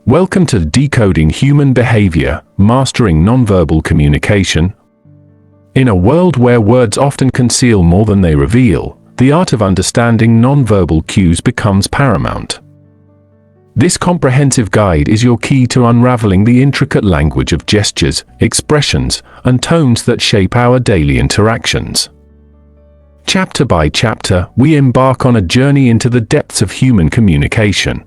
Welcome to Decoding Human Behavior, Mastering Nonverbal Communication. In a world where words often conceal more than they reveal, the art of understanding nonverbal cues becomes paramount. This comprehensive guide is your key to unraveling the intricate language of gestures, expressions, and tones that shape our daily interactions. Chapter by chapter, we embark on a journey into the depths of human communication.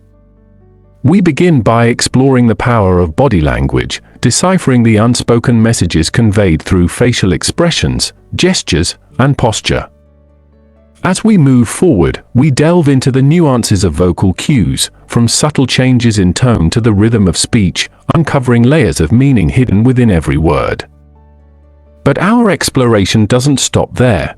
We begin by exploring the power of body language, deciphering the unspoken messages conveyed through facial expressions, gestures, and posture. As we move forward, we delve into the nuances of vocal cues, from subtle changes in tone to the rhythm of speech, uncovering layers of meaning hidden within every word. But our exploration doesn't stop there.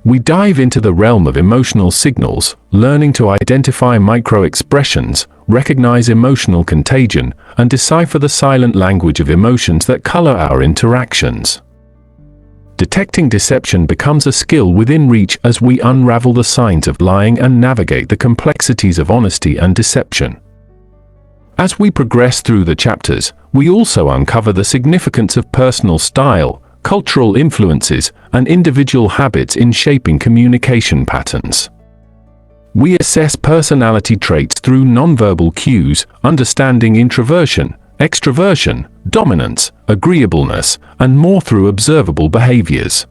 We dive into the realm of emotional signals, learning to identify microexpressions, recognize emotional contagion, and decipher the silent language of emotions that color our interactions. Detecting deception becomes a skill within reach as we unravel the signs of lying and navigate the complexities of honesty and deception. As we progress through the chapters, we also uncover the significance of personal style, cultural influences, and individual habits in shaping communication patterns. We assess personality traits through nonverbal cues, understanding introversion, extroversion, dominance, agreeableness, and more through observable behaviors.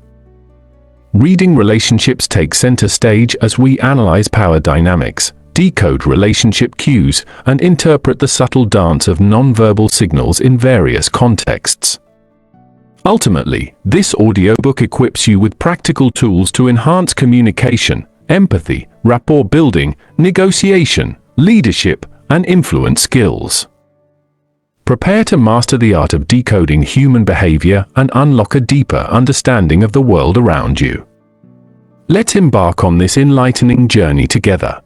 Reading relationships take center stage as we analyze power dynamics, decode relationship cues, and interpret the subtle dance of nonverbal signals in various contexts. Ultimately, this audiobook equips you with practical tools to enhance communication, empathy, rapport building, negotiation, leadership, and influence skills. Prepare to master the art of decoding human behavior and unlock a deeper understanding of the world around you. Let's embark on this enlightening journey together.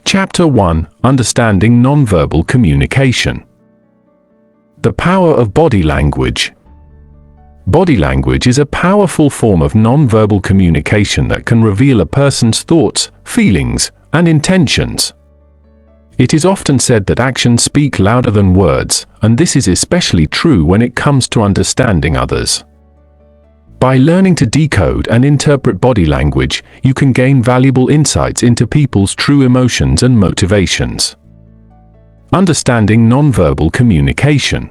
Chapter 1: Understanding Nonverbal Communication. The power of body language. Body language is a powerful form of nonverbal communication that can reveal a person's thoughts, feelings, and intentions. It is often said that actions speak louder than words, and this is especially true when it comes to understanding others. By learning to decode and interpret body language, you can gain valuable insights into people's true emotions and motivations. Understanding nonverbal communication.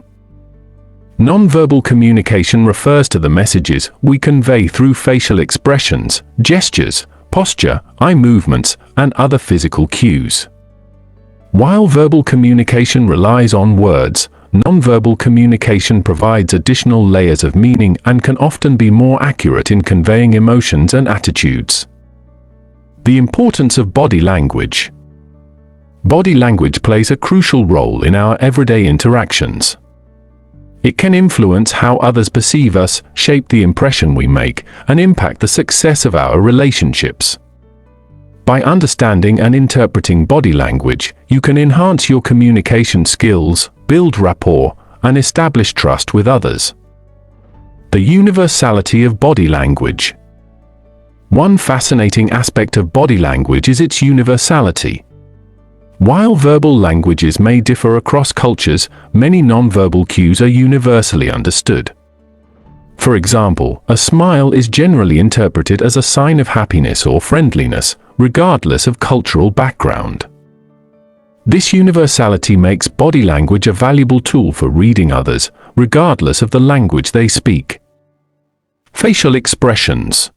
Nonverbal communication refers to the messages we convey through facial expressions, gestures, posture, eye movements, and other physical cues. While verbal communication relies on words, nonverbal communication provides additional layers of meaning and can often be more accurate in conveying emotions and attitudes. The importance of body language. Body language plays a crucial role in our everyday interactions. It can influence how others perceive us, shape the impression we make, and impact the success of our relationships. By understanding and interpreting body language, you can enhance your communication skills, build rapport, and establish trust with others. The universality of body language. One fascinating aspect of body language is its universality. While verbal languages may differ across cultures, many nonverbal cues are universally understood. For example, a smile is generally interpreted as a sign of happiness or friendliness, regardless of cultural background. This universality makes body language a valuable tool for reading others, regardless of the language they speak. Facial expressions.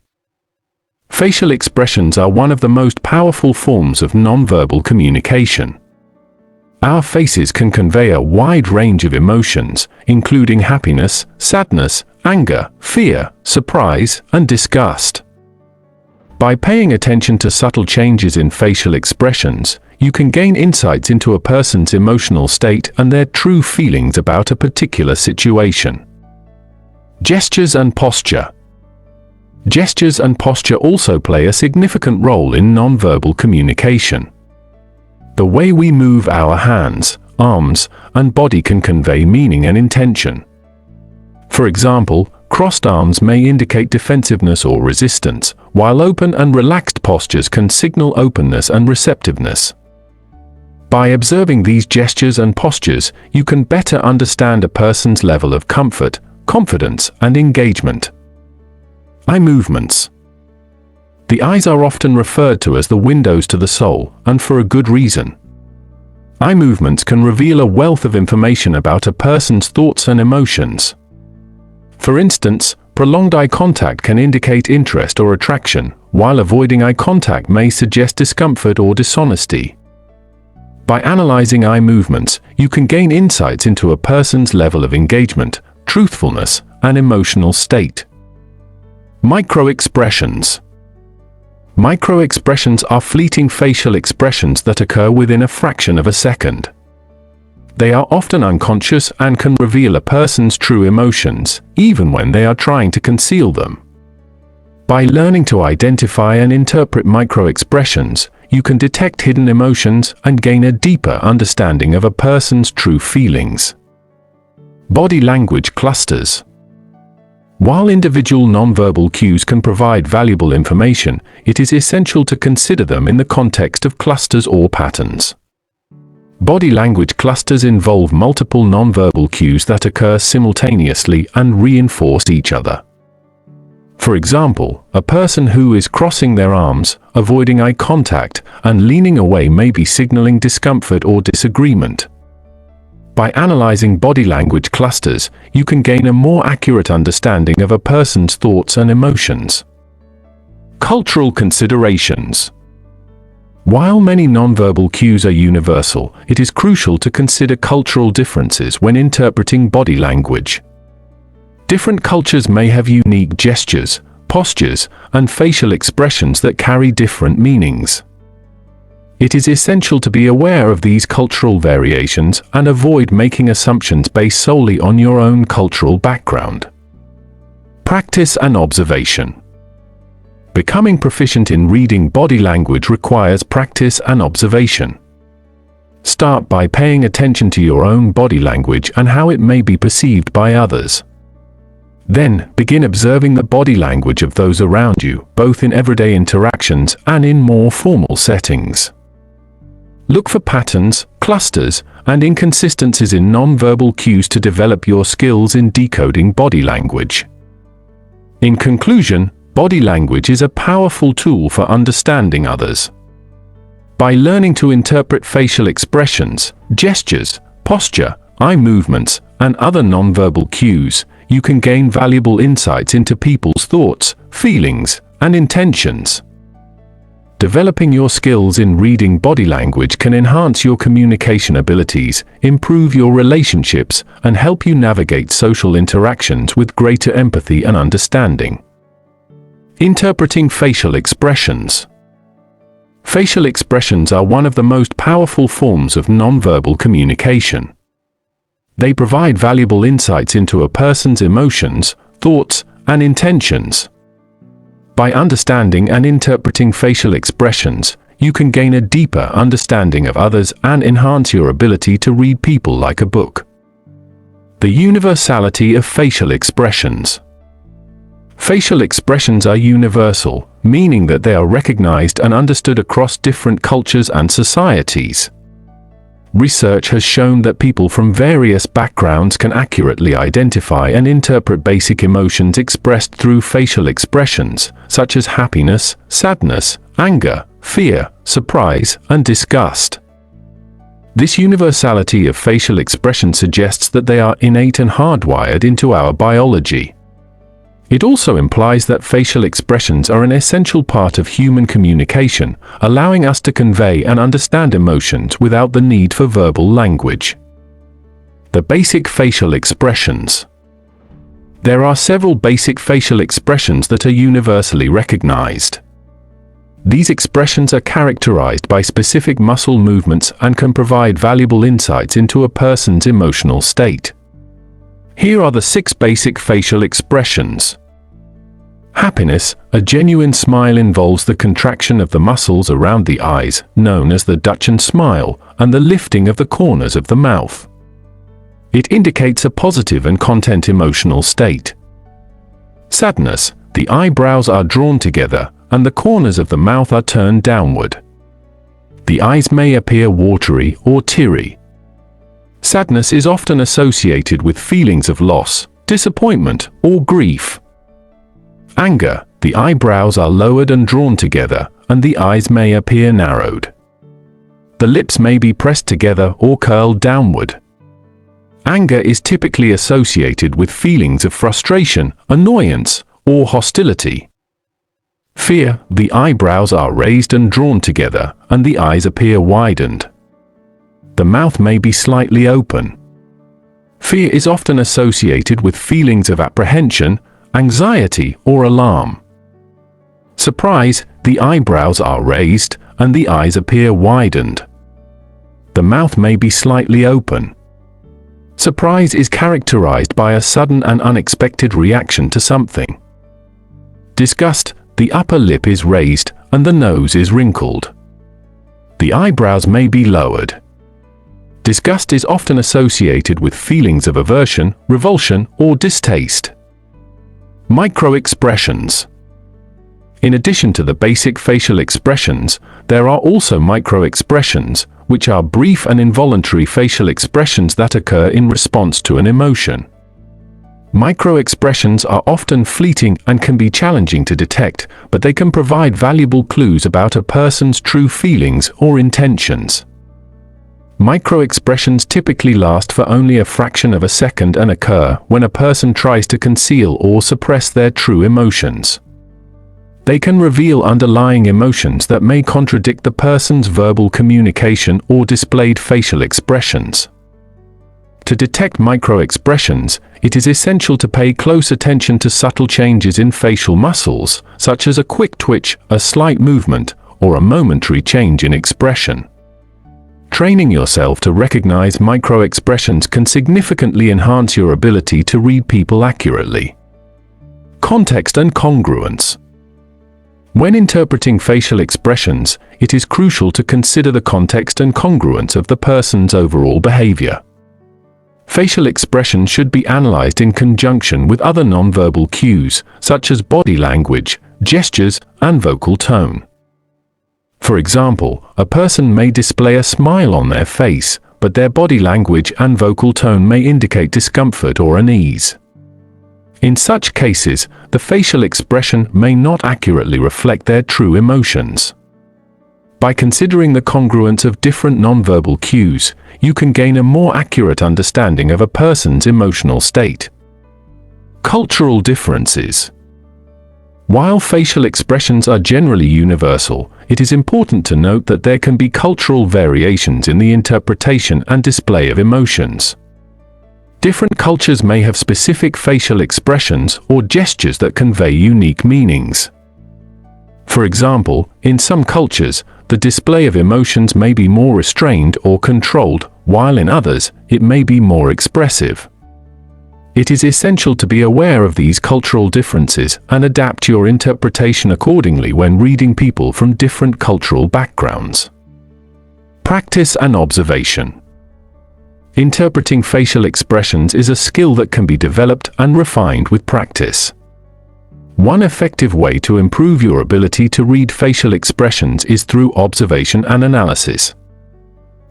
Facial expressions are one of the most powerful forms of nonverbal communication. Our faces can convey a wide range of emotions, including happiness, sadness, anger, fear, surprise, and disgust. By paying attention to subtle changes in facial expressions, you can gain insights into a person's emotional state and their true feelings about a particular situation. Gestures and posture. Gestures and posture also play a significant role in nonverbal communication. The way we move our hands, arms, and body can convey meaning and intention. For example, crossed arms may indicate defensiveness or resistance, while open and relaxed postures can signal openness and receptiveness. By observing these gestures and postures, you can better understand a person's level of comfort, confidence, and engagement. Eye movements. The eyes are often referred to as the windows to the soul, and for a good reason. Eye movements can reveal a wealth of information about a person's thoughts and emotions. For instance, prolonged eye contact can indicate interest or attraction, while avoiding eye contact may suggest discomfort or dishonesty. By analyzing eye movements, you can gain insights into a person's level of engagement, truthfulness, and emotional state. Microexpressions. Microexpressions are fleeting facial expressions that occur within a fraction of a second. They are often unconscious and can reveal a person's true emotions, even when they are trying to conceal them. By learning to identify and interpret microexpressions, you can detect hidden emotions and gain a deeper understanding of a person's true feelings. Body language clusters. While individual nonverbal cues can provide valuable information, it is essential to consider them in the context of clusters or patterns. Body language clusters involve multiple nonverbal cues that occur simultaneously and reinforce each other. For example, a person who is crossing their arms, avoiding eye contact, and leaning away may be signaling discomfort or disagreement. By analyzing body language clusters, you can gain a more accurate understanding of a person's thoughts and emotions. Cultural considerations. While many nonverbal cues are universal, it is crucial to consider cultural differences when interpreting body language. Different cultures may have unique gestures, postures, and facial expressions that carry different meanings. It is essential to be aware of these cultural variations and avoid making assumptions based solely on your own cultural background. Practice and observation. Becoming proficient in reading body language requires practice and observation. Start by paying attention to your own body language and how it may be perceived by others. Then, begin observing the body language of those around you, both in everyday interactions and in more formal settings. Look for patterns, clusters, and inconsistencies in nonverbal cues to develop your skills in decoding body language. In conclusion, body language is a powerful tool for understanding others. By learning to interpret facial expressions, gestures, posture, eye movements, and other nonverbal cues, you can gain valuable insights into people's thoughts, feelings, and intentions. Developing your skills in reading body language can enhance your communication abilities, improve your relationships, and help you navigate social interactions with greater empathy and understanding. Interpreting facial expressions. Facial expressions are one of the most powerful forms of nonverbal communication. They provide valuable insights into a person's emotions, thoughts, and intentions. By understanding and interpreting facial expressions, you can gain a deeper understanding of others and enhance your ability to read people like a book. The universality of facial expressions. Facial expressions are universal, meaning that they are recognized and understood across different cultures and societies. Research has shown that people from various backgrounds can accurately identify and interpret basic emotions expressed through facial expressions, such as happiness, sadness, anger, fear, surprise, and disgust. This universality of facial expression suggests that they are innate and hardwired into our biology. It also implies that facial expressions are an essential part of human communication, allowing us to convey and understand emotions without the need for verbal language. The basic facial expressions. There are several basic facial expressions that are universally recognized. These expressions are characterized by specific muscle movements and can provide valuable insights into a person's emotional state. Here are the 6 basic facial expressions. Happiness. A genuine smile involves the contraction of the muscles around the eyes, known as the Dutchan smile, and the lifting of the corners of the mouth. It indicates a positive and content emotional state. Sadness. The eyebrows are drawn together, and the corners of the mouth are turned downward. The eyes may appear watery or teary. Sadness is often associated with feelings of loss, disappointment, or grief. Anger, the eyebrows are lowered and drawn together, and the eyes may appear narrowed. The lips may be pressed together or curled downward. Anger is typically associated with feelings of frustration, annoyance, or hostility. Fear, the eyebrows are raised and drawn together, and the eyes appear widened. The mouth may be slightly open. Fear is often associated with feelings of apprehension, anxiety, or alarm. Surprise, the eyebrows are raised, and the eyes appear widened. The mouth may be slightly open. Surprise is characterized by a sudden and unexpected reaction to something. Disgust, the upper lip is raised, and the nose is wrinkled. The eyebrows may be lowered. Disgust is often associated with feelings of aversion, revulsion, or distaste. Microexpressions. In addition to the basic facial expressions, there are also microexpressions, which are brief and involuntary facial expressions that occur in response to an emotion. Microexpressions are often fleeting and can be challenging to detect, but they can provide valuable clues about a person's true feelings or intentions. Microexpressions typically last for only a fraction of a second and occur when a person tries to conceal or suppress their true emotions. They can reveal underlying emotions that may contradict the person's verbal communication or displayed facial expressions. To detect microexpressions, it is essential to pay close attention to subtle changes in facial muscles, such as a quick twitch, a slight movement, or a momentary change in expression. Training yourself to recognize microexpressions can significantly enhance your ability to read people accurately. Context and congruence. When interpreting facial expressions, it is crucial to consider the context and congruence of the person's overall behavior. Facial expression should be analyzed in conjunction with other nonverbal cues, such as body language, gestures, and vocal tone. For example, a person may display a smile on their face, but their body language and vocal tone may indicate discomfort or unease. In such cases, the facial expression may not accurately reflect their true emotions. By considering the congruence of different nonverbal cues, you can gain a more accurate understanding of a person's emotional state. Cultural differences. While facial expressions are generally universal, it is important to note that there can be cultural variations in the interpretation and display of emotions. Different cultures may have specific facial expressions or gestures that convey unique meanings. For example, in some cultures, the display of emotions may be more restrained or controlled, while in others, it may be more expressive. It is essential to be aware of these cultural differences and adapt your interpretation accordingly when reading people from different cultural backgrounds. Practice and observation. Interpreting facial expressions is a skill that can be developed and refined with practice. One effective way to improve your ability to read facial expressions is through observation and analysis.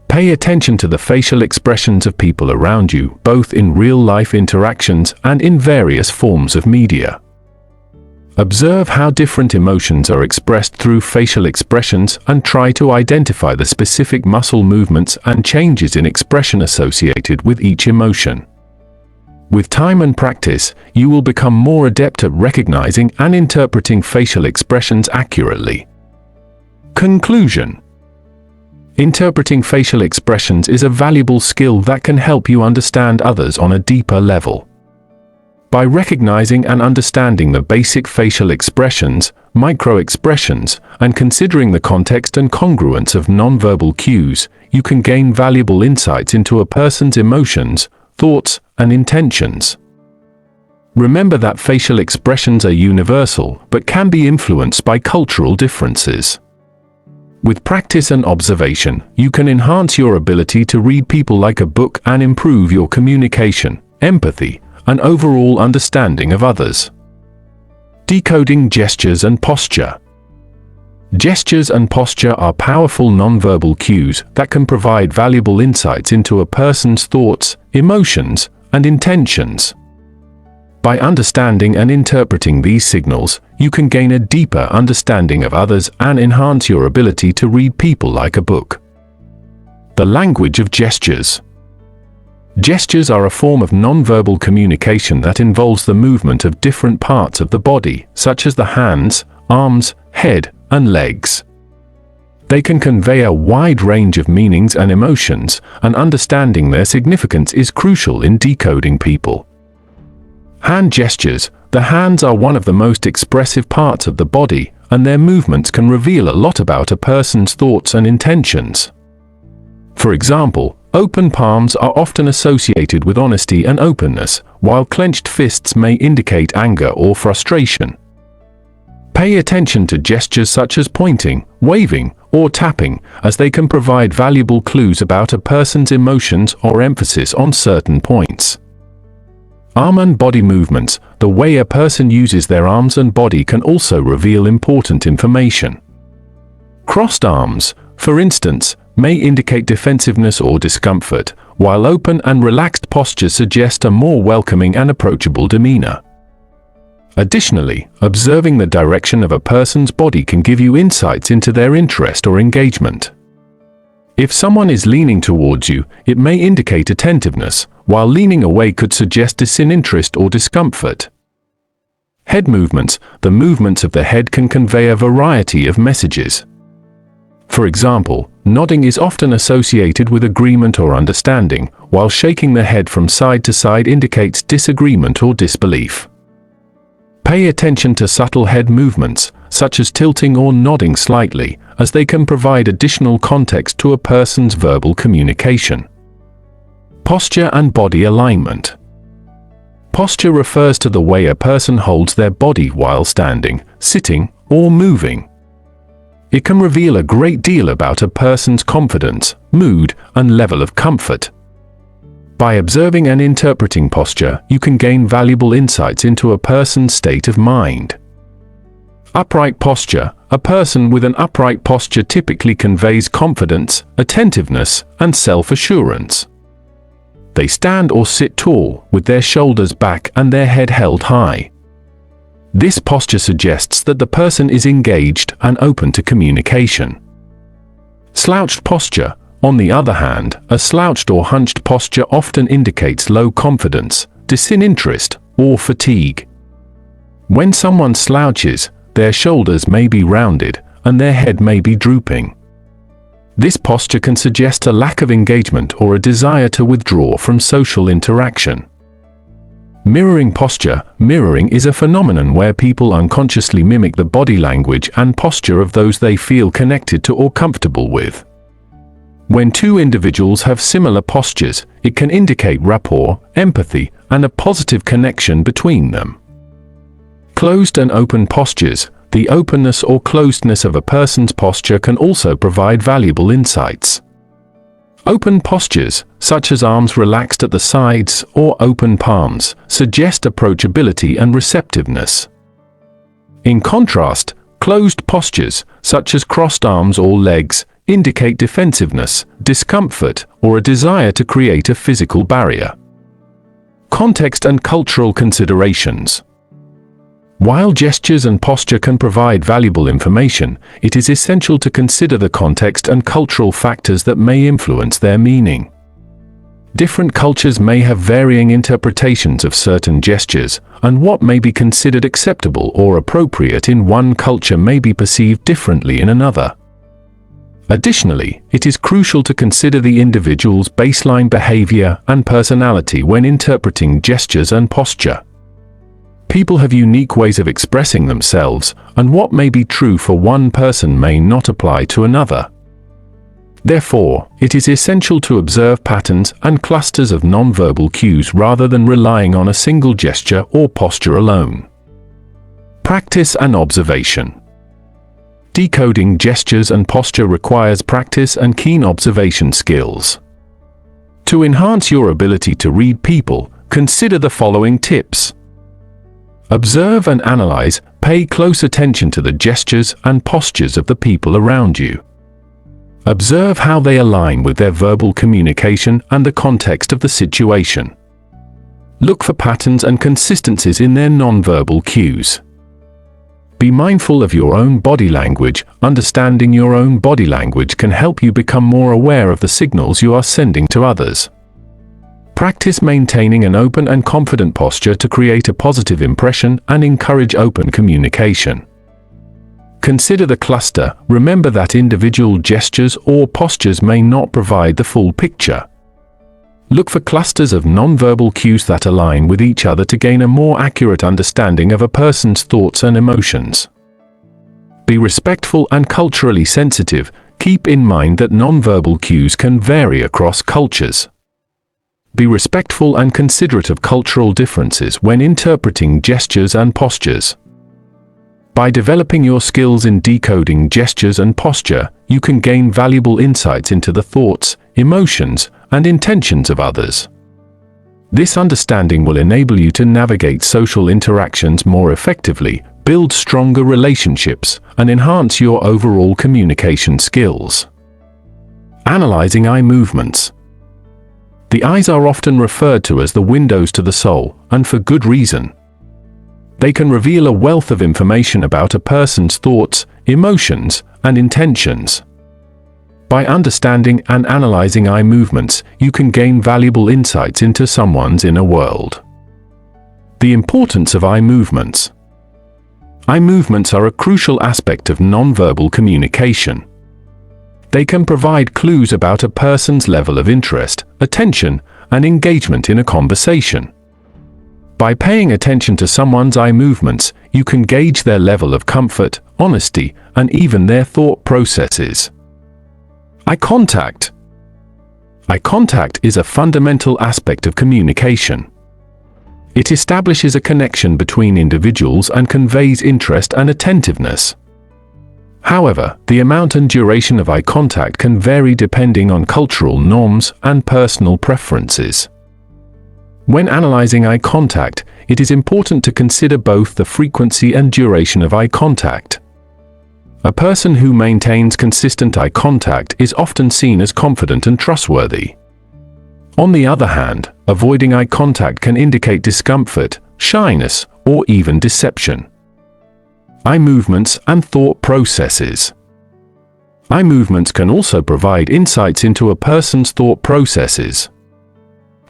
Pay attention to the facial expressions of people around you, both in real-life interactions and in various forms of media. Observe how different emotions are expressed through facial expressions and try to identify the specific muscle movements and changes in expression associated with each emotion. With time and practice, you will become more adept at recognizing and interpreting facial expressions accurately. Conclusion. Interpreting facial expressions is a valuable skill that can help you understand others on a deeper level. By recognizing and understanding the basic facial expressions, microexpressions, and considering the context and congruence of nonverbal cues, you can gain valuable insights into a person's emotions, thoughts, and intentions. Remember that facial expressions are universal but can be influenced by cultural differences. With practice and observation, you can enhance your ability to read people like a book and improve your communication, empathy, and overall understanding of others. Decoding gestures and posture. Gestures and posture are powerful nonverbal cues that can provide valuable insights into a person's thoughts, emotions, and intentions. By understanding and interpreting these signals, you can gain a deeper understanding of others and enhance your ability to read people like a book. The language of gestures. Gestures are a form of nonverbal communication that involves the movement of different parts of the body, such as the hands, arms, head, and legs. They can convey a wide range of meanings and emotions, and understanding their significance is crucial in decoding people. Hand gestures. The hands are one of the most expressive parts of the body, and their movements can reveal a lot about a person's thoughts and intentions. For example, open palms are often associated with honesty and openness, while clenched fists may indicate anger or frustration. Pay attention to gestures such as pointing, waving, or tapping, as they can provide valuable clues about a person's emotions or emphasis on certain points. Arm and body movements. The way a person uses their arms and body can also reveal important information. Crossed arms, for instance, may indicate defensiveness or discomfort, while open and relaxed postures suggest a more welcoming and approachable demeanor. Additionally, observing the direction of a person's body can give you insights into their interest or engagement. If someone is leaning towards you, it may indicate attentiveness, while leaning away could suggest disinterest or discomfort. Head movements. The movements of the head can convey a variety of messages. For example, nodding is often associated with agreement or understanding, while shaking the head from side to side indicates disagreement or disbelief. Pay attention to subtle head movements, such as tilting or nodding slightly, as they can provide additional context to a person's verbal communication. Posture and body alignment. Posture refers to the way a person holds their body while standing, sitting, or moving. It can reveal a great deal about a person's confidence, mood, and level of comfort. By observing and interpreting posture, you can gain valuable insights into a person's state of mind. Upright posture. A person with an upright posture typically conveys confidence, attentiveness, and self-assurance. They stand or sit tall, with their shoulders back and their head held high. This posture suggests that the person is engaged and open to communication. Slouched posture. On the other hand, a slouched or hunched posture often indicates low confidence, disinterest, or fatigue. When someone slouches, their shoulders may be rounded, and their head may be drooping. This posture can suggest a lack of engagement or a desire to withdraw from social interaction. Mirroring posture. Mirroring is a phenomenon where people unconsciously mimic the body language and posture of those they feel connected to or comfortable with. When two individuals have similar postures, it can indicate rapport, empathy, and a positive connection between them. Closed and open postures. The openness or closedness of a person's posture can also provide valuable insights. Open postures, such as arms relaxed at the sides or open palms, suggest approachability and receptiveness. In contrast, closed postures, such as crossed arms or legs, indicate defensiveness, discomfort, or a desire to create a physical barrier. Context and cultural considerations. While gestures and posture can provide valuable information, it is essential to consider the context and cultural factors that may influence their meaning. Different cultures may have varying interpretations of certain gestures, and what may be considered acceptable or appropriate in one culture may be perceived differently in another. Additionally, it is crucial to consider the individual's baseline behavior and personality when interpreting gestures and posture. People have unique ways of expressing themselves, and what may be true for one person may not apply to another. Therefore, it is essential to observe patterns and clusters of nonverbal cues rather than relying on a single gesture or posture alone. Practice and observation. Decoding gestures and posture requires practice and keen observation skills. To enhance your ability to read people, consider the following tips. Observe and analyze. Pay close attention to the gestures and postures of the people around you. Observe how they align with their verbal communication and the context of the situation. Look for patterns and consistencies in their nonverbal cues. Be mindful of your own body language. Understanding your own body language can help you become more aware of the signals you are sending to others. Practice maintaining an open and confident posture to create a positive impression and encourage open communication. Consider the cluster. Remember that individual gestures or postures may not provide the full picture. Look for clusters of nonverbal cues that align with each other to gain a more accurate understanding of a person's thoughts and emotions. Be respectful and culturally sensitive. Keep in mind that nonverbal cues can vary across cultures. Be respectful and considerate of cultural differences when interpreting gestures and postures. By developing your skills in decoding gestures and posture, you can gain valuable insights into the thoughts, emotions, and intentions of others. This understanding will enable you to navigate social interactions more effectively, build stronger relationships, and enhance your overall communication skills. Analyzing eye movements. The eyes are often referred to as the windows to the soul, and for good reason. They can reveal a wealth of information about a person's thoughts, emotions, and intentions. By understanding and analyzing eye movements, you can gain valuable insights into someone's inner world. The importance of eye movements. Eye movements are a crucial aspect of nonverbal communication. They can provide clues about a person's level of interest, attention, and engagement in a conversation. By paying attention to someone's eye movements, you can gauge their level of comfort, honesty, and even their thought processes. Eye contact. Eye contact is a fundamental aspect of communication. It establishes a connection between individuals and conveys interest and attentiveness. However, the amount and duration of eye contact can vary depending on cultural norms and personal preferences. When analyzing eye contact, it is important to consider both the frequency and duration of eye contact. A person who maintains consistent eye contact is often seen as confident and trustworthy. On the other hand, avoiding eye contact can indicate discomfort, shyness, or even deception. Eye movements and thought processes. Eye movements can also provide insights into a person's thought processes.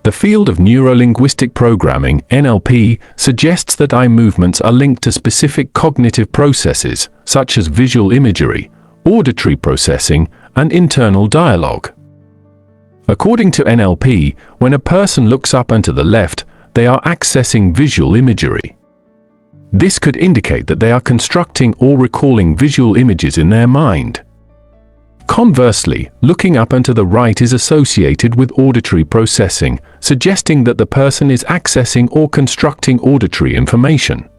The field of neuro-linguistic programming, NLP, suggests that eye movements are linked to specific cognitive processes, such as visual imagery, auditory processing, and internal dialogue. According to NLP, when a person looks up and to the left, they are accessing visual imagery. This could indicate that they are constructing or recalling visual images in their mind. Conversely, looking up and to the right is associated with auditory processing, suggesting that the person is accessing or constructing auditory information.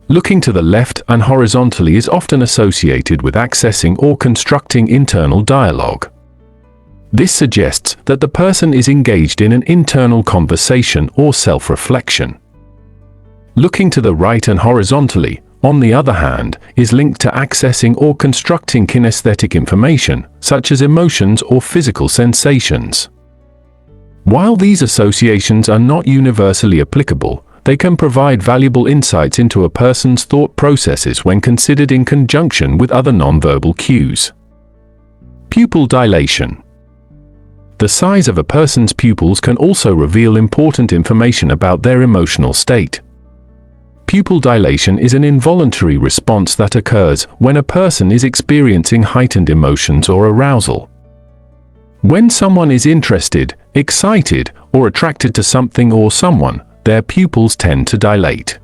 Looking to the left and horizontally is often associated with accessing or constructing internal dialogue. This suggests that the person is engaged in an internal conversation or self-reflection. Looking to the right and horizontally, on the other hand, is linked to accessing or constructing kinesthetic information, such as emotions or physical sensations. While these associations are not universally applicable, they can provide valuable insights into a person's thought processes when considered in conjunction with other nonverbal cues. Pupil dilation. The size of a person's pupils can also reveal important information about their emotional state. Pupil dilation is an involuntary response that occurs when a person is experiencing heightened emotions or arousal. When someone is interested, excited, or attracted to something or someone, their pupils tend to dilate.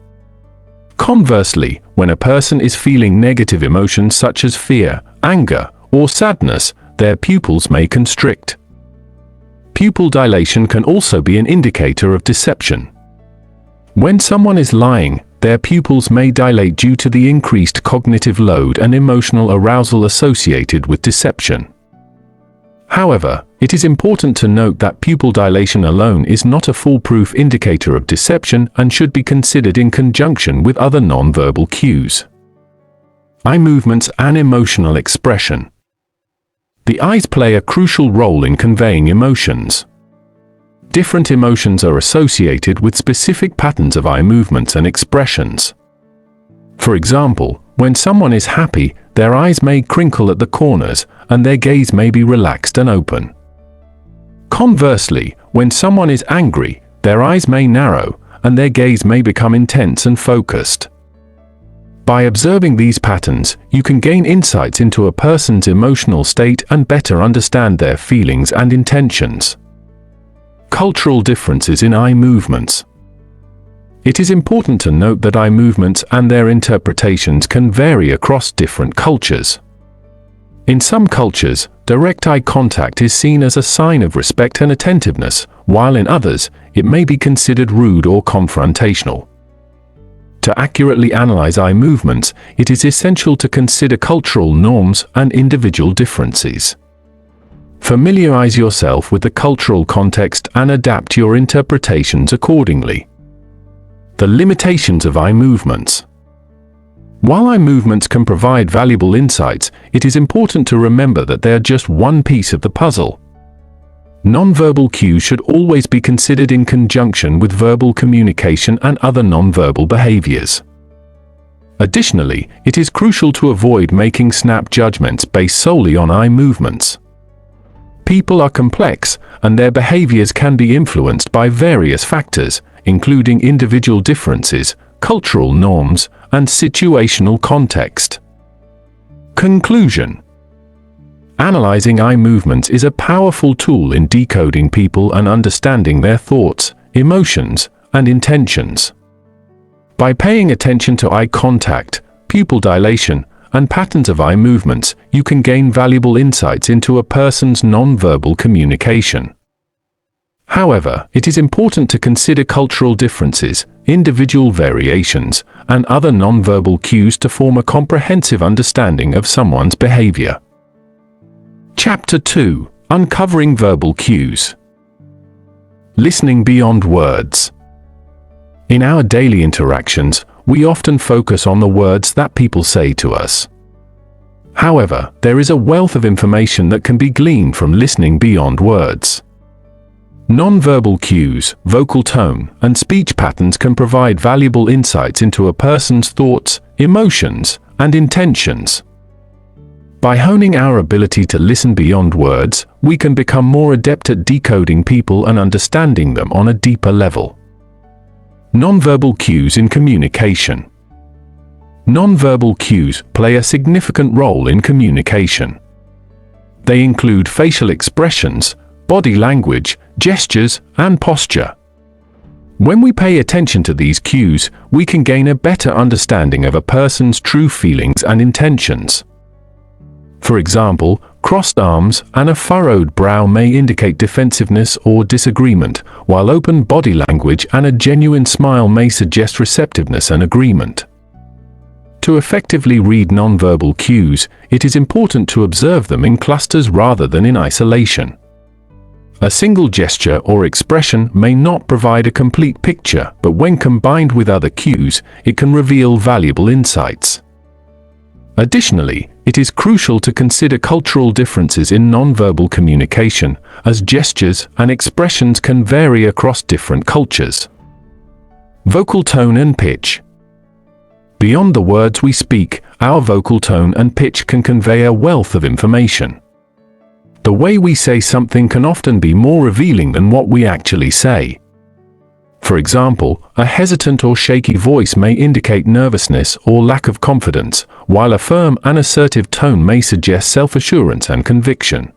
Conversely, when a person is feeling negative emotions such as fear, anger, or sadness, their pupils may constrict. Pupil dilation can also be an indicator of deception. When someone is lying, their pupils may dilate due to the increased cognitive load and emotional arousal associated with deception. However, it is important to note that pupil dilation alone is not a foolproof indicator of deception and should be considered in conjunction with other nonverbal cues. Eye movements and emotional expression. The eyes play a crucial role in conveying emotions. Different emotions are associated with specific patterns of eye movements and expressions. For example, when someone is happy, their eyes may crinkle at the corners, and their gaze may be relaxed and open. Conversely, when someone is angry, their eyes may narrow, and their gaze may become intense and focused. By observing these patterns, you can gain insights into a person's emotional state and better understand their feelings and intentions. Cultural differences in eye movements. It is important to note that eye movements and their interpretations can vary across different cultures. In some cultures, direct eye contact is seen as a sign of respect and attentiveness, while in others, it may be considered rude or confrontational. To accurately analyze eye movements, it is essential to consider cultural norms and individual differences. Familiarize yourself with the cultural context and adapt your interpretations accordingly. The limitations of eye movements. While eye movements can provide valuable insights, it is important to remember that they are just one piece of the puzzle. Nonverbal cues should always be considered in conjunction with verbal communication and other nonverbal behaviors. Additionally, it is crucial to avoid making snap judgments based solely on eye movements. People are complex, and their behaviors can be influenced by various factors, including individual differences, cultural norms, and situational context. Conclusion. Analyzing eye movements is a powerful tool in decoding people and understanding their thoughts, emotions, and intentions. By paying attention to eye contact, pupil dilation, and patterns of eye movements, you can gain valuable insights into a person's nonverbal communication. However, it is important to consider cultural differences, individual variations, and other nonverbal cues to form a comprehensive understanding of someone's behavior. Chapter 2: Uncovering Verbal Cues. Listening beyond words. In our daily interactions, we often focus on the words that people say to us. However, there is a wealth of information that can be gleaned from listening beyond words. Nonverbal cues, vocal tone, and speech patterns can provide valuable insights into a person's thoughts, emotions, and intentions. By honing our ability to listen beyond words, we can become more adept at decoding people and understanding them on a deeper level. Nonverbal cues in communication. Nonverbal cues play a significant role in communication. They include facial expressions, body language, gestures, and posture. When we pay attention to these cues, we can gain a better understanding of a person's true feelings and intentions. For example, crossed arms and a furrowed brow may indicate defensiveness or disagreement, while open body language and a genuine smile may suggest receptiveness and agreement. To effectively read nonverbal cues, it is important to observe them in clusters rather than in isolation. A single gesture or expression may not provide a complete picture, but when combined with other cues, it can reveal valuable insights. Additionally, it is crucial to consider cultural differences in nonverbal communication, as gestures and expressions can vary across different cultures. Vocal tone and pitch. Beyond the words we speak, our vocal tone and pitch can convey a wealth of information. The way we say something can often be more revealing than what we actually say. For example, a hesitant or shaky voice may indicate nervousness or lack of confidence, while a firm and assertive tone may suggest self-assurance and conviction.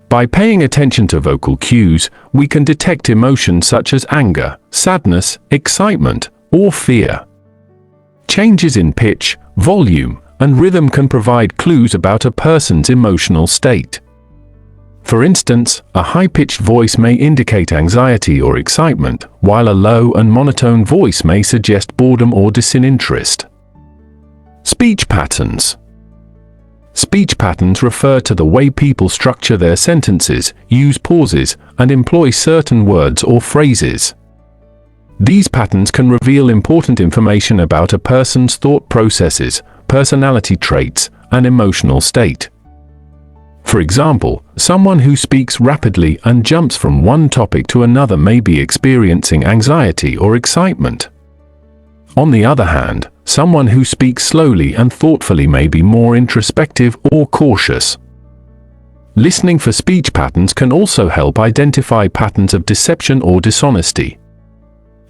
By paying attention to vocal cues, we can detect emotions such as anger, sadness, excitement, or fear. Changes in pitch, volume, and rhythm can provide clues about a person's emotional state. For instance, a high-pitched voice may indicate anxiety or excitement, while a low and monotone voice may suggest boredom or disinterest. Speech patterns. Speech patterns refer to the way people structure their sentences, use pauses, and employ certain words or phrases. These patterns can reveal important information about a person's thought processes, personality traits, and emotional state. For example, someone who speaks rapidly and jumps from one topic to another may be experiencing anxiety or excitement. On the other hand, someone who speaks slowly and thoughtfully may be more introspective or cautious. Listening for speech patterns can also help identify patterns of deception or dishonesty.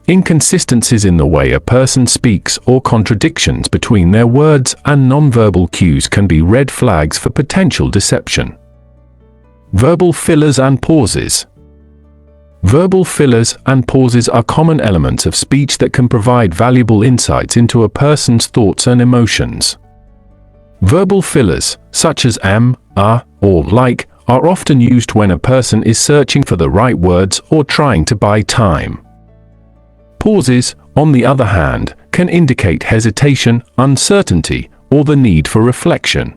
Inconsistencies in the way a person speaks or contradictions between their words and nonverbal cues can be red flags for potential deception. Verbal fillers and pauses. Verbal fillers and pauses are common elements of speech that can provide valuable insights into a person's thoughts and emotions. Verbal fillers, such as or like, are often used when a person is searching for the right words or trying to buy time. Pauses, on the other hand, can indicate hesitation, uncertainty, or the need for reflection.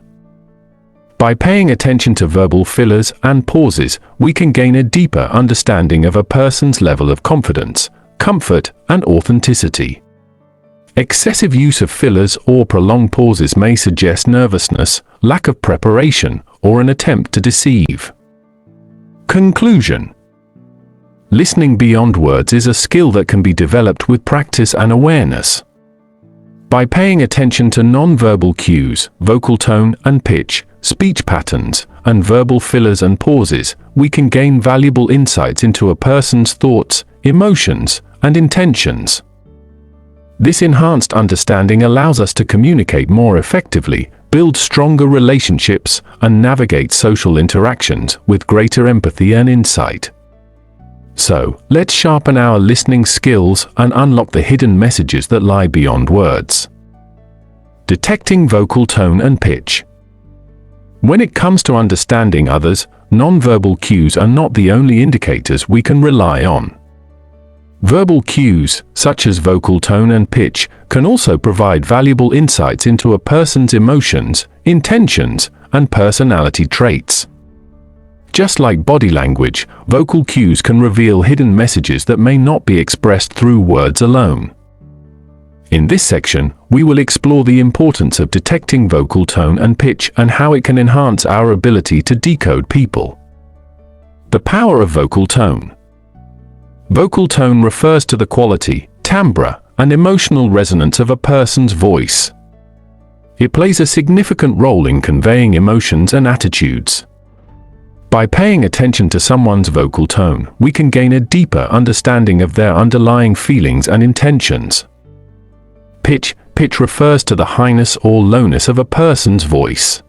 By paying attention to verbal fillers and pauses, we can gain a deeper understanding of a person's level of confidence, comfort, and authenticity. Excessive use of fillers or prolonged pauses may suggest nervousness, lack of preparation, or an attempt to deceive. Conclusion. Listening beyond words is a skill that can be developed with practice and awareness. By paying attention to nonverbal cues, vocal tone and pitch, speech patterns, and verbal fillers and pauses, we can gain valuable insights into a person's thoughts, emotions, and intentions. This enhanced understanding allows us to communicate more effectively, build stronger relationships, and navigate social interactions with greater empathy and insight. So, let's sharpen our listening skills and unlock the hidden messages that lie beyond words. Detecting vocal tone and pitch. When it comes to understanding others, nonverbal cues are not the only indicators we can rely on. Verbal cues, such as vocal tone and pitch, can also provide valuable insights into a person's emotions, intentions, and personality traits. Just like body language, vocal cues can reveal hidden messages that may not be expressed through words alone. In this section, we will explore the importance of detecting vocal tone and pitch and how it can enhance our ability to decode people. The power of vocal tone. Vocal tone refers to the quality, timbre, and emotional resonance of a person's voice. It plays a significant role in conveying emotions and attitudes. By paying attention to someone's vocal tone, we can gain a deeper understanding of their underlying feelings and intentions. Pitch refers to the highness or lowness of a person's voice.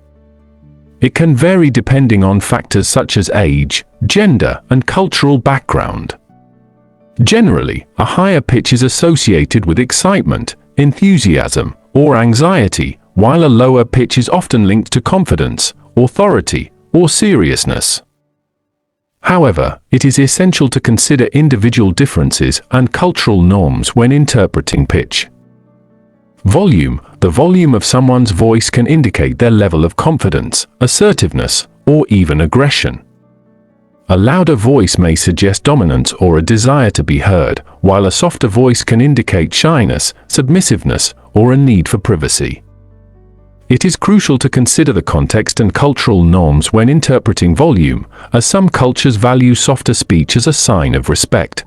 It can vary depending on factors such as age, gender, and cultural background. Generally, a higher pitch is associated with excitement, enthusiasm, or anxiety, while a lower pitch is often linked to confidence, authority, or seriousness. However, it is essential to consider individual differences and cultural norms when interpreting pitch. Volume. The volume of someone's voice can indicate their level of confidence, assertiveness, or even aggression. A louder voice may suggest dominance or a desire to be heard, while a softer voice can indicate shyness, submissiveness, or a need for privacy. It is crucial to consider the context and cultural norms when interpreting volume, as some cultures value softer speech as a sign of respect.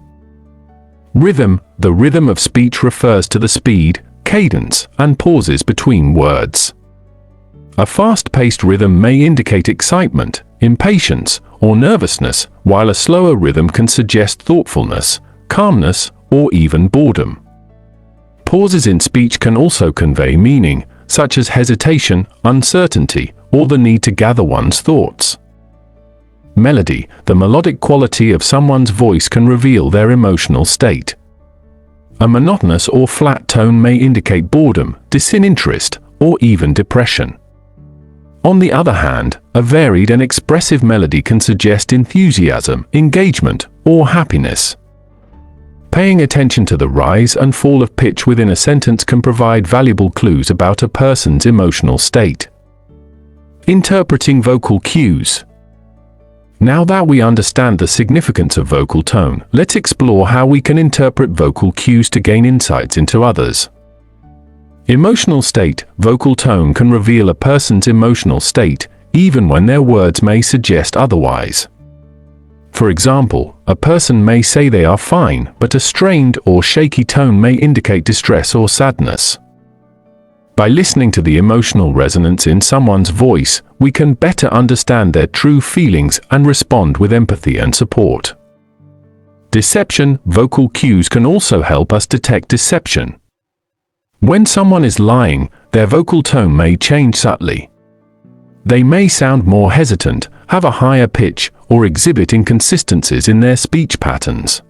Rhythm. The rhythm of speech refers to the speed, cadence, and pauses between words. A fast-paced rhythm may indicate excitement, impatience, or nervousness, while a slower rhythm can suggest thoughtfulness, calmness, or even boredom. Pauses in speech can also convey meaning, such as hesitation, uncertainty, or the need to gather one's thoughts. Melody. The melodic quality of someone's voice can reveal their emotional state. A monotonous or flat tone may indicate boredom, disinterest, or even depression. On the other hand, a varied and expressive melody can suggest enthusiasm, engagement, or happiness. Paying attention to the rise and fall of pitch within a sentence can provide valuable clues about a person's emotional state. Interpreting vocal cues. Now that we understand the significance of vocal tone, let's explore how we can interpret vocal cues to gain insights into others. Emotional state. Vocal tone can reveal a person's emotional state, even when their words may suggest otherwise. For example, a person may say they are fine, but a strained or shaky tone may indicate distress or sadness. By listening to the emotional resonance in someone's voice, we can better understand their true feelings and respond with empathy and support. Deception. Vocal cues can also help us detect deception. When someone is lying, their vocal tone may change subtly. They may sound more hesitant, have a higher pitch, or exhibit inconsistencies in their speech patterns.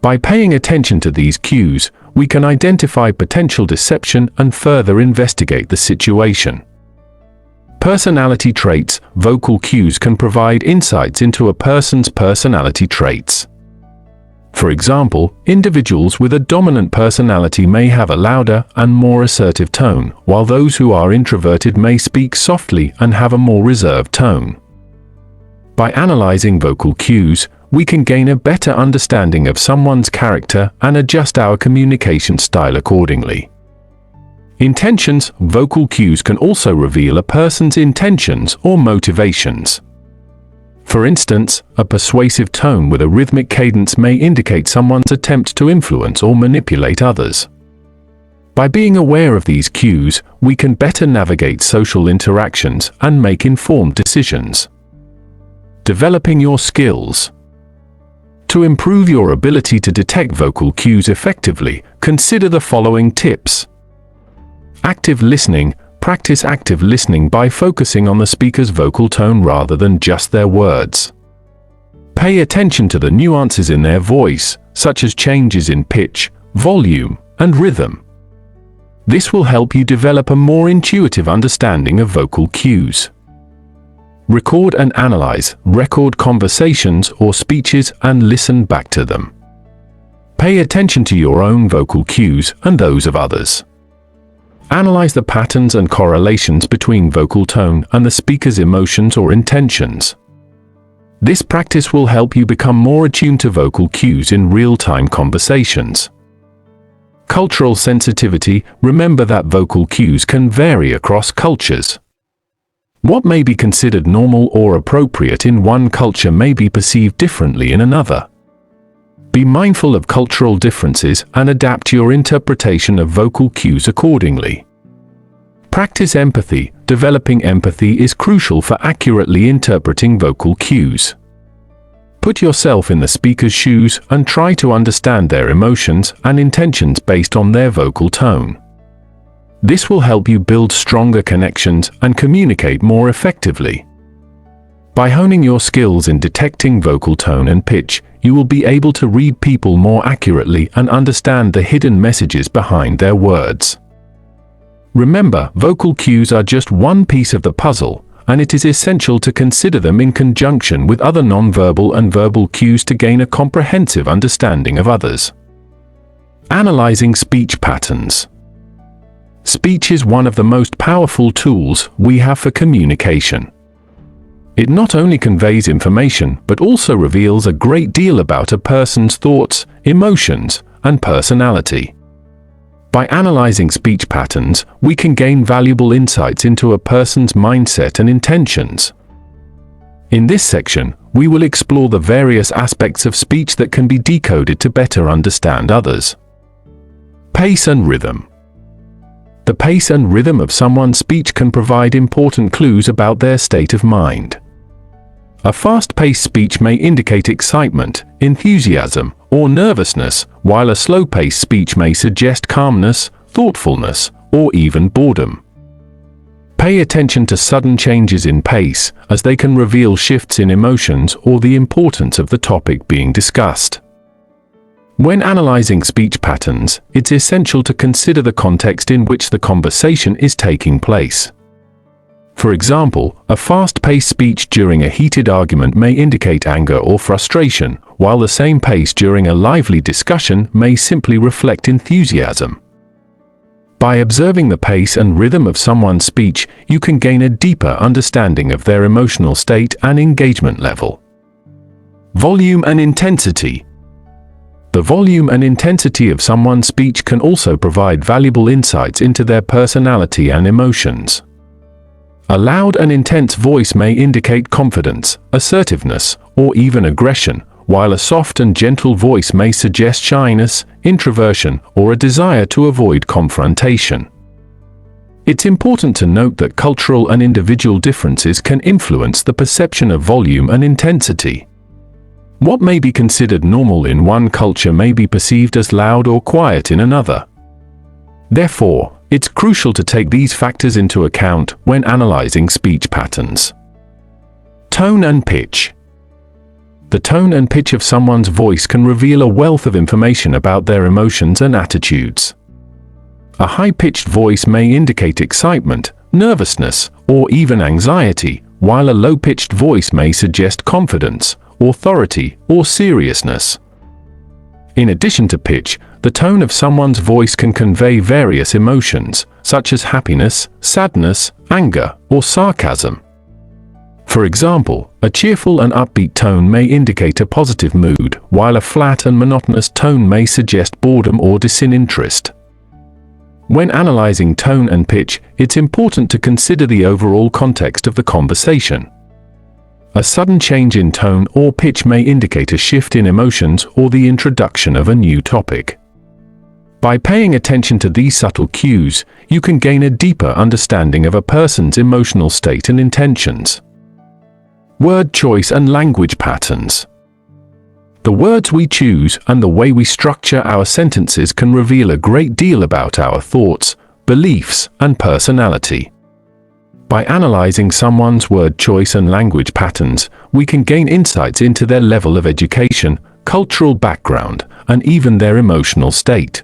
By paying attention to these cues, we can identify potential deception and further investigate the situation. Personality traits. Vocal cues can provide insights into a person's personality traits. For example, individuals with a dominant personality may have a louder and more assertive tone, while those who are introverted may speak softly and have a more reserved tone. By analyzing vocal cues, we can gain a better understanding of someone's character and adjust our communication style accordingly. Intentions. Vocal cues can also reveal a person's intentions or motivations. For instance, a persuasive tone with a rhythmic cadence may indicate someone's attempt to influence or manipulate others. By being aware of these cues, we can better navigate social interactions and make informed decisions. Developing your skills. To improve your ability to detect vocal cues effectively, consider the following tips. Active listening. Practice active listening by focusing on the speaker's vocal tone rather than just their words. Pay attention to the nuances in their voice, such as changes in pitch, volume, and rhythm. This will help you develop a more intuitive understanding of vocal cues. Record and analyze. Record conversations or speeches and listen back to them. Pay attention to your own vocal cues and those of others. Analyze the patterns and correlations between vocal tone and the speaker's emotions or intentions. This practice will help you become more attuned to vocal cues in real-time conversations. Cultural sensitivity. Remember that vocal cues can vary across cultures. What may be considered normal or appropriate in one culture may be perceived differently in another. Be mindful of cultural differences and adapt your interpretation of vocal cues accordingly. Practice empathy. Developing empathy is crucial for accurately interpreting vocal cues. Put yourself in the speaker's shoes and try to understand their emotions and intentions based on their vocal tone. This will help you build stronger connections and communicate more effectively. By honing your skills in detecting vocal tone and pitch, you will be able to read people more accurately and understand the hidden messages behind their words. Remember, vocal cues are just one piece of the puzzle, and it is essential to consider them in conjunction with other nonverbal and verbal cues to gain a comprehensive understanding of others. Analyzing speech patterns. Speech is one of the most powerful tools we have for communication. It not only conveys information, but also reveals a great deal about a person's thoughts, emotions, and personality. By analyzing speech patterns, we can gain valuable insights into a person's mindset and intentions. In this section, we will explore the various aspects of speech that can be decoded to better understand others. Pace and rhythm. The pace and rhythm of someone's speech can provide important clues about their state of mind. A fast-paced speech may indicate excitement, enthusiasm, or nervousness, while a slow-paced speech may suggest calmness, thoughtfulness, or even boredom. Pay attention to sudden changes in pace, as they can reveal shifts in emotions or the importance of the topic being discussed. When analyzing speech patterns, it's essential to consider the context in which the conversation is taking place. For example, a fast-paced speech during a heated argument may indicate anger or frustration, while the same pace during a lively discussion may simply reflect enthusiasm. By observing the pace and rhythm of someone's speech, you can gain a deeper understanding of their emotional state and engagement level. Volume and intensity. The volume and intensity of someone's speech can also provide valuable insights into their personality and emotions. A loud and intense voice may indicate confidence, assertiveness, or even aggression, while a soft and gentle voice may suggest shyness, introversion, or a desire to avoid confrontation. It's important to note that cultural and individual differences can influence the perception of volume and intensity. What may be considered normal in one culture may be perceived as loud or quiet in another. Therefore, it's crucial to take these factors into account when analyzing speech patterns. Tone and pitch. The tone and pitch of someone's voice can reveal a wealth of information about their emotions and attitudes. A high-pitched voice may indicate excitement, nervousness, or even anxiety, while a low-pitched voice may suggest confidence, authority, or seriousness. In addition to pitch, the tone of someone's voice can convey various emotions, such as happiness, sadness, anger, or sarcasm. For example, a cheerful and upbeat tone may indicate a positive mood, while a flat and monotonous tone may suggest boredom or disinterest. When analyzing tone and pitch, it's important to consider the overall context of the conversation. A sudden change in tone or pitch may indicate a shift in emotions or the introduction of a new topic. By paying attention to these subtle cues, you can gain a deeper understanding of a person's emotional state and intentions. Word choice and language patterns. The words we choose and the way we structure our sentences can reveal a great deal about our thoughts, beliefs, and personality. By analyzing someone's word choice and language patterns, we can gain insights into their level of education, cultural background, and even their emotional state.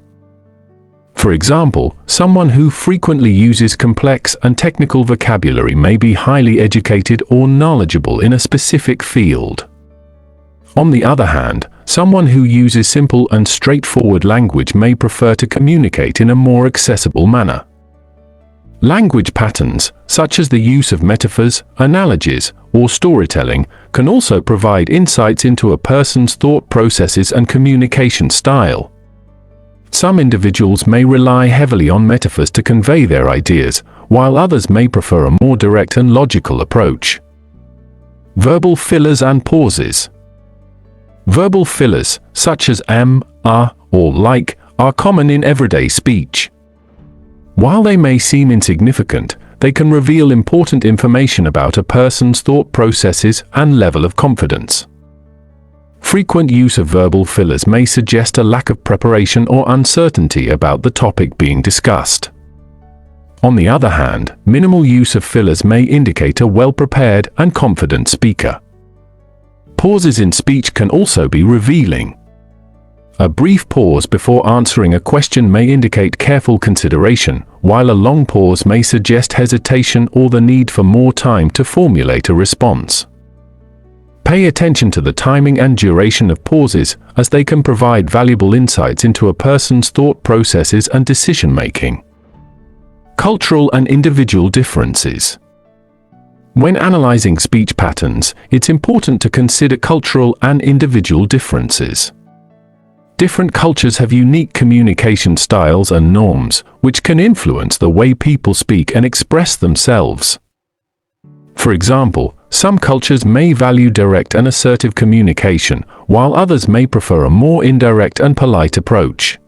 For example, someone who frequently uses complex and technical vocabulary may be highly educated or knowledgeable in a specific field. On the other hand, someone who uses simple and straightforward language may prefer to communicate in a more accessible manner. Language patterns, such as the use of metaphors, analogies, or storytelling, can also provide insights into a person's thought processes and communication style. Some individuals may rely heavily on metaphors to convey their ideas, while others may prefer a more direct and logical approach. Verbal fillers and pauses. Verbal fillers, such as or like, are common in everyday speech. While they may seem insignificant, they can reveal important information about a person's thought processes and level of confidence. Frequent use of verbal fillers may suggest a lack of preparation or uncertainty about the topic being discussed. On the other hand, minimal use of fillers may indicate a well-prepared and confident speaker. Pauses in speech can also be revealing. A brief pause before answering a question may indicate careful consideration, while a long pause may suggest hesitation or the need for more time to formulate a response. Pay attention to the timing and duration of pauses, as they can provide valuable insights into a person's thought processes and decision-making. Cultural and individual differences. When analyzing speech patterns, it's important to consider cultural and individual differences. Different cultures have unique communication styles and norms, which can influence the way people speak and express themselves. For example, some cultures may value direct and assertive communication, while others may prefer a more indirect and polite approach.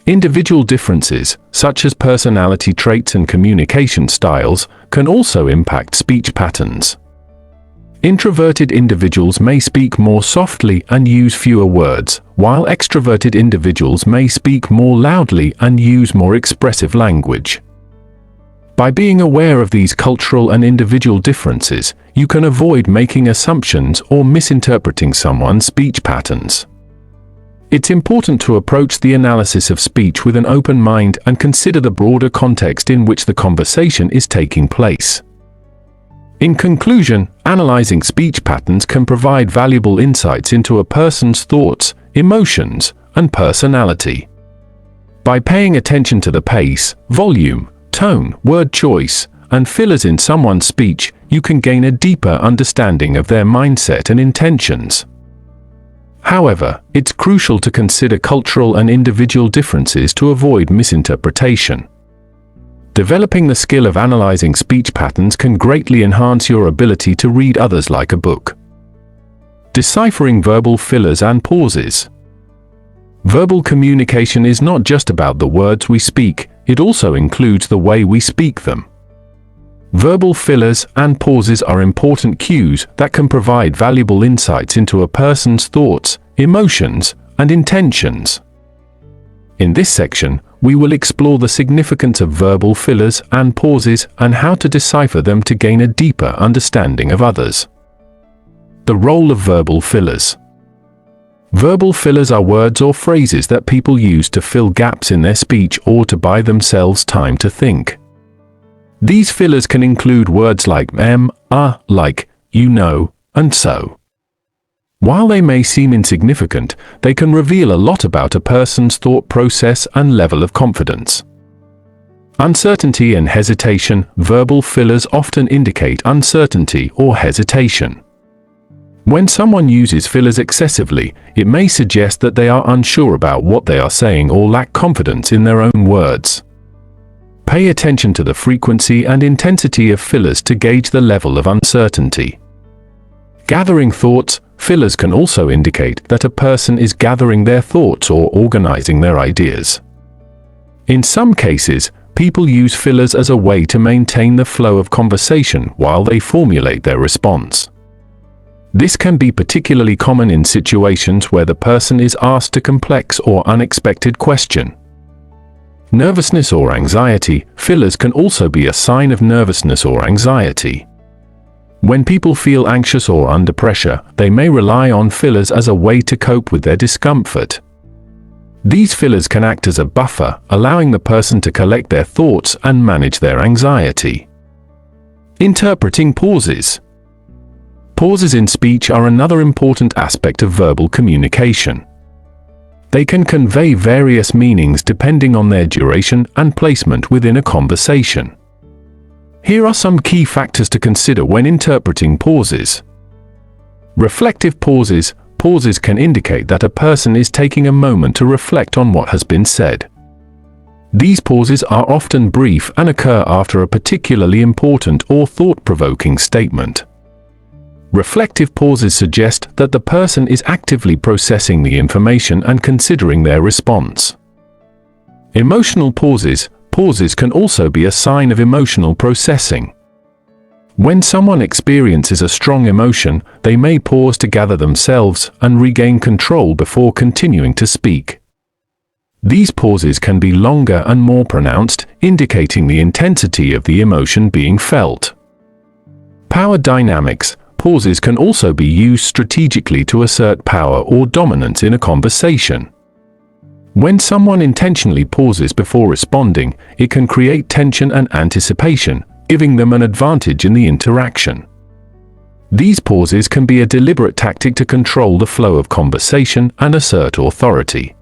Individual differences, such as personality traits and communication styles, can also impact speech patterns. Introverted individuals may speak more softly and use fewer words, while extroverted individuals may speak more loudly and use more expressive language. By being aware of these cultural and individual differences, you can avoid making assumptions or misinterpreting someone's speech patterns. It's important to approach the analysis of speech with an open mind and consider the broader context in which the conversation is taking place. In conclusion, analyzing speech patterns can provide valuable insights into a person's thoughts, emotions, and personality. By paying attention to the pace, volume, tone, word choice, and fillers in someone's speech, you can gain a deeper understanding of their mindset and intentions. However, it's crucial to consider cultural and individual differences to avoid misinterpretation. Developing the skill of analyzing speech patterns can greatly enhance your ability to read others like a book. Deciphering verbal fillers and pauses. Verbal communication is not just about the words we speak, it also includes the way we speak them. Verbal fillers and pauses are important cues that can provide valuable insights into a person's thoughts, emotions, and intentions. In this section, we will explore the significance of verbal fillers and pauses and how to decipher them to gain a deeper understanding of others. The role of verbal fillers. Verbal fillers are words or phrases that people use to fill gaps in their speech or to buy themselves time to think. These fillers can include words like like, you know, and so. While they may seem insignificant, they can reveal a lot about a person's thought process and level of confidence. Uncertainty and hesitation. Verbal fillers often indicate uncertainty or hesitation. When someone uses fillers excessively, it may suggest that they are unsure about what they are saying or lack confidence in their own words. Pay attention to the frequency and intensity of fillers to gauge the level of uncertainty. Gathering thoughts. Fillers can also indicate that a person is gathering their thoughts or organizing their ideas. In some cases, people use fillers as a way to maintain the flow of conversation while they formulate their response. This can be particularly common in situations where the person is asked a complex or unexpected question. Nervousness or anxiety. Fillers can also be a sign of nervousness or anxiety. When people feel anxious or under pressure, they may rely on fillers as a way to cope with their discomfort. These fillers can act as a buffer, allowing the person to collect their thoughts and manage their anxiety. Interpreting pauses. Pauses in speech are another important aspect of verbal communication. They can convey various meanings depending on their duration and placement within a conversation. Here are some key factors to consider when interpreting pauses. Reflective pauses. Pauses can indicate that a person is taking a moment to reflect on what has been said. These pauses are often brief and occur after a particularly important or thought-provoking statement. Reflective pauses suggest that the person is actively processing the information and considering their response. Emotional pauses. Pauses can also be a sign of emotional processing. When someone experiences a strong emotion, they may pause to gather themselves and regain control before continuing to speak. These pauses can be longer and more pronounced, indicating the intensity of the emotion being felt. Power dynamics. Pauses can also be used strategically to assert power or dominance in a conversation. When someone intentionally pauses before responding, it can create tension and anticipation, giving them an advantage in the interaction. These pauses can be a deliberate tactic to control the flow of conversation and assert authority.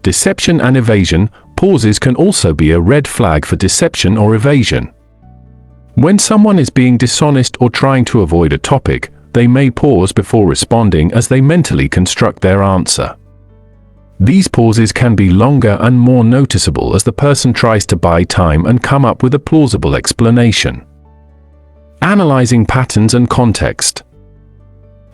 Deception and evasion. Pauses can also be a red flag for deception or evasion. When someone is being dishonest or trying to avoid a topic, they may pause before responding as they mentally construct their answer. These pauses can be longer and more noticeable as the person tries to buy time and come up with a plausible explanation. Analyzing patterns and context.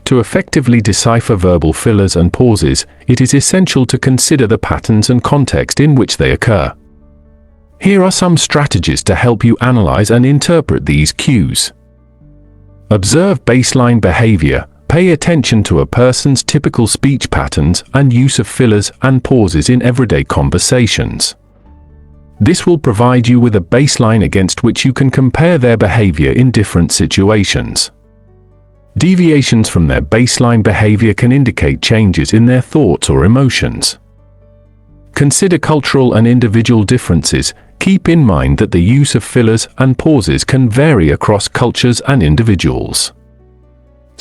To effectively decipher verbal fillers and pauses, it is essential to consider the patterns and context in which they occur. Here are some strategies to help you analyze and interpret these cues. Observe baseline behavior. Pay attention to a person's typical speech patterns and use of fillers and pauses in everyday conversations. This will provide you with a baseline against which you can compare their behavior in different situations. Deviations from their baseline behavior can indicate changes in their thoughts or emotions. Consider cultural and individual differences. Keep in mind that the use of fillers and pauses can vary across cultures and individuals.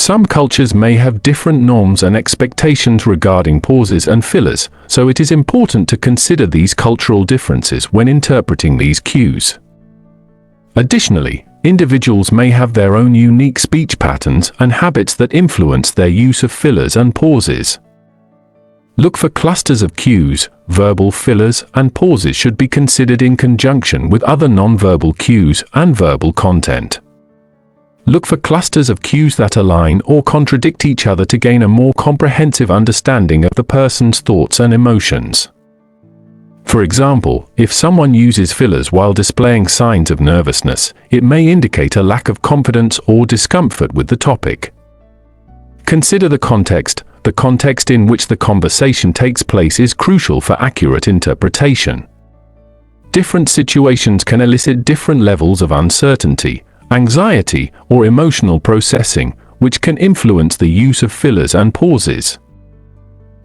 Some cultures may have different norms and expectations regarding pauses and fillers, so it is important to consider these cultural differences when interpreting these cues. Additionally, individuals may have their own unique speech patterns and habits that influence their use of fillers and pauses. Look for clusters of cues. Verbal fillers and pauses should be considered in conjunction with other nonverbal cues and verbal content. Look for clusters of cues that align or contradict each other to gain a more comprehensive understanding of the person's thoughts and emotions. For example, if someone uses fillers while displaying signs of nervousness, it may indicate a lack of confidence or discomfort with the topic. Consider the context. The context in which the conversation takes place is crucial for accurate interpretation. Different situations can elicit different levels of uncertainty, anxiety, or emotional processing, which can influence the use of fillers and pauses.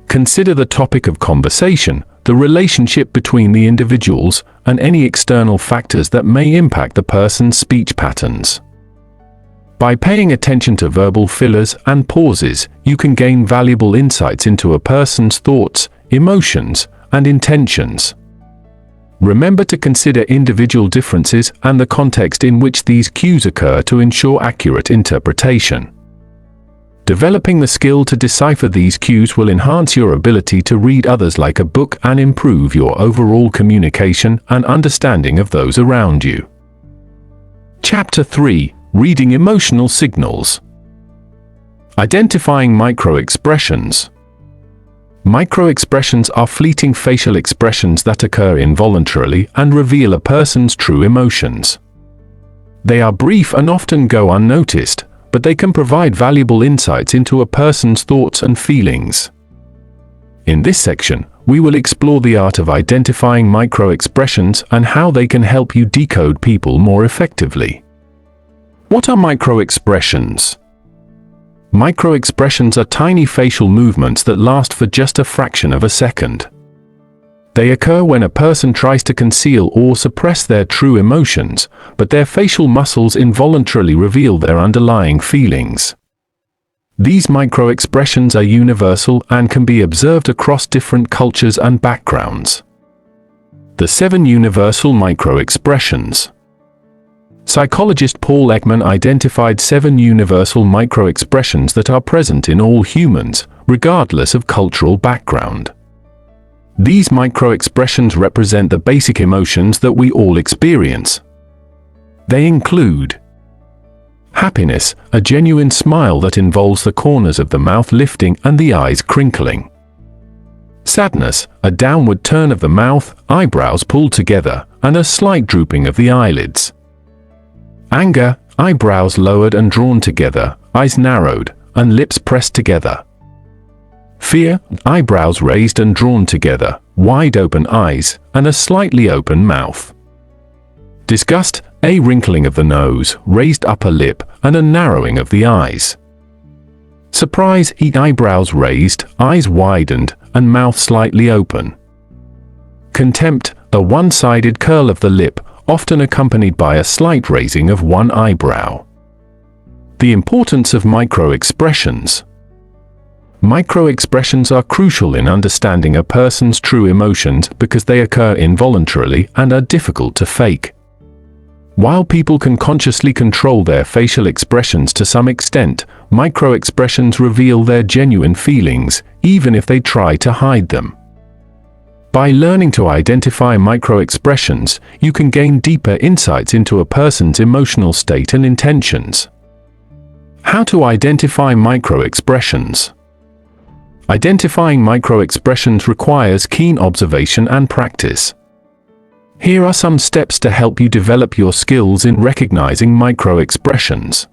Consider the topic of conversation, the relationship between the individuals, and any external factors that may impact the person's speech patterns. By paying attention to verbal fillers and pauses, you can gain valuable insights into a person's thoughts, emotions, and intentions. Remember to consider individual differences and the context in which these cues occur to ensure accurate interpretation. Developing the skill to decipher these cues will enhance your ability to read others like a book and improve your overall communication and understanding of those around you. Chapter 3: Reading Emotional Signals. Identifying microexpressions. Microexpressions are fleeting facial expressions that occur involuntarily and reveal a person's true emotions. They are brief and often go unnoticed, but they can provide valuable insights into a person's thoughts and feelings. In this section, we will explore the art of identifying microexpressions and how they can help you decode people more effectively. What are microexpressions? Microexpressions are tiny facial movements that last for just a fraction of a second. They occur when a person tries to conceal or suppress their true emotions, but their facial muscles involuntarily reveal their underlying feelings. These microexpressions are universal and can be observed across different cultures and backgrounds. The 7 universal microexpressions. Psychologist Paul Ekman identified 7 universal microexpressions that are present in all humans, regardless of cultural background. These microexpressions represent the basic emotions that we all experience. They include happiness, a genuine smile that involves the corners of the mouth lifting and the eyes crinkling. Sadness, a downward turn of the mouth, eyebrows pulled together, and a slight drooping of the eyelids. Anger, eyebrows lowered and drawn together, eyes narrowed, and lips pressed together. Fear, eyebrows raised and drawn together, wide open eyes, and a slightly open mouth. Disgust, a wrinkling of the nose, raised upper lip, and a narrowing of the eyes. Surprise, eyebrows raised, eyes widened, and mouth slightly open. Contempt, a one-sided curl of the lip, often accompanied by a slight raising of one eyebrow. The importance of microexpressions. Microexpressions are crucial in understanding a person's true emotions because they occur involuntarily and are difficult to fake. While people can consciously control their facial expressions to some extent, microexpressions reveal their genuine feelings, even if they try to hide them. By learning to identify microexpressions, you can gain deeper insights into a person's emotional state and intentions. How to identify microexpressions. Identifying microexpressions requires keen observation and practice. Here are some steps to help you develop your skills in recognizing microexpressions.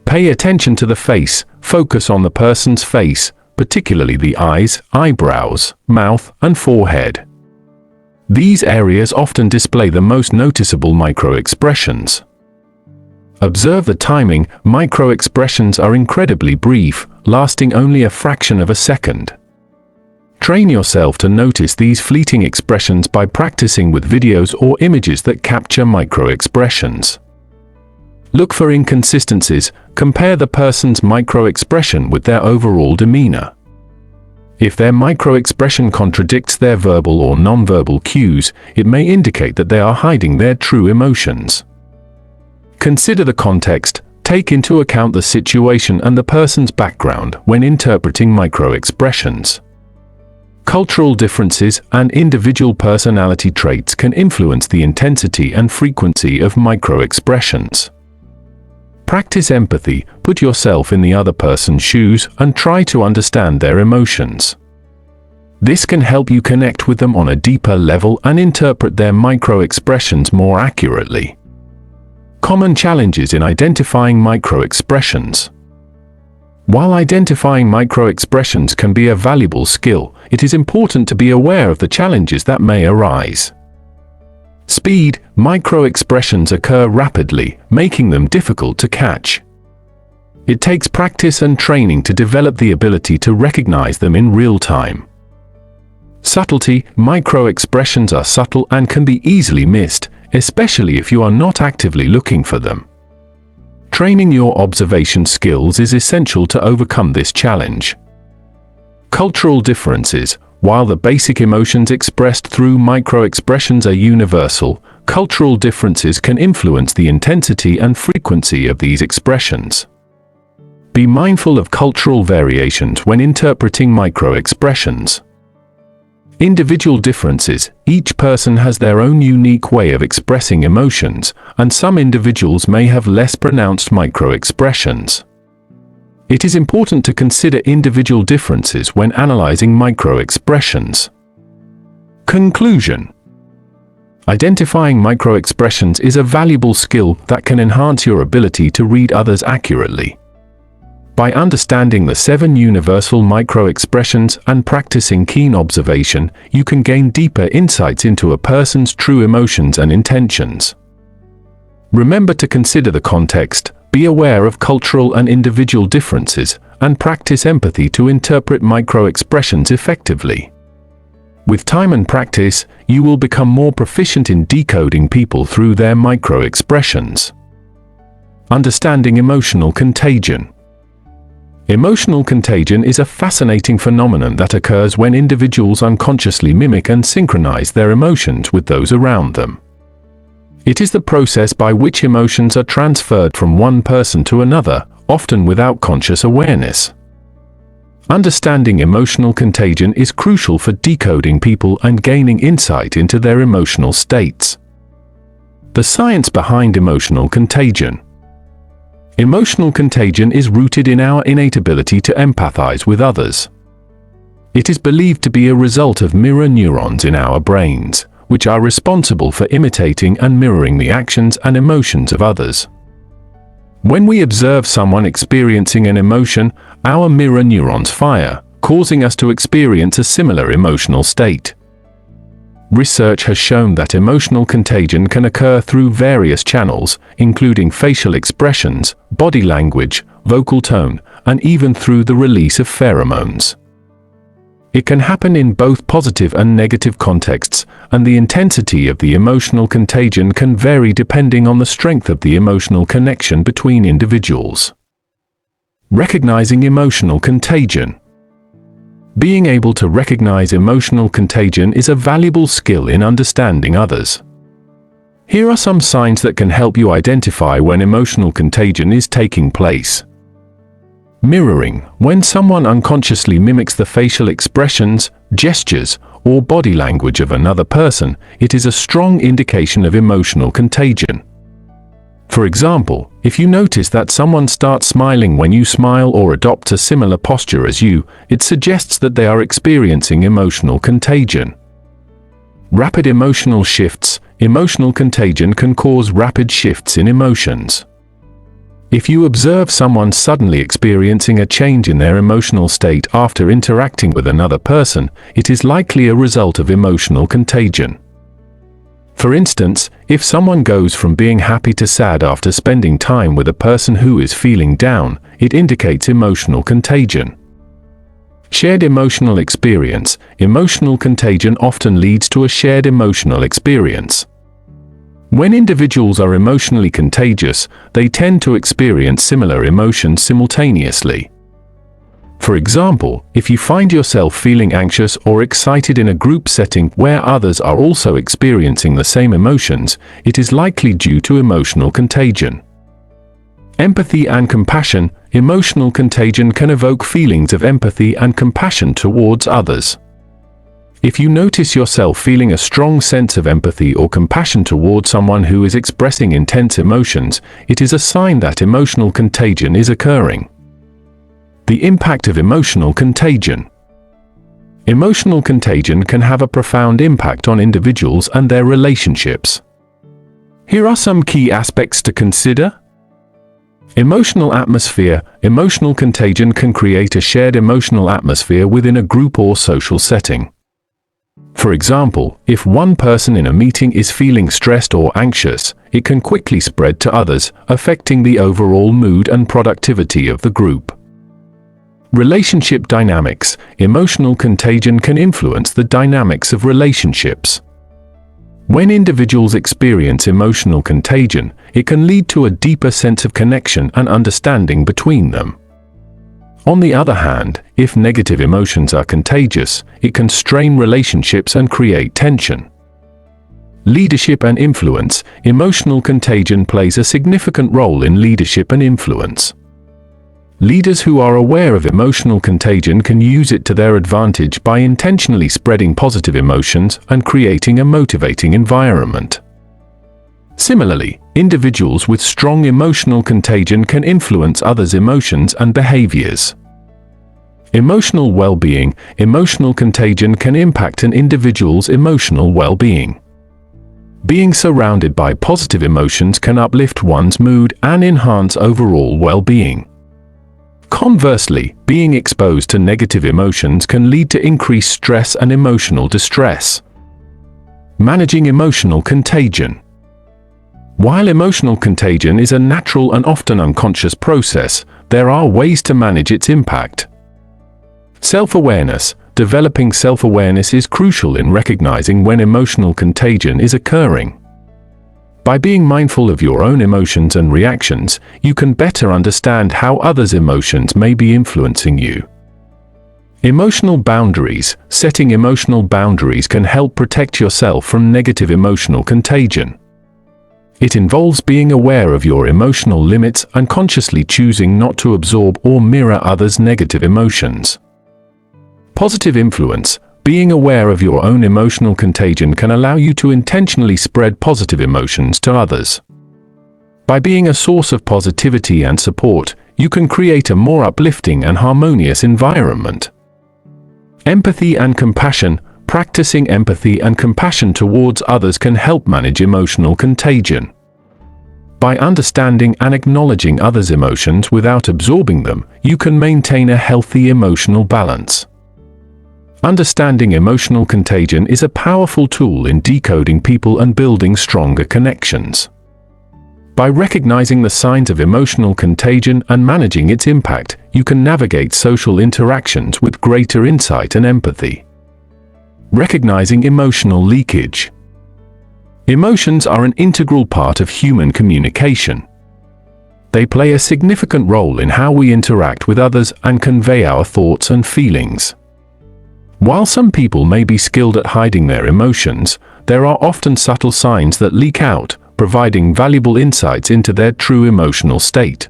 Pay attention to the face. Focus on the person's face, particularly the eyes, eyebrows, mouth, and forehead. These areas often display the most noticeable microexpressions. Observe the timing. Microexpressions are incredibly brief, lasting only a fraction of a second. Train yourself to notice these fleeting expressions by practicing with videos or images that capture microexpressions. Look for inconsistencies. Compare the person's microexpression with their overall demeanor. If their microexpression contradicts their verbal or nonverbal cues, it may indicate that they are hiding their true emotions. Consider the context. Take into account the situation and the person's background when interpreting microexpressions. Cultural differences and individual personality traits can influence the intensity and frequency of microexpressions. Practice empathy. Put yourself in the other person's shoes and try to understand their emotions. This can help you connect with them on a deeper level and interpret their microexpressions more accurately. Common challenges in identifying microexpressions. While identifying microexpressions can be a valuable skill, it is important to be aware of the challenges that may arise. Speed. Microexpressions occur rapidly, making them difficult to catch. It takes practice and training to develop the ability to recognize them in real time. Subtlety. Microexpressions are subtle and can be easily missed, especially if you are not actively looking for them. Training your observation skills is essential to overcome this challenge. Cultural differences. While the basic emotions expressed through microexpressions are universal, cultural differences can influence the intensity and frequency of these expressions. Be mindful of cultural variations when interpreting microexpressions. Individual differences. Each person has their own unique way of expressing emotions, and some individuals may have less pronounced microexpressions. It is important to consider individual differences when analyzing microexpressions. Conclusion. Identifying microexpressions is a valuable skill that can enhance your ability to read others accurately. By understanding the 7 universal microexpressions and practicing keen observation, you can gain deeper insights into a person's true emotions and intentions. Remember to consider the context, be aware of cultural and individual differences, and practice empathy to interpret microexpressions effectively. With time and practice, you will become more proficient in decoding people through their microexpressions. Understanding emotional contagion. Emotional contagion is a fascinating phenomenon that occurs when individuals unconsciously mimic and synchronize their emotions with those around them. It is the process by which emotions are transferred from one person to another, often without conscious awareness. Understanding emotional contagion is crucial for decoding people and gaining insight into their emotional states. The science behind emotional contagion. Emotional contagion is rooted in our innate ability to empathize with others. It is believed to be a result of mirror neurons in our brains, which are responsible for imitating and mirroring the actions and emotions of others. When we observe someone experiencing an emotion, our mirror neurons fire, causing us to experience a similar emotional state. Research has shown that emotional contagion can occur through various channels, including facial expressions, body language, vocal tone, and even through the release of pheromones. It can happen in both positive and negative contexts, and the intensity of the emotional contagion can vary depending on the strength of the emotional connection between individuals. Recognizing emotional contagion. Being able to recognize emotional contagion is a valuable skill in understanding others. Here are some signs that can help you identify when emotional contagion is taking place. Mirroring. When someone unconsciously mimics the facial expressions, gestures, or body language of another person, it is a strong indication of emotional contagion. For example, if you notice that someone starts smiling when you smile or adopts a similar posture as you, it suggests that they are experiencing emotional contagion. Rapid emotional shifts. Emotional contagion can cause rapid shifts in emotions. If you observe someone suddenly experiencing a change in their emotional state after interacting with another person, it is likely a result of emotional contagion. For instance, if someone goes from being happy to sad after spending time with a person who is feeling down, it indicates emotional contagion. Shared emotional experience. Emotional contagion often leads to a shared emotional experience. When individuals are emotionally contagious, they tend to experience similar emotions simultaneously. For example, if you find yourself feeling anxious or excited in a group setting where others are also experiencing the same emotions, it is likely due to emotional contagion. Empathy and compassion. Emotional contagion can evoke feelings of empathy and compassion towards others. If you notice yourself feeling a strong sense of empathy or compassion towards someone who is expressing intense emotions, it is a sign that emotional contagion is occurring. The impact of emotional contagion. Emotional contagion can have a profound impact on individuals and their relationships. Here are some key aspects to consider. Emotional atmosphere. Emotional contagion can create a shared emotional atmosphere within a group or social setting. For example, if one person in a meeting is feeling stressed or anxious, it can quickly spread to others, affecting the overall mood and productivity of the group. Relationship dynamics. Emotional contagion can influence the dynamics of relationships. When individuals experience emotional contagion, it can lead to a deeper sense of connection and understanding between them. On the other hand, if negative emotions are contagious, it can strain relationships and create tension. Leadership and influence. Emotional contagion plays a significant role in leadership and influence. Leaders who are aware of emotional contagion can use it to their advantage by intentionally spreading positive emotions and creating a motivating environment. Similarly, individuals with strong emotional contagion can influence others' emotions and behaviors. Emotional well-being. Emotional contagion can impact an individual's emotional well-being. Being surrounded by positive emotions can uplift one's mood and enhance overall well-being. Conversely, being exposed to negative emotions can lead to increased stress and emotional distress. Managing emotional contagion. While emotional contagion is a natural and often unconscious process, there are ways to manage its impact. Self-awareness. Developing self-awareness is crucial in recognizing when emotional contagion is occurring. By being mindful of your own emotions and reactions, you can better understand how others' emotions may be influencing you. Emotional boundaries. Setting emotional boundaries can help protect yourself from negative emotional contagion. It involves being aware of your emotional limits and consciously choosing not to absorb or mirror others' negative emotions. Positive influence. Being aware of your own emotional contagion can allow you to intentionally spread positive emotions to others. By being a source of positivity and support, you can create a more uplifting and harmonious environment. Empathy and compassion. Practicing empathy and compassion towards others can help manage emotional contagion. By understanding and acknowledging others' emotions without absorbing them, you can maintain a healthy emotional balance. Understanding emotional contagion is a powerful tool in decoding people and building stronger connections. By recognizing the signs of emotional contagion and managing its impact, you can navigate social interactions with greater insight and empathy. Recognizing emotional leakage. Emotions are an integral part of human communication. They play a significant role in how we interact with others and convey our thoughts and feelings. While some people may be skilled at hiding their emotions, there are often subtle signs that leak out, providing valuable insights into their true emotional state.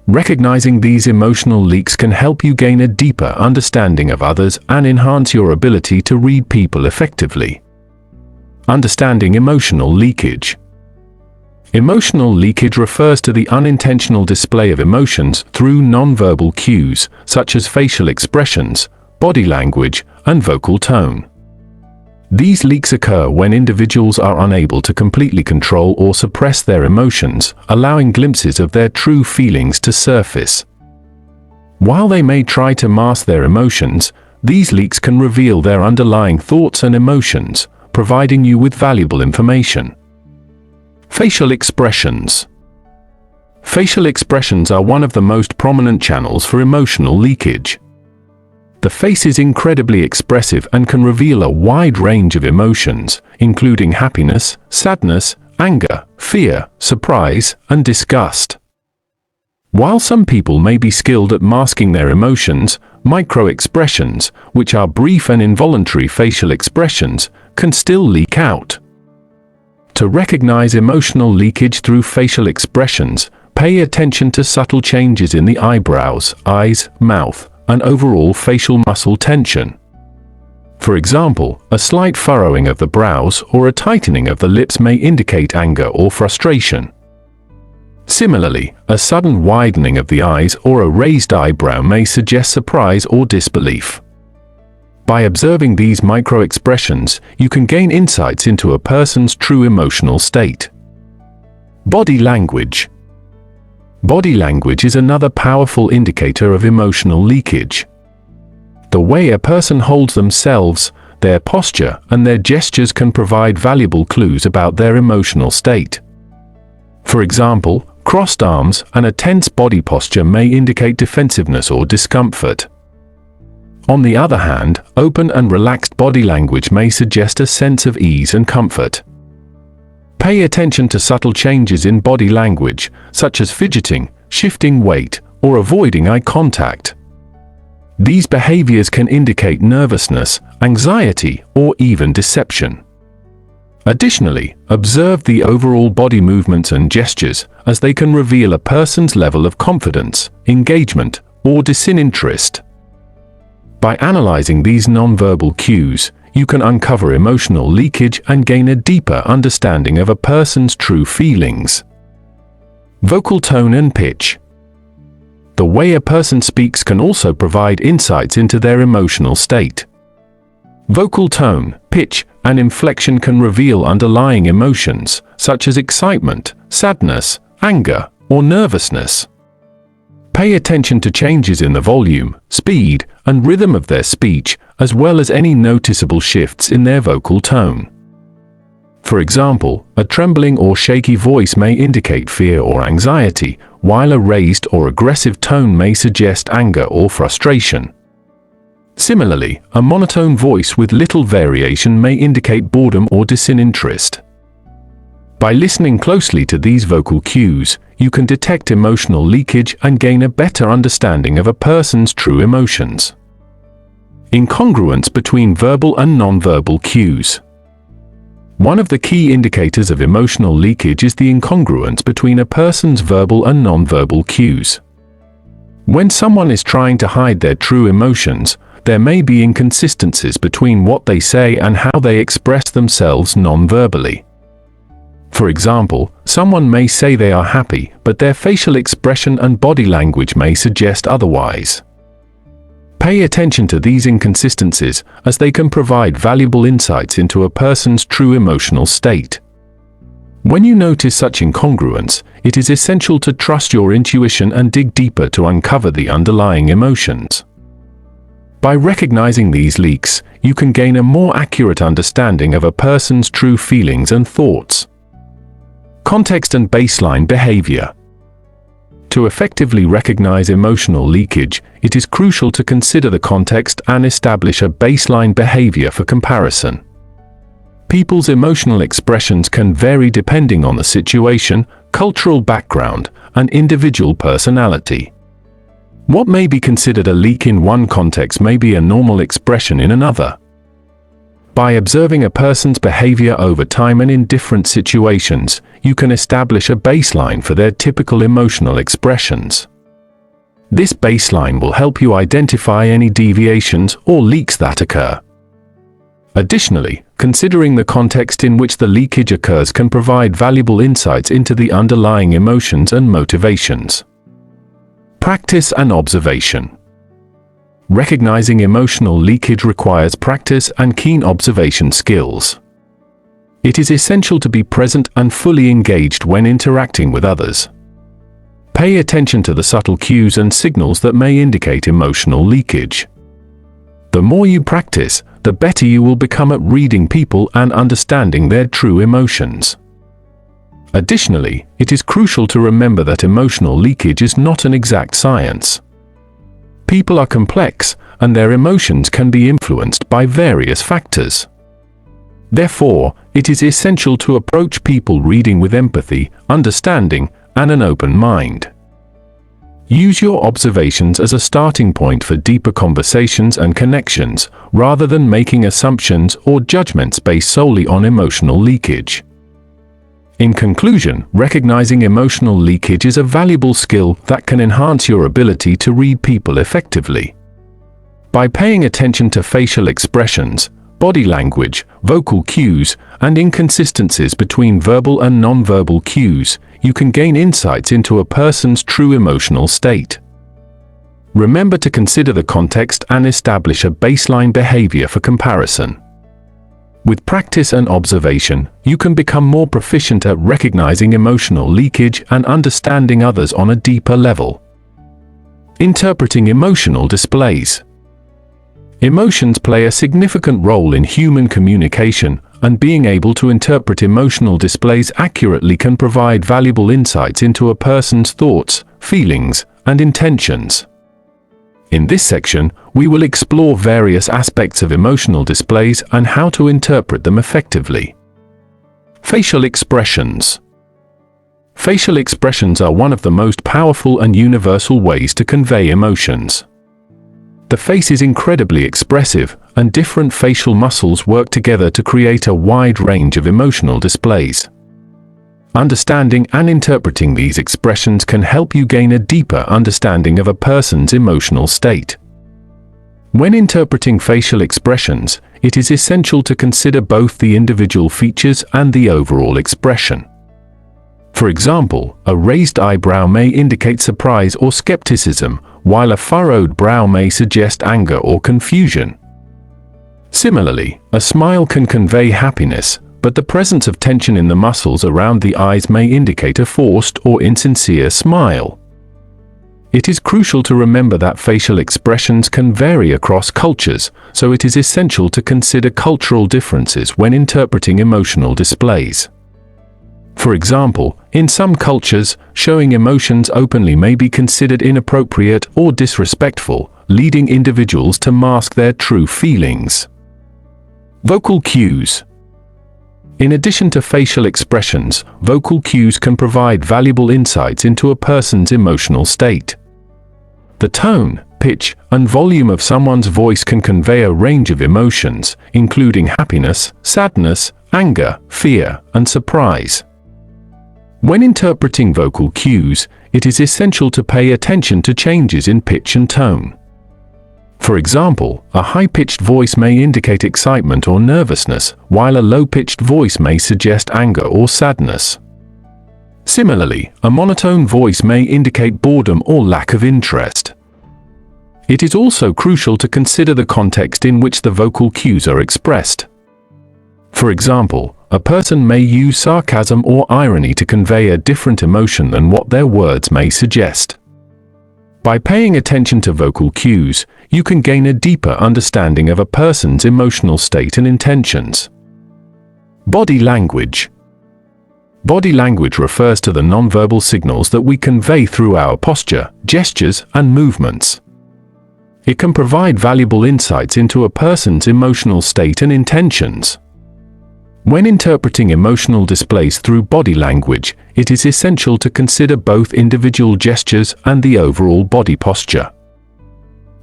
Recognizing these emotional leaks can help you gain a deeper understanding of others and enhance your ability to read people effectively. Understanding emotional leakage. Emotional leakage refers to the unintentional display of emotions through nonverbal cues, such as facial expressions, body language, and vocal tone. These leaks occur when individuals are unable to completely control or suppress their emotions, allowing glimpses of their true feelings to surface. While they may try to mask their emotions, these leaks can reveal their underlying thoughts and emotions, providing you with valuable information. Facial expressions. Facial expressions are one of the most prominent channels for emotional leakage. The face is incredibly expressive and can reveal a wide range of emotions, including happiness, sadness, anger, fear, surprise, and disgust. While some people may be skilled at masking their emotions, microexpressions, which are brief and involuntary facial expressions, can still leak out. To recognize emotional leakage through facial expressions, pay attention to subtle changes in the eyebrows, eyes, mouth, and overall facial muscle tension. For example, a slight furrowing of the brows or a tightening of the lips may indicate anger or frustration. Similarly, a sudden widening of the eyes or a raised eyebrow may suggest surprise or disbelief. By observing these microexpressions, you can gain insights into a person's true emotional state. Body language. Body language is another powerful indicator of emotional leakage. The way a person holds themselves, their posture, and their gestures can provide valuable clues about their emotional state. For example, crossed arms and a tense body posture may indicate defensiveness or discomfort. On the other hand, open and relaxed body language may suggest a sense of ease and comfort. Pay attention to subtle changes in body language, such as fidgeting, shifting weight, or avoiding eye contact. These behaviors can indicate nervousness, anxiety, or even deception. Additionally, observe the overall body movements and gestures, as they can reveal a person's level of confidence, engagement, or disinterest. By analyzing these nonverbal cues, you can uncover emotional leakage and gain a deeper understanding of a person's true feelings. Vocal tone and pitch. The way a person speaks can also provide insights into their emotional state. Vocal tone, pitch, and inflection can reveal underlying emotions, such as excitement, sadness, anger, or nervousness. Pay attention to changes in the volume, speed, and rhythm of their speech, as well as any noticeable shifts in their vocal tone. For example, a trembling or shaky voice may indicate fear or anxiety, while a raised or aggressive tone may suggest anger or frustration. Similarly, a monotone voice with little variation may indicate boredom or disinterest. By listening closely to these vocal cues, you can detect emotional leakage and gain a better understanding of a person's true emotions. Incongruence between verbal and nonverbal cues. One of the key indicators of emotional leakage is the incongruence between a person's verbal and nonverbal cues. When someone is trying to hide their true emotions, there may be inconsistencies between what they say and how they express themselves nonverbally. For example, someone may say they are happy, but their facial expression and body language may suggest otherwise. Pay attention to these inconsistencies, as they can provide valuable insights into a person's true emotional state. When you notice such incongruence, it is essential to trust your intuition and dig deeper to uncover the underlying emotions. By recognizing these leaks, you can gain a more accurate understanding of a person's true feelings and thoughts. Context and baseline behavior. To effectively recognize emotional leakage, it is crucial to consider the context and establish a baseline behavior for comparison. People's emotional expressions can vary depending on the situation, cultural background, and individual personality. What may be considered a leak in one context may be a normal expression in another. By observing a person's behavior over time and in different situations, you can establish a baseline for their typical emotional expressions. This baseline will help you identify any deviations or leaks that occur. Additionally, considering the context in which the leakage occurs can provide valuable insights into the underlying emotions and motivations. Practice and observation. Recognizing emotional leakage requires practice and keen observation skills. It is essential to be present and fully engaged when interacting with others. Pay attention to the subtle cues and signals that may indicate emotional leakage. The more you practice, the better you will become at reading people and understanding their true emotions. Additionally, it is crucial to remember that emotional leakage is not an exact science. People are complex, and their emotions can be influenced by various factors. Therefore, it is essential to approach people reading with empathy, understanding, and an open mind. Use your observations as a starting point for deeper conversations and connections, rather than making assumptions or judgments based solely on emotional leakage. In conclusion, recognizing emotional leakage is a valuable skill that can enhance your ability to read people effectively. By paying attention to facial expressions, body language, vocal cues, and inconsistencies between verbal and nonverbal cues, you can gain insights into a person's true emotional state. Remember to consider the context and establish a baseline behavior for comparison. With practice and observation, you can become more proficient at recognizing emotional leakage and understanding others on a deeper level. Interpreting emotional displays. Emotions play a significant role in human communication, and being able to interpret emotional displays accurately can provide valuable insights into a person's thoughts, feelings, and intentions. In this section, we will explore various aspects of emotional displays and how to interpret them effectively. Facial expressions. Facial expressions are one of the most powerful and universal ways to convey emotions. The face is incredibly expressive, and different facial muscles work together to create a wide range of emotional displays. Understanding and interpreting these expressions can help you gain a deeper understanding of a person's emotional state. When interpreting facial expressions, it is essential to consider both the individual features and the overall expression. For example, a raised eyebrow may indicate surprise or skepticism, while a furrowed brow may suggest anger or confusion. Similarly, a smile can convey happiness, but the presence of tension in the muscles around the eyes may indicate a forced or insincere smile. It is crucial to remember that facial expressions can vary across cultures, so it is essential to consider cultural differences when interpreting emotional displays. For example, in some cultures, showing emotions openly may be considered inappropriate or disrespectful, leading individuals to mask their true feelings. Vocal cues. In addition to facial expressions, vocal cues can provide valuable insights into a person's emotional state. The tone, pitch, and volume of someone's voice can convey a range of emotions, including happiness, sadness, anger, fear, and surprise. When interpreting vocal cues, it is essential to pay attention to changes in pitch and tone. For example, a high-pitched voice may indicate excitement or nervousness, while a low-pitched voice may suggest anger or sadness. Similarly, a monotone voice may indicate boredom or lack of interest. It is also crucial to consider the context in which the vocal cues are expressed. For example, a person may use sarcasm or irony to convey a different emotion than what their words may suggest. By paying attention to vocal cues, you can gain a deeper understanding of a person's emotional state and intentions. Body language. Body language refers to the nonverbal signals that we convey through our posture, gestures, and movements. It can provide valuable insights into a person's emotional state and intentions. When interpreting emotional displays through body language, it is essential to consider both individual gestures and the overall body posture.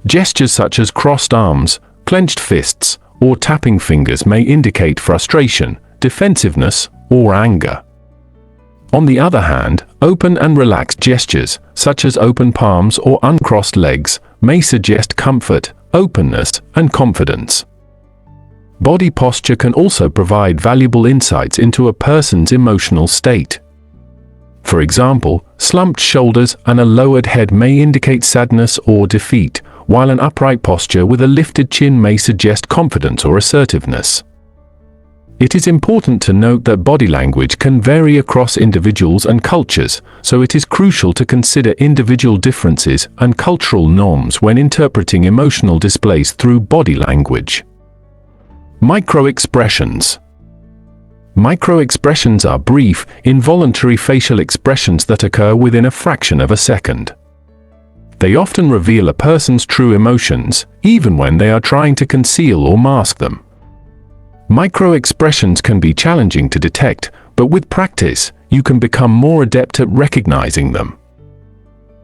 Gestures such as crossed arms, clenched fists, or tapping fingers may indicate frustration, defensiveness, or anger. On the other hand, open and relaxed gestures, such as open palms or uncrossed legs, may suggest comfort, openness, and confidence. Body posture can also provide valuable insights into a person's emotional state. For example, slumped shoulders and a lowered head may indicate sadness or defeat, while an upright posture with a lifted chin may suggest confidence or assertiveness. It is important to note that body language can vary across individuals and cultures, so it is crucial to consider individual differences and cultural norms when interpreting emotional displays through body language. Microexpressions. Microexpressions are brief, involuntary facial expressions that occur within a fraction of a second. They often reveal a person's true emotions, even when they are trying to conceal or mask them. Microexpressions can be challenging to detect, but with practice, you can become more adept at recognizing them.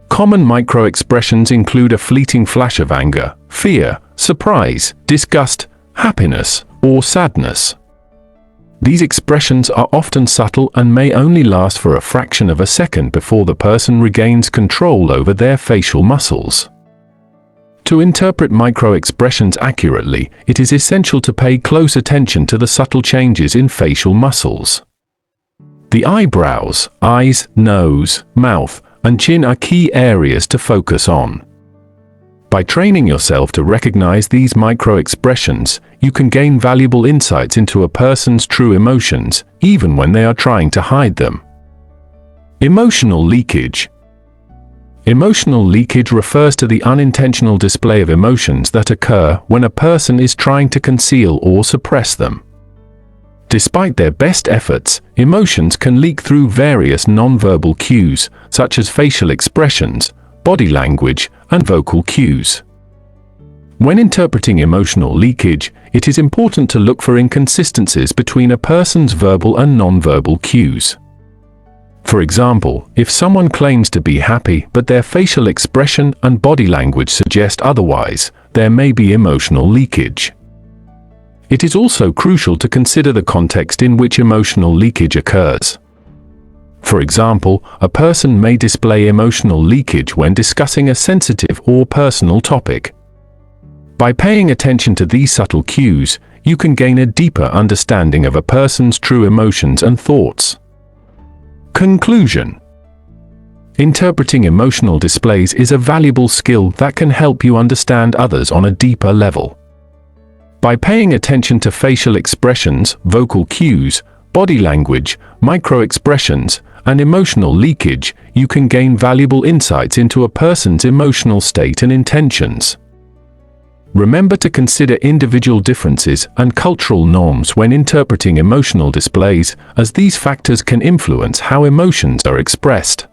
Common microexpressions include a fleeting flash of anger, fear, surprise, disgust, happiness, or sadness. These expressions are often subtle and may only last for a fraction of a second before the person regains control over their facial muscles. To interpret microexpressions accurately, it is essential to pay close attention to the subtle changes in facial muscles. The eyebrows, eyes, nose, mouth, and chin are key areas to focus on. By training yourself to recognize these micro-expressions, you can gain valuable insights into a person's true emotions, even when they are trying to hide them. Emotional leakage. Emotional leakage refers to the unintentional display of emotions that occur when a person is trying to conceal or suppress them. Despite their best efforts, emotions can leak through various nonverbal cues, such as facial expressions, body language, and vocal cues. When interpreting emotional leakage, it is important to look for inconsistencies between a person's verbal and nonverbal cues. For example, if someone claims to be happy but their facial expression and body language suggest otherwise, there may be emotional leakage. It is also crucial to consider the context in which emotional leakage occurs. For example, a person may display emotional leakage when discussing a sensitive or personal topic. By paying attention to these subtle cues, you can gain a deeper understanding of a person's true emotions and thoughts. Conclusion. Interpreting emotional displays is a valuable skill that can help you understand others on a deeper level. By paying attention to facial expressions, vocal cues, body language, micro-expressions, and emotional leakage, you can gain valuable insights into a person's emotional state and intentions. Remember to consider individual differences and cultural norms when interpreting emotional displays, as these factors can influence how emotions are expressed.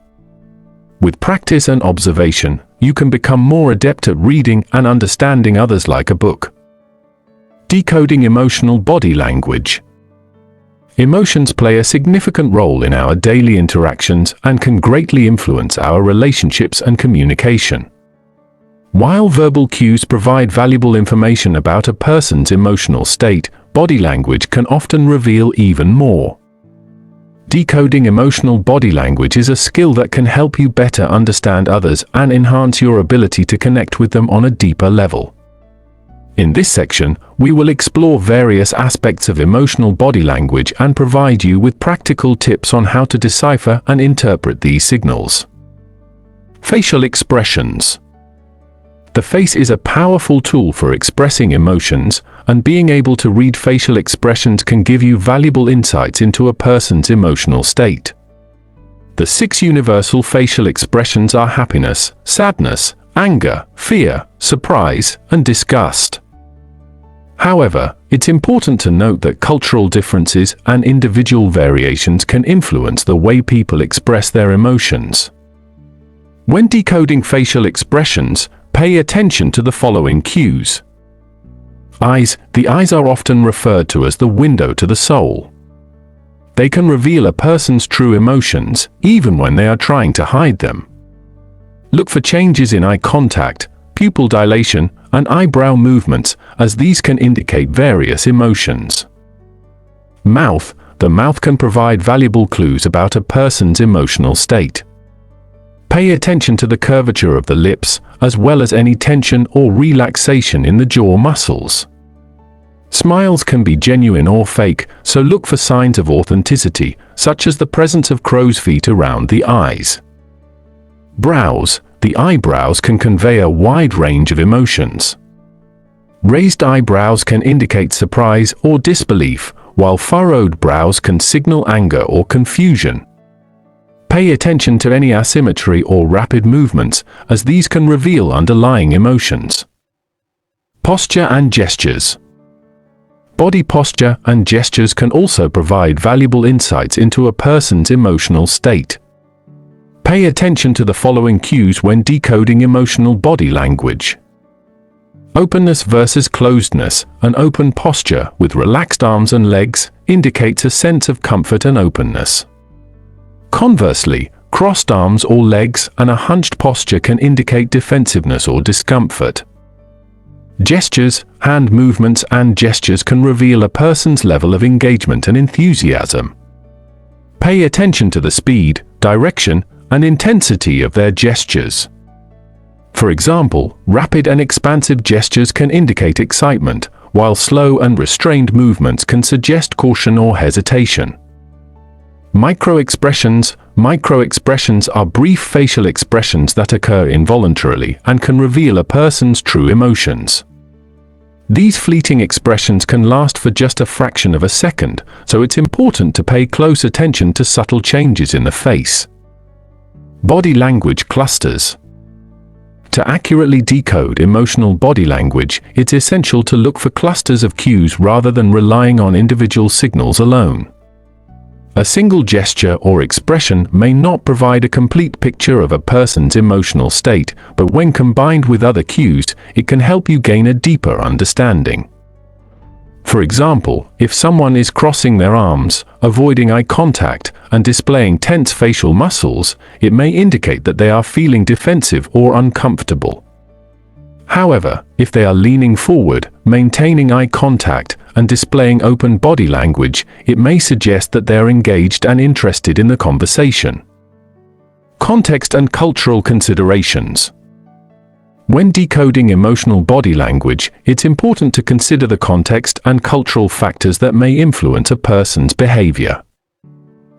With practice and observation, you can become more adept at reading and understanding others like a book. Decoding emotional body language. Emotions play a significant role in our daily interactions and can greatly influence our relationships and communication. While verbal cues provide valuable information about a person's emotional state, body language can often reveal even more. Decoding emotional body language is a skill that can help you better understand others and enhance your ability to connect with them on a deeper level. In this section, we will explore various aspects of emotional body language and provide you with practical tips on how to decipher and interpret these signals. Facial expressions. The face is a powerful tool for expressing emotions, and being able to read facial expressions can give you valuable insights into a person's emotional state. The 6 universal facial expressions are happiness, sadness, anger, fear, surprise, and disgust. However, it's important to note that cultural differences and individual variations can influence the way people express their emotions. When decoding facial expressions, pay attention to the following cues. Eyes. The eyes are often referred to as the window to the soul. They can reveal a person's true emotions, even when they are trying to hide them. Look for changes in eye contact, pupil dilation, and eyebrow movements, as these can indicate various emotions. Mouth. The mouth can provide valuable clues about a person's emotional state. Pay attention to the curvature of the lips, as well as any tension or relaxation in the jaw muscles. Smiles can be genuine or fake, so look for signs of authenticity, such as the presence of crow's feet around the eyes. Brows. The eyebrows can convey a wide range of emotions. Raised eyebrows can indicate surprise or disbelief, while furrowed brows can signal anger or confusion. Pay attention to any asymmetry or rapid movements, as these can reveal underlying emotions. Posture and gestures. Body posture and gestures can also provide valuable insights into a person's emotional state. Pay attention to the following cues when decoding emotional body language. Openness versus closedness. An open posture with relaxed arms and legs indicates a sense of comfort and openness. Conversely, crossed arms or legs and a hunched posture can indicate defensiveness or discomfort. Gestures, hand movements and gestures can reveal a person's level of engagement and enthusiasm. Pay attention to the speed, direction, and intensity of their gestures. For example, rapid and expansive gestures can indicate excitement, while slow and restrained movements can suggest caution or hesitation. Microexpressions. Microexpressions are brief facial expressions that occur involuntarily and can reveal a person's true emotions. These fleeting expressions can last for just a fraction of a second, so it's important to pay close attention to subtle changes in the face. Body language clusters. To accurately decode emotional body language, it's essential to look for clusters of cues rather than relying on individual signals alone. A single gesture or expression may not provide a complete picture of a person's emotional state, but when combined with other cues, it can help you gain a deeper understanding. For example, if someone is crossing their arms, avoiding eye contact, and displaying tense facial muscles, it may indicate that they are feeling defensive or uncomfortable. However, if they are leaning forward, maintaining eye contact, and displaying open body language, it may suggest that they are engaged and interested in the conversation. Context and cultural considerations. When decoding emotional body language, it's important to consider the context and cultural factors that may influence a person's behavior.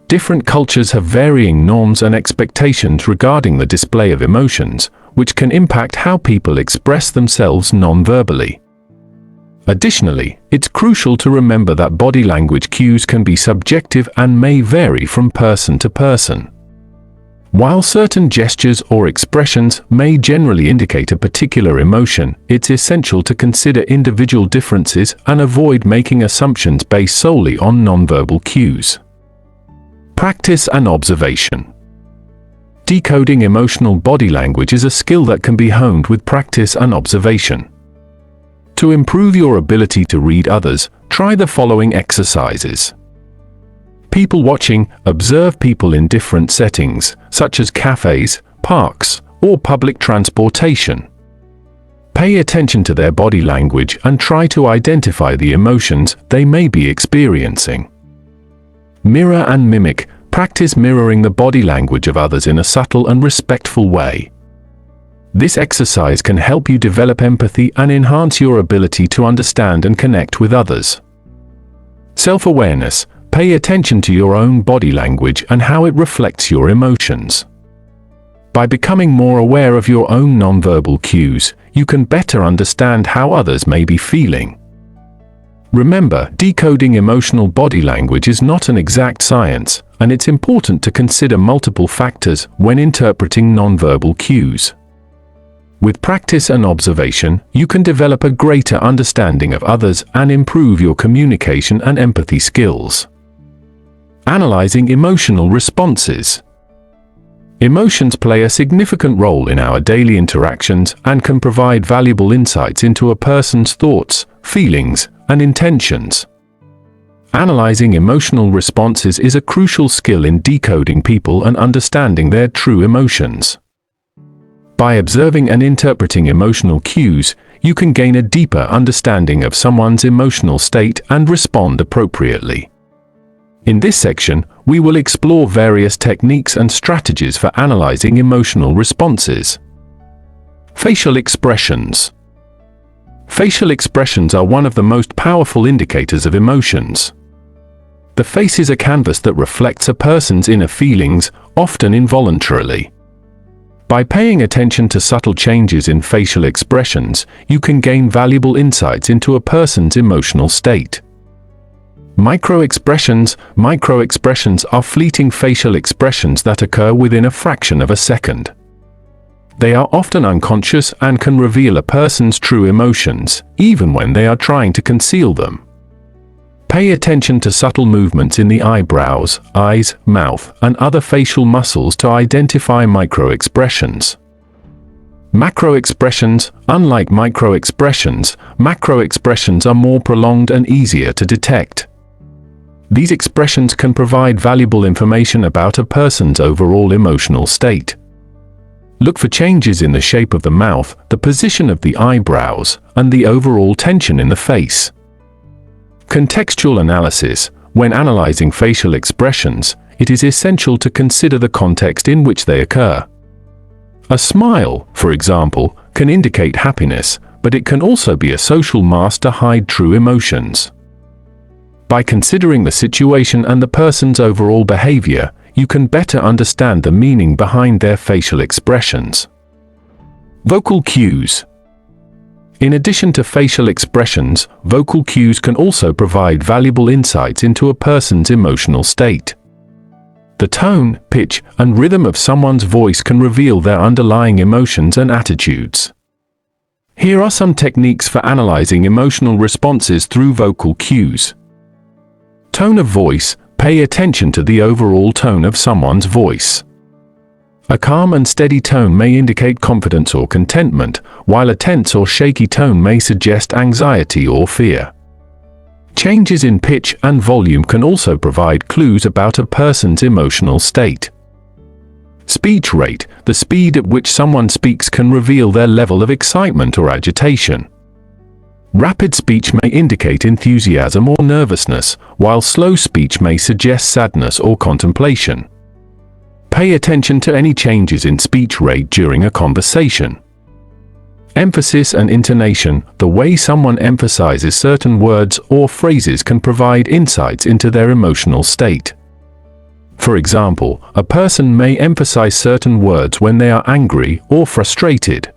Different cultures have varying norms and expectations regarding the display of emotions, which can impact how people express themselves non-verbally. Additionally, it's crucial to remember that body language cues can be subjective and may vary from person to person. While certain gestures or expressions may generally indicate a particular emotion, it's essential to consider individual differences and avoid making assumptions based solely on nonverbal cues. Practice and observation. Decoding emotional body language is a skill that can be honed with practice and observation. To improve your ability to read others, try the following exercises. People watching. Observe people in different settings, such as cafes, parks, or public transportation. Pay attention to their body language and try to identify the emotions they may be experiencing. Mirror and mimic. Practice mirroring the body language of others in a subtle and respectful way. This exercise can help you develop empathy and enhance your ability to understand and connect with others. Self-awareness. Pay attention to your own body language and how it reflects your emotions. By becoming more aware of your own nonverbal cues, you can better understand how others may be feeling. Remember, decoding emotional body language is not an exact science, and it's important to consider multiple factors when interpreting nonverbal cues. With practice and observation, you can develop a greater understanding of others and improve your communication and empathy skills. Analyzing emotional responses. Emotions play a significant role in our daily interactions and can provide valuable insights into a person's thoughts, feelings, and intentions. Analyzing emotional responses is a crucial skill in decoding people and understanding their true emotions. By observing and interpreting emotional cues, you can gain a deeper understanding of someone's emotional state and respond appropriately. In this section, we will explore various techniques and strategies for analyzing emotional responses. Facial expressions. Facial expressions are one of the most powerful indicators of emotions. The face is a canvas that reflects a person's inner feelings, often involuntarily. By paying attention to subtle changes in facial expressions, you can gain valuable insights into a person's emotional state. Microexpressions. Microexpressions are fleeting facial expressions that occur within a fraction of a second. They are often unconscious and can reveal a person's true emotions, even when they are trying to conceal them. Pay attention to subtle movements in the eyebrows, eyes, mouth, and other facial muscles to identify microexpressions. Macroexpressions. Unlike microexpressions, macroexpressions are more prolonged and easier to detect. These expressions can provide valuable information about a person's overall emotional state. Look for changes in the shape of the mouth, the position of the eyebrows, and the overall tension in the face. Contextual analysis. When analyzing facial expressions, it is essential to consider the context in which they occur. A smile, for example, can indicate happiness, but it can also be a social mask to hide true emotions. By considering the situation and the person's overall behavior, you can better understand the meaning behind their facial expressions. Vocal cues. In addition to facial expressions, vocal cues can also provide valuable insights into a person's emotional state. The tone, pitch, and rhythm of someone's voice can reveal their underlying emotions and attitudes. Here are some techniques for analyzing emotional responses through vocal cues. Tone of voice. Pay attention to the overall tone of someone's voice. A calm and steady tone may indicate confidence or contentment, while a tense or shaky tone may suggest anxiety or fear. Changes in pitch and volume can also provide clues about a person's emotional state. Speech rate. The speed at which someone speaks can reveal their level of excitement or agitation. Rapid speech may indicate enthusiasm or nervousness, while slow speech may suggest sadness or contemplation. Pay attention to any changes in speech rate during a conversation. Emphasis and intonation. The way someone emphasizes certain words or phrases can provide insights into their emotional state. For example, a person may emphasize certain words when they are angry or frustrated.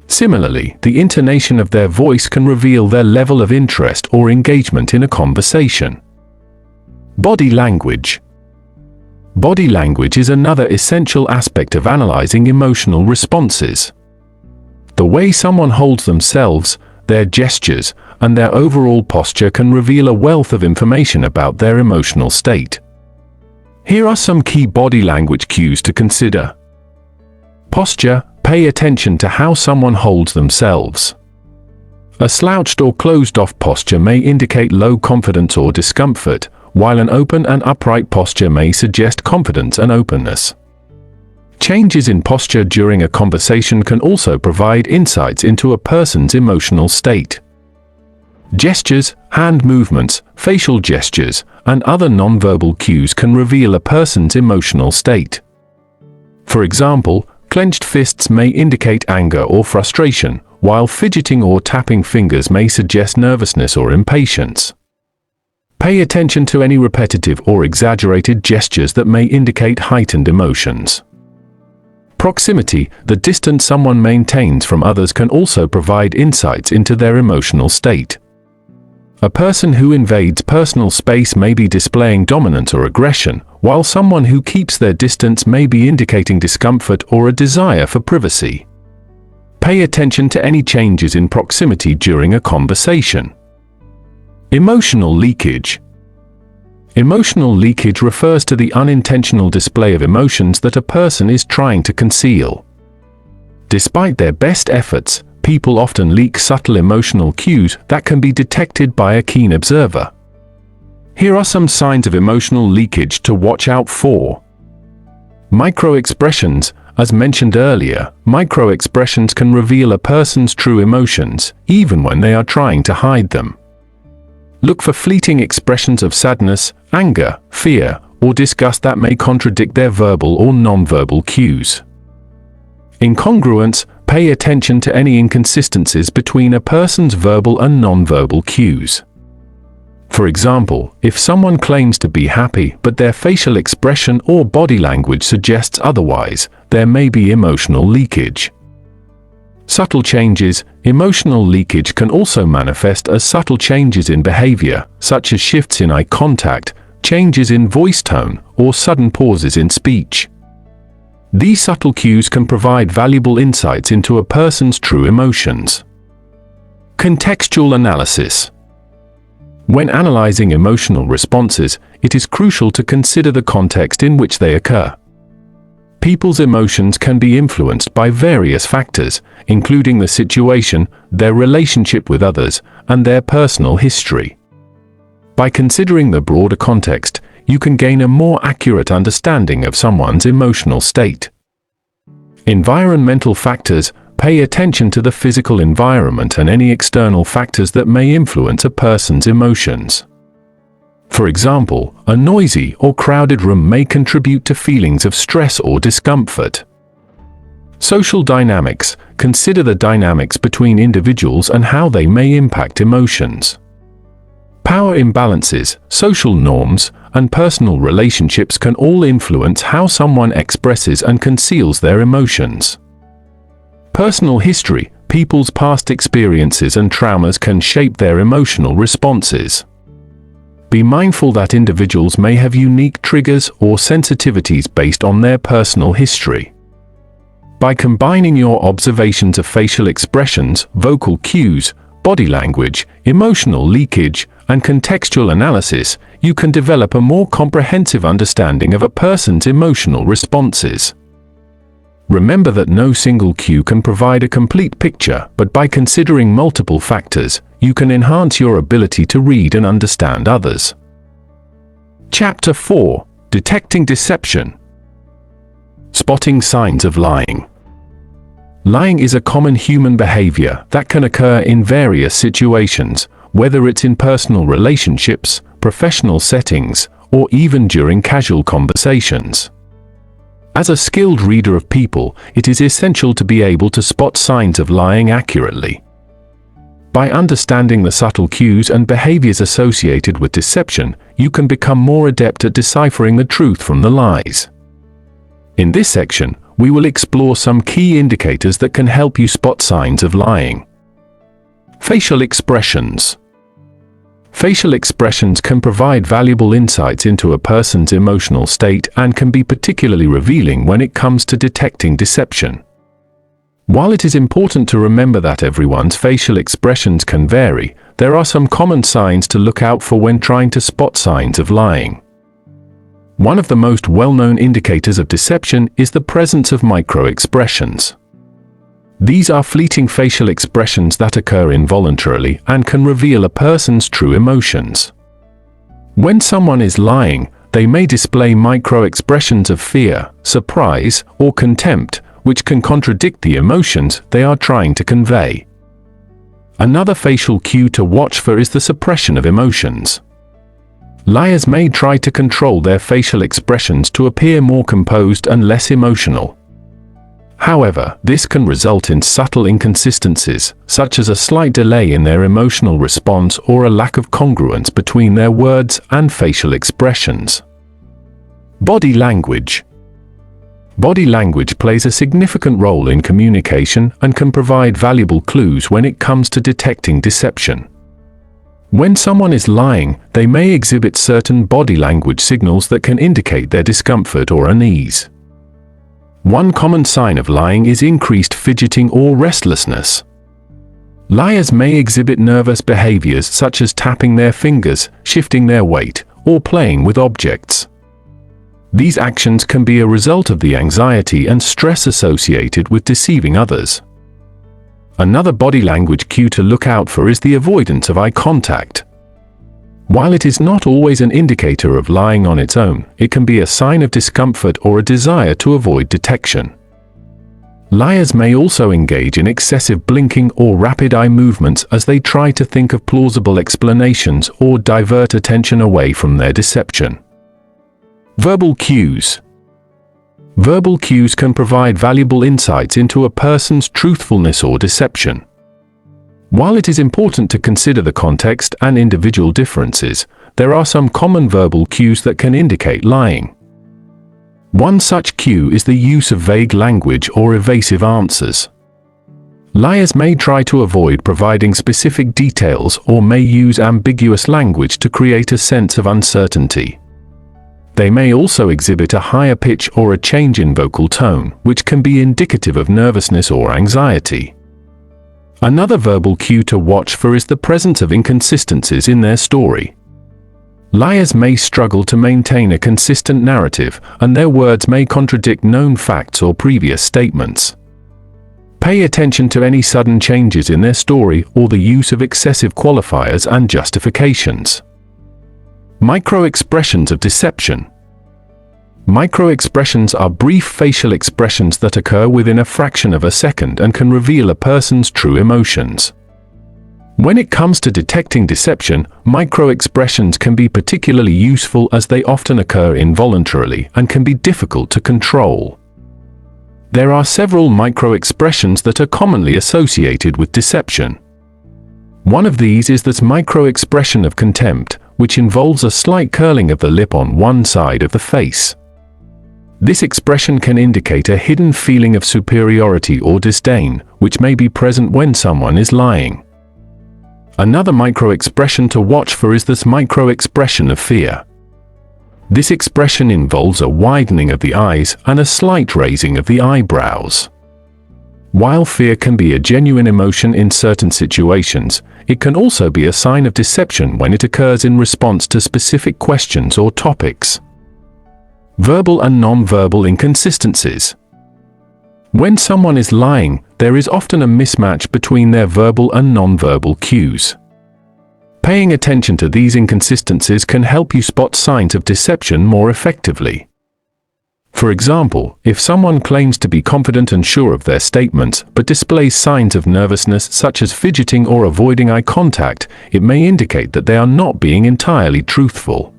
Similarly, the intonation of their voice can reveal their level of interest or engagement in a conversation. Body language. Body language is another essential aspect of analyzing emotional responses. The way someone holds themselves, their gestures, and their overall posture can reveal a wealth of information about their emotional state. Here are some key body language cues to consider. Posture. Pay attention to how someone holds themselves. A slouched or closed-off posture may indicate low confidence or discomfort, while an open and upright posture may suggest confidence and openness. Changes in posture during a conversation can also provide insights into a person's emotional state. Gestures, hand movements, facial gestures, and other nonverbal cues can reveal a person's emotional state. For example, clenched fists may indicate anger or frustration, while fidgeting or tapping fingers may suggest nervousness or impatience. Pay attention to any repetitive or exaggerated gestures that may indicate heightened emotions. Proximity. The distance someone maintains from others can also provide insights into their emotional state. A person who invades personal space may be displaying dominance or aggression, while someone who keeps their distance may be indicating discomfort or a desire for privacy. Pay attention to any changes in proximity during a conversation. Emotional leakage. Emotional leakage refers to the unintentional display of emotions that a person is trying to conceal. Despite their best efforts, people often leak subtle emotional cues that can be detected by a keen observer. Here are some signs of emotional leakage to watch out for. Microexpressions. As mentioned earlier, microexpressions can reveal a person's true emotions, even when they are trying to hide them. Look for fleeting expressions of sadness, anger, fear, or disgust that may contradict their verbal or nonverbal cues. Incongruence. Pay attention to any inconsistencies between a person's verbal and nonverbal cues. For example, if someone claims to be happy but their facial expression or body language suggests otherwise, there may be emotional leakage. Subtle changes. Emotional leakage can also manifest as subtle changes in behavior, such as shifts in eye contact, changes in voice tone, or sudden pauses in speech. These subtle cues can provide valuable insights into a person's true emotions. Contextual analysis. When analyzing emotional responses, it is crucial to consider the context in which they occur. people's emotions can be influenced by various factors, including the situation, their relationship with others, and their personal history. By considering the broader context, you can gain a more accurate understanding of someone's emotional state. Environmental factors: pay attention to the physical environment and any external factors that may influence a person's emotions. For example, a noisy or crowded room may contribute to feelings of stress or discomfort. Social dynamics: consider the dynamics between individuals and how they may impact emotions. Power imbalances, social norms, and personal relationships can all influence how someone expresses and conceals their emotions. Personal history: people's past experiences and traumas can shape their emotional responses. Be mindful that individuals may have unique triggers or sensitivities based on their personal history. By combining your observations of facial expressions, vocal cues, body language, emotional leakage, and contextual analysis, you can develop a more comprehensive understanding of a person's emotional responses. Remember that no single cue can provide a complete picture, but by considering multiple factors, you can enhance your ability to read and understand others. Chapter 4: Detecting Deception. Spotting signs of lying. Lying is a common human behavior that can occur in various situations, whether it's in personal relationships, professional settings, or even during casual conversations. As a skilled reader of people, it is essential to be able to spot signs of lying accurately. By understanding the subtle cues and behaviors associated with deception, you can become more adept at deciphering the truth from the lies. In this section, we will explore some key indicators that can help you spot signs of lying. Facial expressions. Facial expressions can provide valuable insights into a person's emotional state and can be particularly revealing when it comes to detecting deception. While it is important to remember that everyone's facial expressions can vary, there are some common signs to look out for when trying to spot signs of lying. One of the most well-known indicators of deception is the presence of microexpressions. These are fleeting facial expressions that occur involuntarily and can reveal a person's true emotions. When someone is lying, they may display microexpressions of fear, surprise, or contempt, which can contradict the emotions they are trying to convey. Another facial cue to watch for is the suppression of emotions. Liars may try to control their facial expressions to appear more composed and less emotional. However, this can result in subtle inconsistencies, such as a slight delay in their emotional response or a lack of congruence between their words and facial expressions. Body language. Body language plays a significant role in communication and can provide valuable clues when it comes to detecting deception. When someone is lying, they may exhibit certain body language signals that can indicate their discomfort or unease. One common sign of lying is increased fidgeting or restlessness. Liars may exhibit nervous behaviors such as tapping their fingers, shifting their weight, or playing with objects. These actions can be a result of the anxiety and stress associated with deceiving others. Another body language cue to look out for is the avoidance of eye contact. While it is not always an indicator of lying on its own, it can be a sign of discomfort or a desire to avoid detection. Liars may also engage in excessive blinking or rapid eye movements as they try to think of plausible explanations or divert attention away from their deception. Verbal cues. Verbal cues can provide valuable insights into a person's truthfulness or deception. While it is important to consider the context and individual differences, there are some common verbal cues that can indicate lying. One such cue is the use of vague language or evasive answers. Liars may try to avoid providing specific details or may use ambiguous language to create a sense of uncertainty. They may also exhibit a higher pitch or a change in vocal tone, which can be indicative of nervousness or anxiety. Another verbal cue to watch for is the presence of inconsistencies in their story. Liars may struggle to maintain a consistent narrative, and their words may contradict known facts or previous statements. Pay attention to any sudden changes in their story or the use of excessive qualifiers and justifications. Microexpressions of deception. Microexpressions are brief facial expressions that occur within a fraction of a second and can reveal a person's true emotions. When it comes to detecting deception, microexpressions can be particularly useful as they often occur involuntarily and can be difficult to control. There are several microexpressions that are commonly associated with deception. One of these is this microexpression of contempt, which involves a slight curling of the lip on one side of the face. This expression can indicate a hidden feeling of superiority or disdain, which may be present when someone is lying. Another microexpression to watch for is this microexpression of fear. This expression involves a widening of the eyes and a slight raising of the eyebrows. While fear can be a genuine emotion in certain situations, it can also be a sign of deception when it occurs in response to specific questions or topics. Verbal and non-verbal inconsistencies. When someone is lying, there is often a mismatch between their verbal and non-verbal cues. Paying attention to these inconsistencies can help you spot signs of deception more effectively. For example, if someone claims to be confident and sure of their statements but displays signs of nervousness such as fidgeting or avoiding eye contact, it may indicate that they are not being entirely truthful.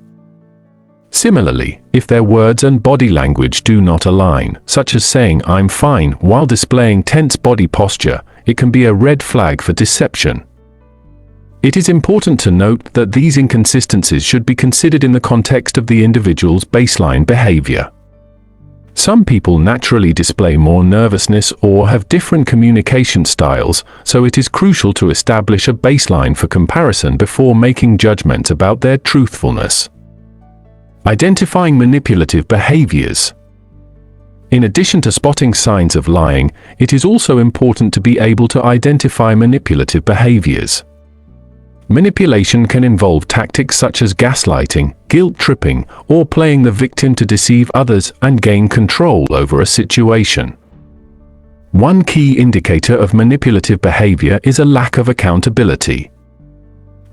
Similarly, if their words and body language do not align, such as saying "I'm fine" while displaying tense body posture, it can be a red flag for deception. It is important to note that these inconsistencies should be considered in the context of the individual's baseline behavior. Some people naturally display more nervousness or have different communication styles, so it is crucial to establish a baseline for comparison before making judgments about their truthfulness. Identifying manipulative behaviors. In addition to spotting signs of lying, it is also important to be able to identify manipulative behaviors. Manipulation can involve tactics such as gaslighting, guilt-tripping, or playing the victim to deceive others and gain control over a situation. One key indicator of manipulative behavior is a lack of accountability.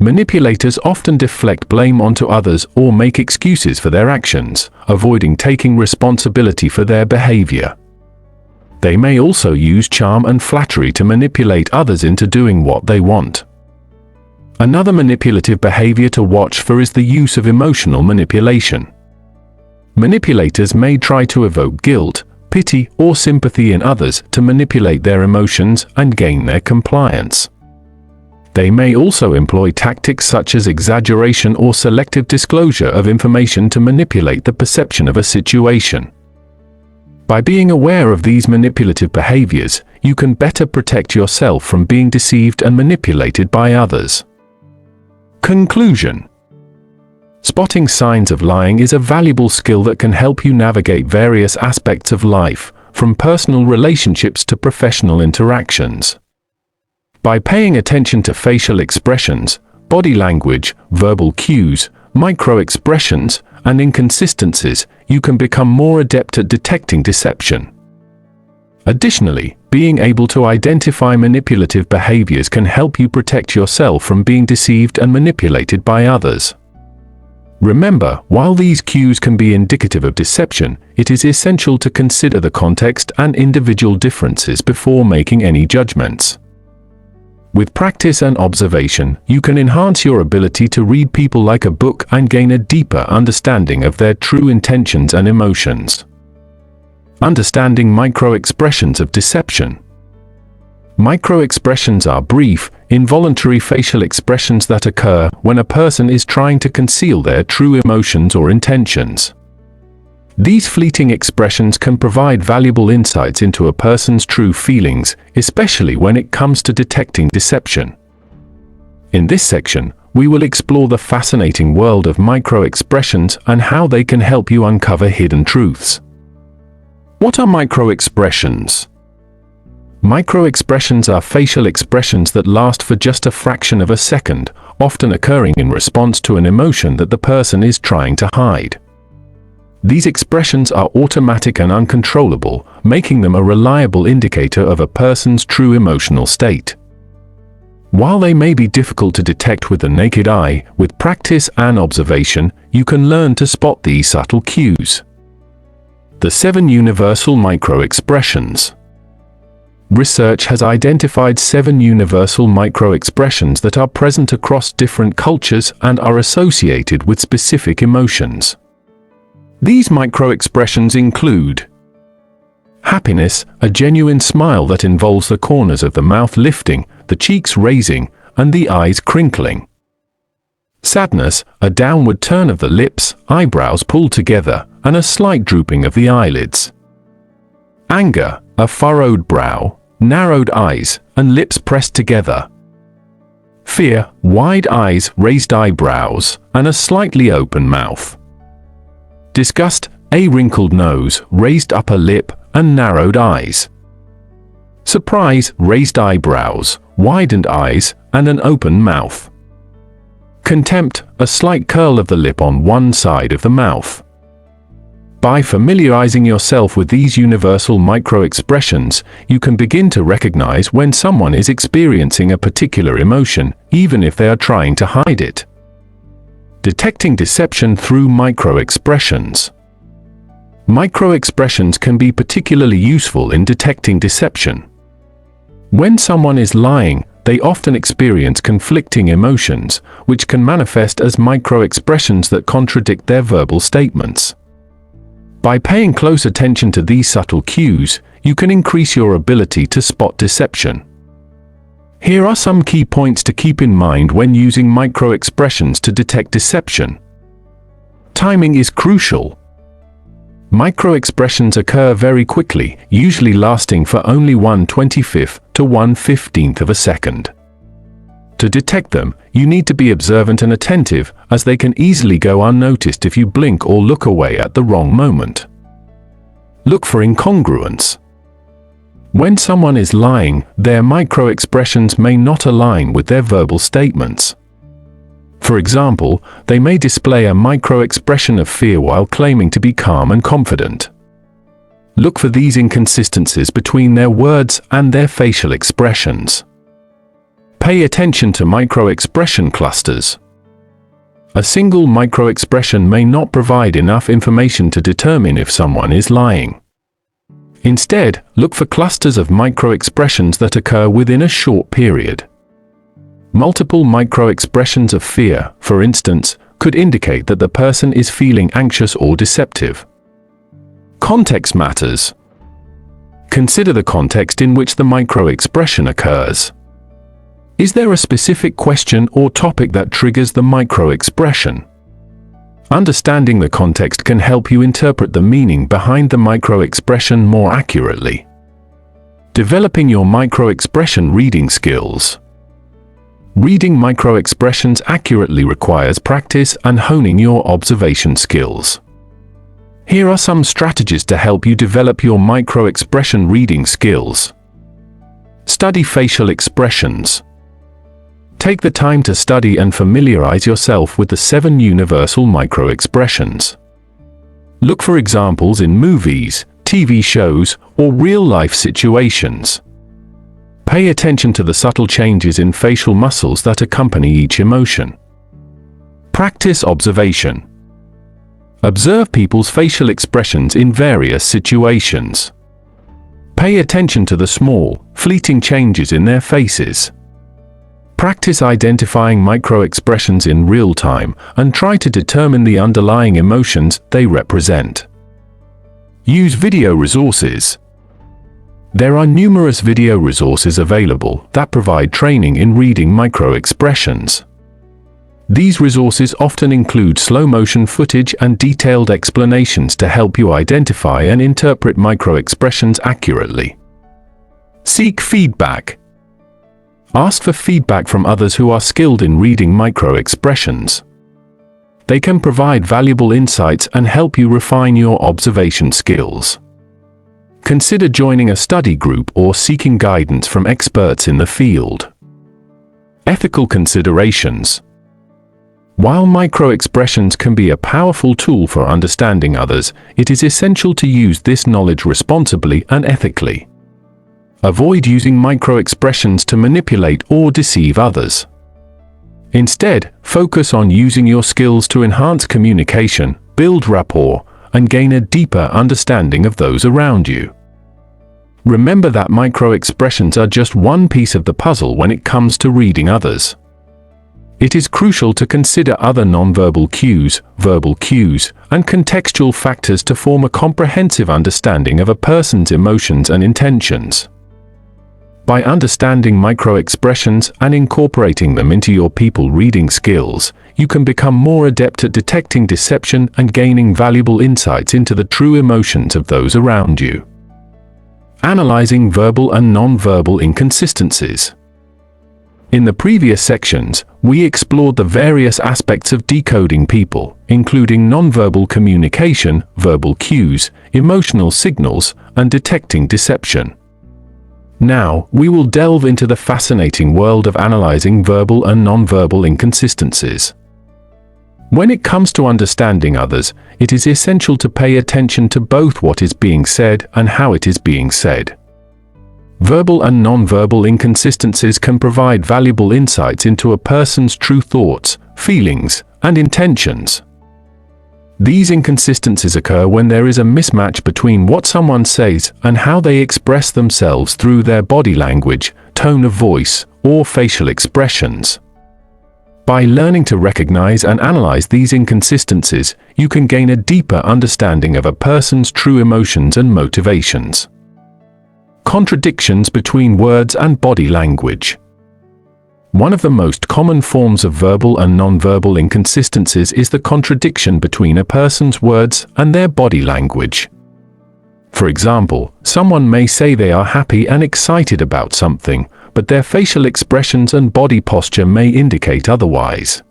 Manipulators often deflect blame onto others or make excuses for their actions, avoiding taking responsibility for their behavior. They may also use charm and flattery to manipulate others into doing what they want. Another manipulative behavior to watch for is the use of emotional manipulation. Manipulators may try to evoke guilt, pity, or sympathy in others to manipulate their emotions and gain their compliance. They may also employ tactics such as exaggeration or selective disclosure of information to manipulate the perception of a situation. By being aware of these manipulative behaviors, you can better protect yourself from being deceived and manipulated by others. Conclusion. Spotting signs of lying is a valuable skill that can help you navigate various aspects of life, from personal relationships to professional interactions. By paying attention to facial expressions, body language, verbal cues, microexpressions, and inconsistencies, you can become more adept at detecting deception. Additionally, being able to identify manipulative behaviors can help you protect yourself from being deceived and manipulated by others. Remember, while these cues can be indicative of deception, it is essential to consider the context and individual differences before making any judgments. With practice and observation, you can enhance your ability to read people like a book and gain a deeper understanding of their true intentions and emotions. Understanding microexpressions of deception. Microexpressions are brief, involuntary facial expressions that occur when a person is trying to conceal their true emotions or intentions. These fleeting expressions can provide valuable insights into a person's true feelings, especially when it comes to detecting deception. In this section, we will explore the fascinating world of microexpressions and how they can help you uncover hidden truths. What are microexpressions? Microexpressions are facial expressions that last for just a fraction of a second, often occurring in response to an emotion that the person is trying to hide. These expressions are automatic and uncontrollable, making them a reliable indicator of a person's true emotional state. While they may be difficult to detect with the naked eye, with practice and observation, you can learn to spot these subtle cues. The 7 universal microexpressions. Research has identified 7 universal microexpressions that are present across different cultures and are associated with specific emotions. These microexpressions include happiness, a genuine smile that involves the corners of the mouth lifting, the cheeks raising, and the eyes crinkling. Sadness, a downward turn of the lips, eyebrows pulled together, and a slight drooping of the eyelids. Anger, a furrowed brow, narrowed eyes, and lips pressed together. Fear, wide eyes, raised eyebrows, and a slightly open mouth. Disgust, a wrinkled nose, raised upper lip, and narrowed eyes. Surprise, raised eyebrows, widened eyes, and an open mouth. Contempt, a slight curl of the lip on one side of the mouth. By familiarizing yourself with these universal microexpressions, you can begin to recognize when someone is experiencing a particular emotion, even if they are trying to hide it. Detecting deception through microexpressions. Microexpressions can be particularly useful in detecting deception. When someone is lying, they often experience conflicting emotions, which can manifest as microexpressions that contradict their verbal statements. By paying close attention to these subtle cues, you can increase your ability to spot deception. Here are some key points to keep in mind when using microexpressions to detect deception. Timing is crucial. Microexpressions occur very quickly, usually lasting for only 1/25th to 1/15th of a second. To detect them, you need to be observant and attentive, as they can easily go unnoticed if you blink or look away at the wrong moment. Look for incongruence. When someone is lying, their microexpressions may not align with their verbal statements. For example, they may display a microexpression of fear while claiming to be calm and confident. Look for these inconsistencies between their words and their facial expressions. Pay attention to microexpression clusters. A single microexpression may not provide enough information to determine if someone is lying. Instead, look for clusters of microexpressions that occur within a short period. Multiple microexpressions of fear, for instance, could indicate that the person is feeling anxious or deceptive. Context matters. Consider the context in which the microexpression occurs. Is there a specific question or topic that triggers the microexpression? Understanding the context can help you interpret the meaning behind the microexpression more accurately. Developing your microexpression reading skills. Reading microexpressions accurately requires practice and honing your observation skills. Here are some strategies to help you develop your microexpression reading skills. Study facial expressions. Take the time to study and familiarize yourself with the 7 universal microexpressions. Look for examples in movies, TV shows, or real-life situations. Pay attention to the subtle changes in facial muscles that accompany each emotion. Practice observation. Observe people's facial expressions in various situations. Pay attention to the small, fleeting changes in their faces. Practice identifying microexpressions in real time and try to determine the underlying emotions they represent. Use video resources. There are numerous video resources available that provide training in reading microexpressions. These resources often include slow-motion footage and detailed explanations to help you identify and interpret microexpressions accurately. Seek feedback. Ask for feedback from others who are skilled in reading microexpressions. They can provide valuable insights and help you refine your observation skills. Consider joining a study group or seeking guidance from experts in the field. Ethical considerations. While microexpressions can be a powerful tool for understanding others, it is essential to use this knowledge responsibly and ethically. Avoid using microexpressions to manipulate or deceive others. Instead, focus on using your skills to enhance communication, build rapport, and gain a deeper understanding of those around you. Remember that microexpressions are just one piece of the puzzle when it comes to reading others. It is crucial to consider other nonverbal cues, verbal cues, and contextual factors to form a comprehensive understanding of a person's emotions and intentions. By understanding microexpressions and incorporating them into your people reading skills, you can become more adept at detecting deception and gaining valuable insights into the true emotions of those around you. Analyzing verbal and nonverbal inconsistencies. In the previous sections, we explored the various aspects of decoding people, including nonverbal communication, verbal cues, emotional signals, and detecting deception. Now, we will delve into the fascinating world of analyzing verbal and nonverbal inconsistencies. When it comes to understanding others, it is essential to pay attention to both what is being said and how it is being said. Verbal and nonverbal inconsistencies can provide valuable insights into a person's true thoughts, feelings, and intentions. These inconsistencies occur when there is a mismatch between what someone says and how they express themselves through their body language, tone of voice, or facial expressions. By learning to recognize and analyze these inconsistencies, you can gain a deeper understanding of a person's true emotions and motivations. Contradictions between words and body language. One of the most common forms of verbal and nonverbal inconsistencies is the contradiction between a person's words and their body language. For example, someone may say they are happy and excited about something, but their facial expressions and body posture may indicate otherwise.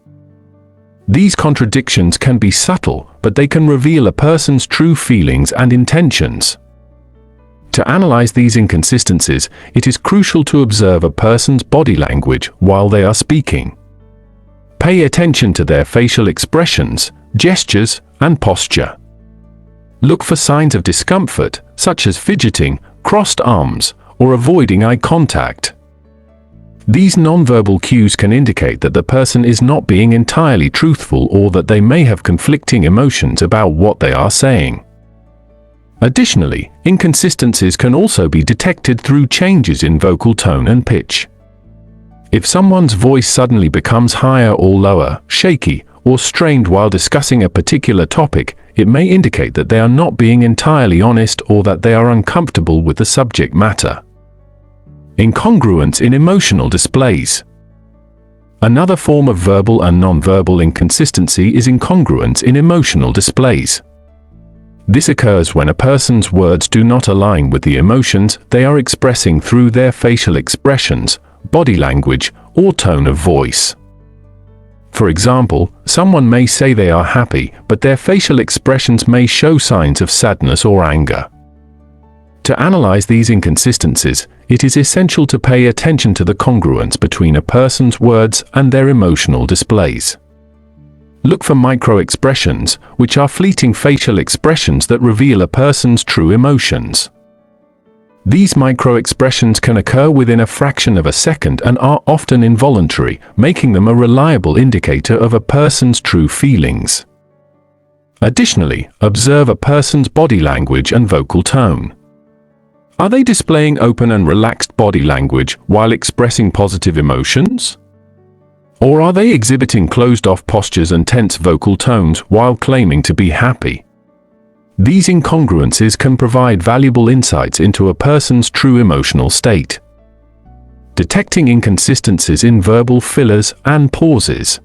These contradictions can be subtle, but they can reveal a person's true feelings and intentions. To analyze these inconsistencies, it is crucial to observe a person's body language while they are speaking. Pay attention to their facial expressions, gestures, and posture. Look for signs of discomfort, such as fidgeting, crossed arms, or avoiding eye contact. These nonverbal cues can indicate that the person is not being entirely truthful or that they may have conflicting emotions about what they are saying. Additionally, inconsistencies can also be detected through changes in vocal tone and pitch. If someone's voice suddenly becomes higher or lower, shaky, or strained while discussing a particular topic, it may indicate that they are not being entirely honest or that they are uncomfortable with the subject matter. Incongruence in emotional displays. Another form of verbal and nonverbal inconsistency is incongruence in emotional displays. This occurs when a person's words do not align with the emotions they are expressing through their facial expressions, body language, or tone of voice. For example, someone may say they are happy, but their facial expressions may show signs of sadness or anger. To analyze these inconsistencies, it is essential to pay attention to the congruence between a person's words and their emotional displays. Look for microexpressions, which are fleeting facial expressions that reveal a person's true emotions. These microexpressions can occur within a fraction of a second and are often involuntary, making them a reliable indicator of a person's true feelings. Additionally, observe a person's body language and vocal tone. Are they displaying open and relaxed body language while expressing positive emotions? Or are they exhibiting closed-off postures and tense vocal tones while claiming to be happy? These incongruences can provide valuable insights into a person's true emotional state. Detecting inconsistencies in verbal fillers and pauses.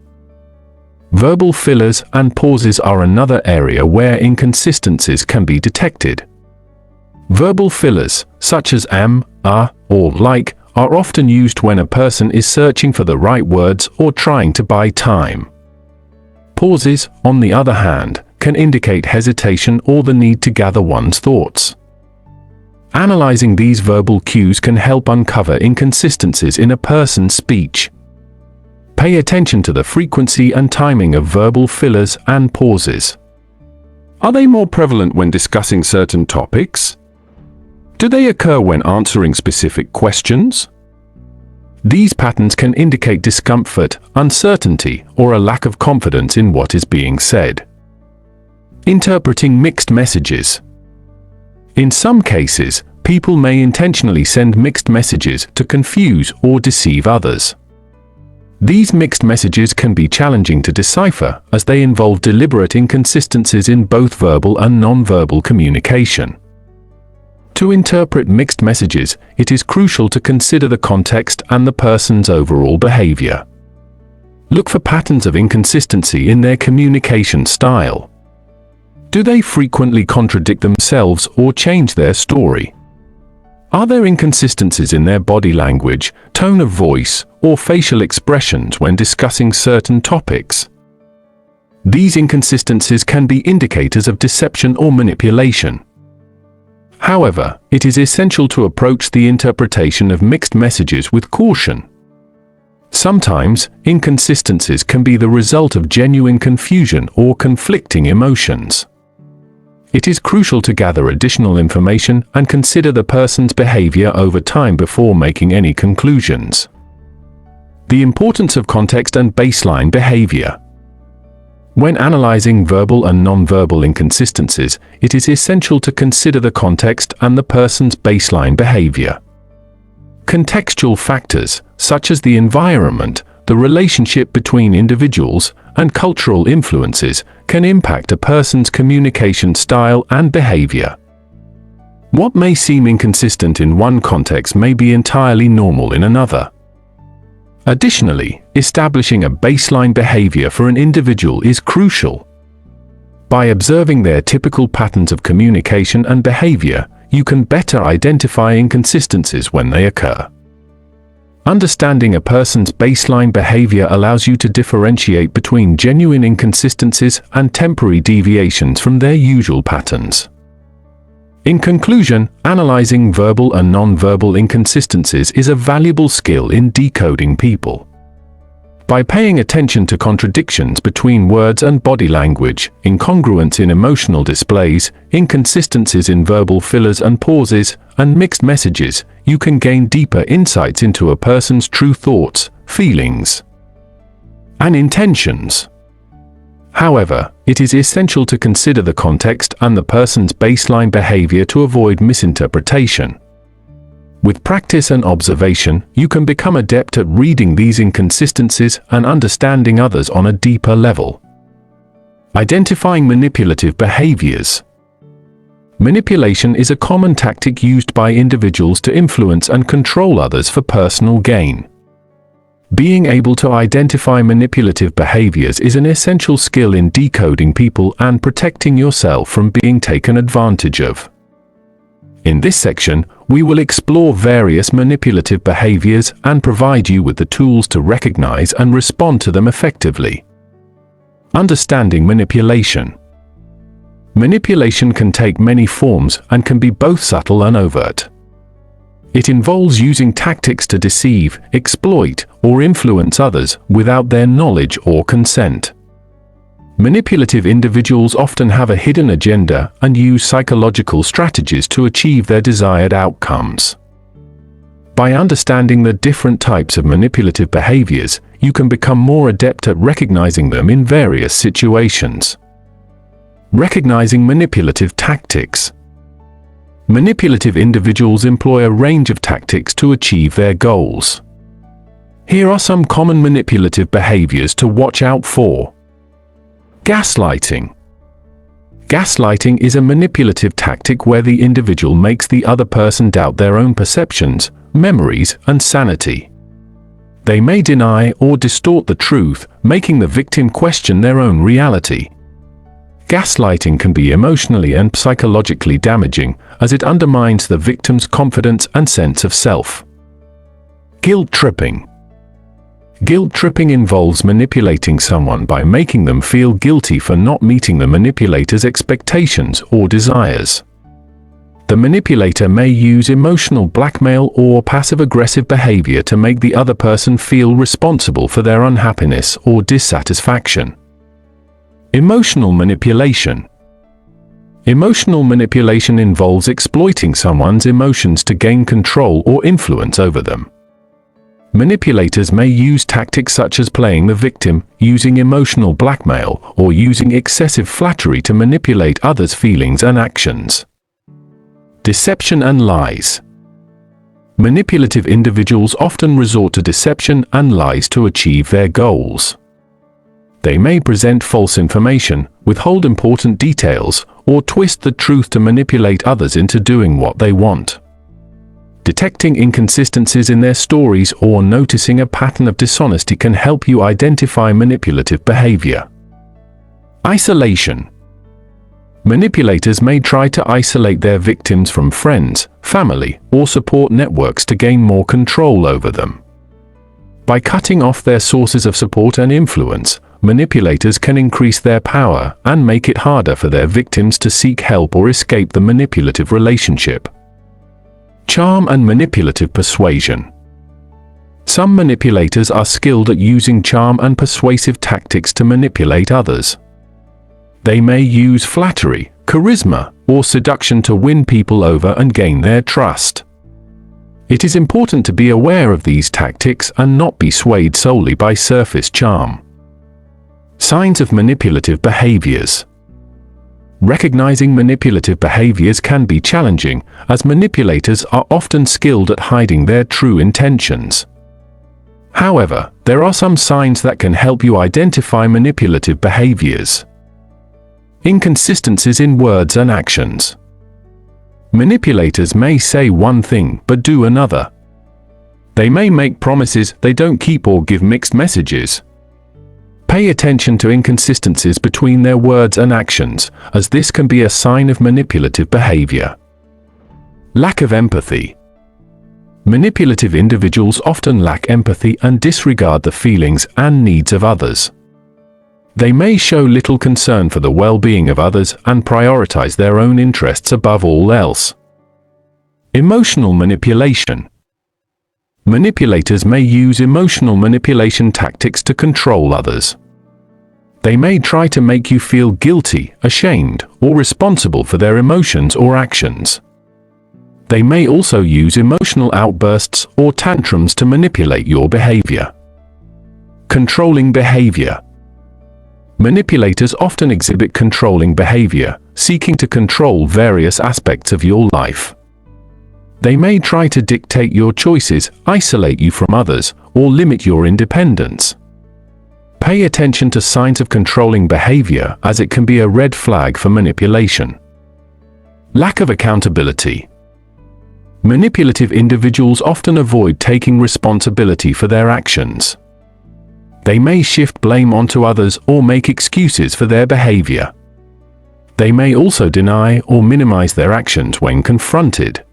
Verbal fillers and pauses are another area where inconsistencies can be detected. Verbal fillers, such as or like, are often used when a person is searching for the right words or trying to buy time. Pauses, on the other hand, can indicate hesitation or the need to gather one's thoughts. Analyzing these verbal cues can help uncover inconsistencies in a person's speech. Pay attention to the frequency and timing of verbal fillers and pauses. Are they more prevalent when discussing certain topics? Do they occur when answering specific questions? These patterns can indicate discomfort, uncertainty, or a lack of confidence in what is being said. Interpreting mixed messages. In some cases, people may intentionally send mixed messages to confuse or deceive others. These mixed messages can be challenging to decipher as they involve deliberate inconsistencies in both verbal and nonverbal communication. To interpret mixed messages, it is crucial to consider the context and the person's overall behavior. Look for patterns of inconsistency in their communication style. Do they frequently contradict themselves or change their story? Are there inconsistencies in their body language, tone of voice, or facial expressions when discussing certain topics? These inconsistencies can be indicators of deception or manipulation. However, it is essential to approach the interpretation of mixed messages with caution. Sometimes, inconsistencies can be the result of genuine confusion or conflicting emotions. It is crucial to gather additional information and consider the person's behavior over time before making any conclusions. The importance of context and baseline behavior. When analyzing verbal and nonverbal inconsistencies, it is essential to consider the context and the person's baseline behavior. Contextual factors, such as the environment, the relationship between individuals, and cultural influences, can impact a person's communication style and behavior. What may seem inconsistent in one context may be entirely normal in another. Additionally, establishing a baseline behavior for an individual is crucial. By observing their typical patterns of communication and behavior, you can better identify inconsistencies when they occur. Understanding a person's baseline behavior allows you to differentiate between genuine inconsistencies and temporary deviations from their usual patterns. In conclusion, analyzing verbal and nonverbal inconsistencies is a valuable skill in decoding people. By paying attention to contradictions between words and body language, incongruence in emotional displays, inconsistencies in verbal fillers and pauses, and mixed messages, you can gain deeper insights into a person's true thoughts, feelings, and intentions. However, it is essential to consider the context and the person's baseline behavior to avoid misinterpretation. With practice and observation, you can become adept at reading these inconsistencies and understanding others on a deeper level. Identifying manipulative behaviors. Manipulation is a common tactic used by individuals to influence and control others for personal gain. Being able to identify manipulative behaviors is an essential skill in decoding people and protecting yourself from being taken advantage of. In this section, we will explore various manipulative behaviors and provide you with the tools to recognize and respond to them effectively. Understanding manipulation. Manipulation can take many forms and can be both subtle and overt. It involves using tactics to deceive, exploit, or influence others without their knowledge or consent. Manipulative individuals often have a hidden agenda and use psychological strategies to achieve their desired outcomes. By understanding the different types of manipulative behaviors, you can become more adept at recognizing them in various situations. Recognizing manipulative tactics. Manipulative individuals employ a range of tactics to achieve their goals. Here are some common manipulative behaviors to watch out for. Gaslighting. Gaslighting is a manipulative tactic where the individual makes the other person doubt their own perceptions, memories, and sanity. They may deny or distort the truth, making the victim question their own reality. Gaslighting can be emotionally and psychologically damaging, as it undermines the victim's confidence and sense of self. Guilt tripping. Guilt tripping involves manipulating someone by making them feel guilty for not meeting the manipulator's expectations or desires. The manipulator may use emotional blackmail or passive-aggressive behavior to make the other person feel responsible for their unhappiness or dissatisfaction. Emotional manipulation. Emotional manipulation involves exploiting someone's emotions to gain control or influence over them. Manipulators may use tactics such as playing the victim, using emotional blackmail, or using excessive flattery to manipulate others' feelings and actions. Deception and lies. Manipulative individuals often resort to deception and lies to achieve their goals. They may present false information, withhold important details, or twist the truth to manipulate others into doing what they want. Detecting inconsistencies in their stories or noticing a pattern of dishonesty can help you identify manipulative behavior. Isolation. Manipulators may try to isolate their victims from friends, family, or support networks to gain more control over them. By cutting off their sources of support and influence, manipulators can increase their power and make it harder for their victims to seek help or escape the manipulative relationship. Charm and manipulative persuasion. Some manipulators are skilled at using charm and persuasive tactics to manipulate others. They may use flattery, charisma, or seduction to win people over and gain their trust. It is important to be aware of these tactics and not be swayed solely by surface charm. Signs of manipulative behaviors. Recognizing manipulative behaviors can be challenging, as manipulators are often skilled at hiding their true intentions. However, there are some signs that can help you identify manipulative behaviors. Inconsistencies in words and actions. Manipulators may say one thing but do another. They may make promises they don't keep or give mixed messages. Pay attention to inconsistencies between their words and actions, as this can be a sign of manipulative behavior. Lack of empathy. Manipulative individuals often lack empathy and disregard the feelings and needs of others. They may show little concern for the well-being of others and prioritize their own interests above all else. Emotional manipulation. Manipulators may use emotional manipulation tactics to control others. They may try to make you feel guilty, ashamed, or responsible for their emotions or actions. They may also use emotional outbursts or tantrums to manipulate your behavior. Controlling behavior. Manipulators often exhibit controlling behavior, seeking to control various aspects of your life. They may try to dictate your choices, isolate you from others, or limit your independence. Pay attention to signs of controlling behavior, as it can be a red flag for manipulation. Lack of accountability. Manipulative individuals often avoid taking responsibility for their actions. They may shift blame onto others or make excuses for their behavior. They may also deny or minimize their actions when confronted.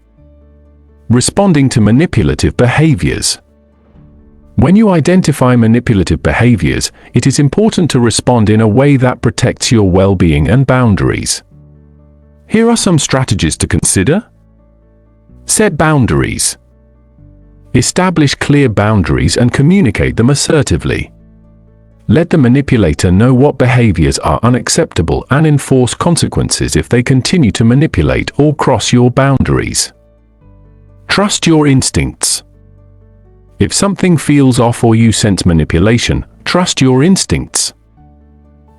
Responding to manipulative behaviors. When you identify manipulative behaviors, it is important to respond in a way that protects your well-being and boundaries. Here are some strategies to consider. Set boundaries. Establish clear boundaries and communicate them assertively. Let the manipulator know what behaviors are unacceptable and enforce consequences if they continue to manipulate or cross your boundaries. Trust your instincts. If something feels off or you sense manipulation, trust your instincts.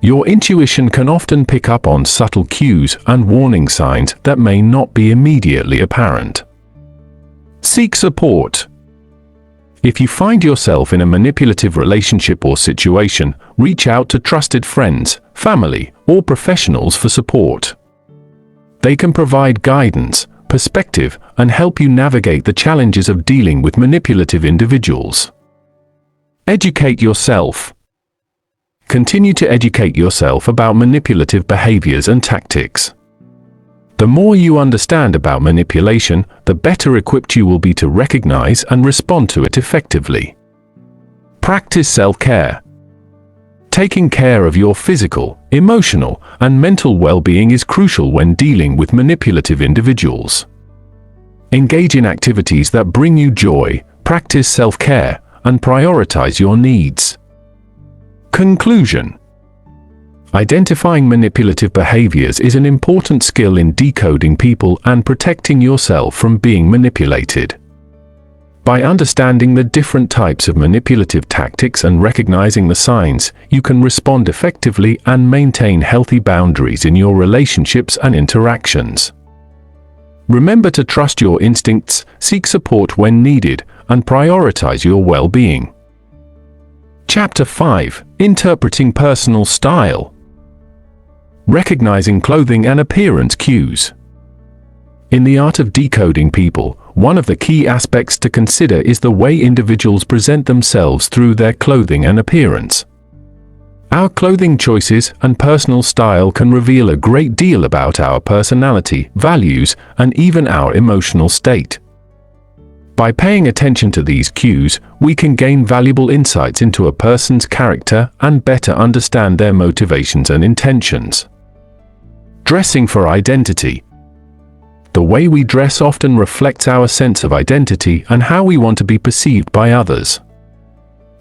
Your intuition can often pick up on subtle cues and warning signs that may not be immediately apparent. Seek support. If you find yourself in a manipulative relationship or situation, reach out to trusted friends, family, or professionals for support. They can provide guidance, perspective, and help you navigate the challenges of dealing with manipulative individuals. Educate yourself. Continue to educate yourself about manipulative behaviors and tactics. The more you understand about manipulation, the better equipped you will be to recognize and respond to it effectively. Practice self-care. Taking care of your physical, emotional, and mental well-being is crucial when dealing with manipulative individuals. Engage in activities that bring you joy, practice self-care, and prioritize your needs. Conclusion. Identifying manipulative behaviors is an important skill in decoding people and protecting yourself from being manipulated. By understanding the different types of manipulative tactics and recognizing the signs, you can respond effectively and maintain healthy boundaries in your relationships and interactions. Remember to trust your instincts, seek support when needed, and prioritize your well-being. Chapter 5: Interpreting Personal Style. Recognizing clothing and appearance cues. In the art of decoding people, one of the key aspects to consider is the way individuals present themselves through their clothing and appearance. Our clothing choices and personal style can reveal a great deal about our personality, values, and even our emotional state. By paying attention to these cues, we can gain valuable insights into a person's character and better understand their motivations and intentions. Dressing for identity. The way we dress often reflects our sense of identity and how we want to be perceived by others.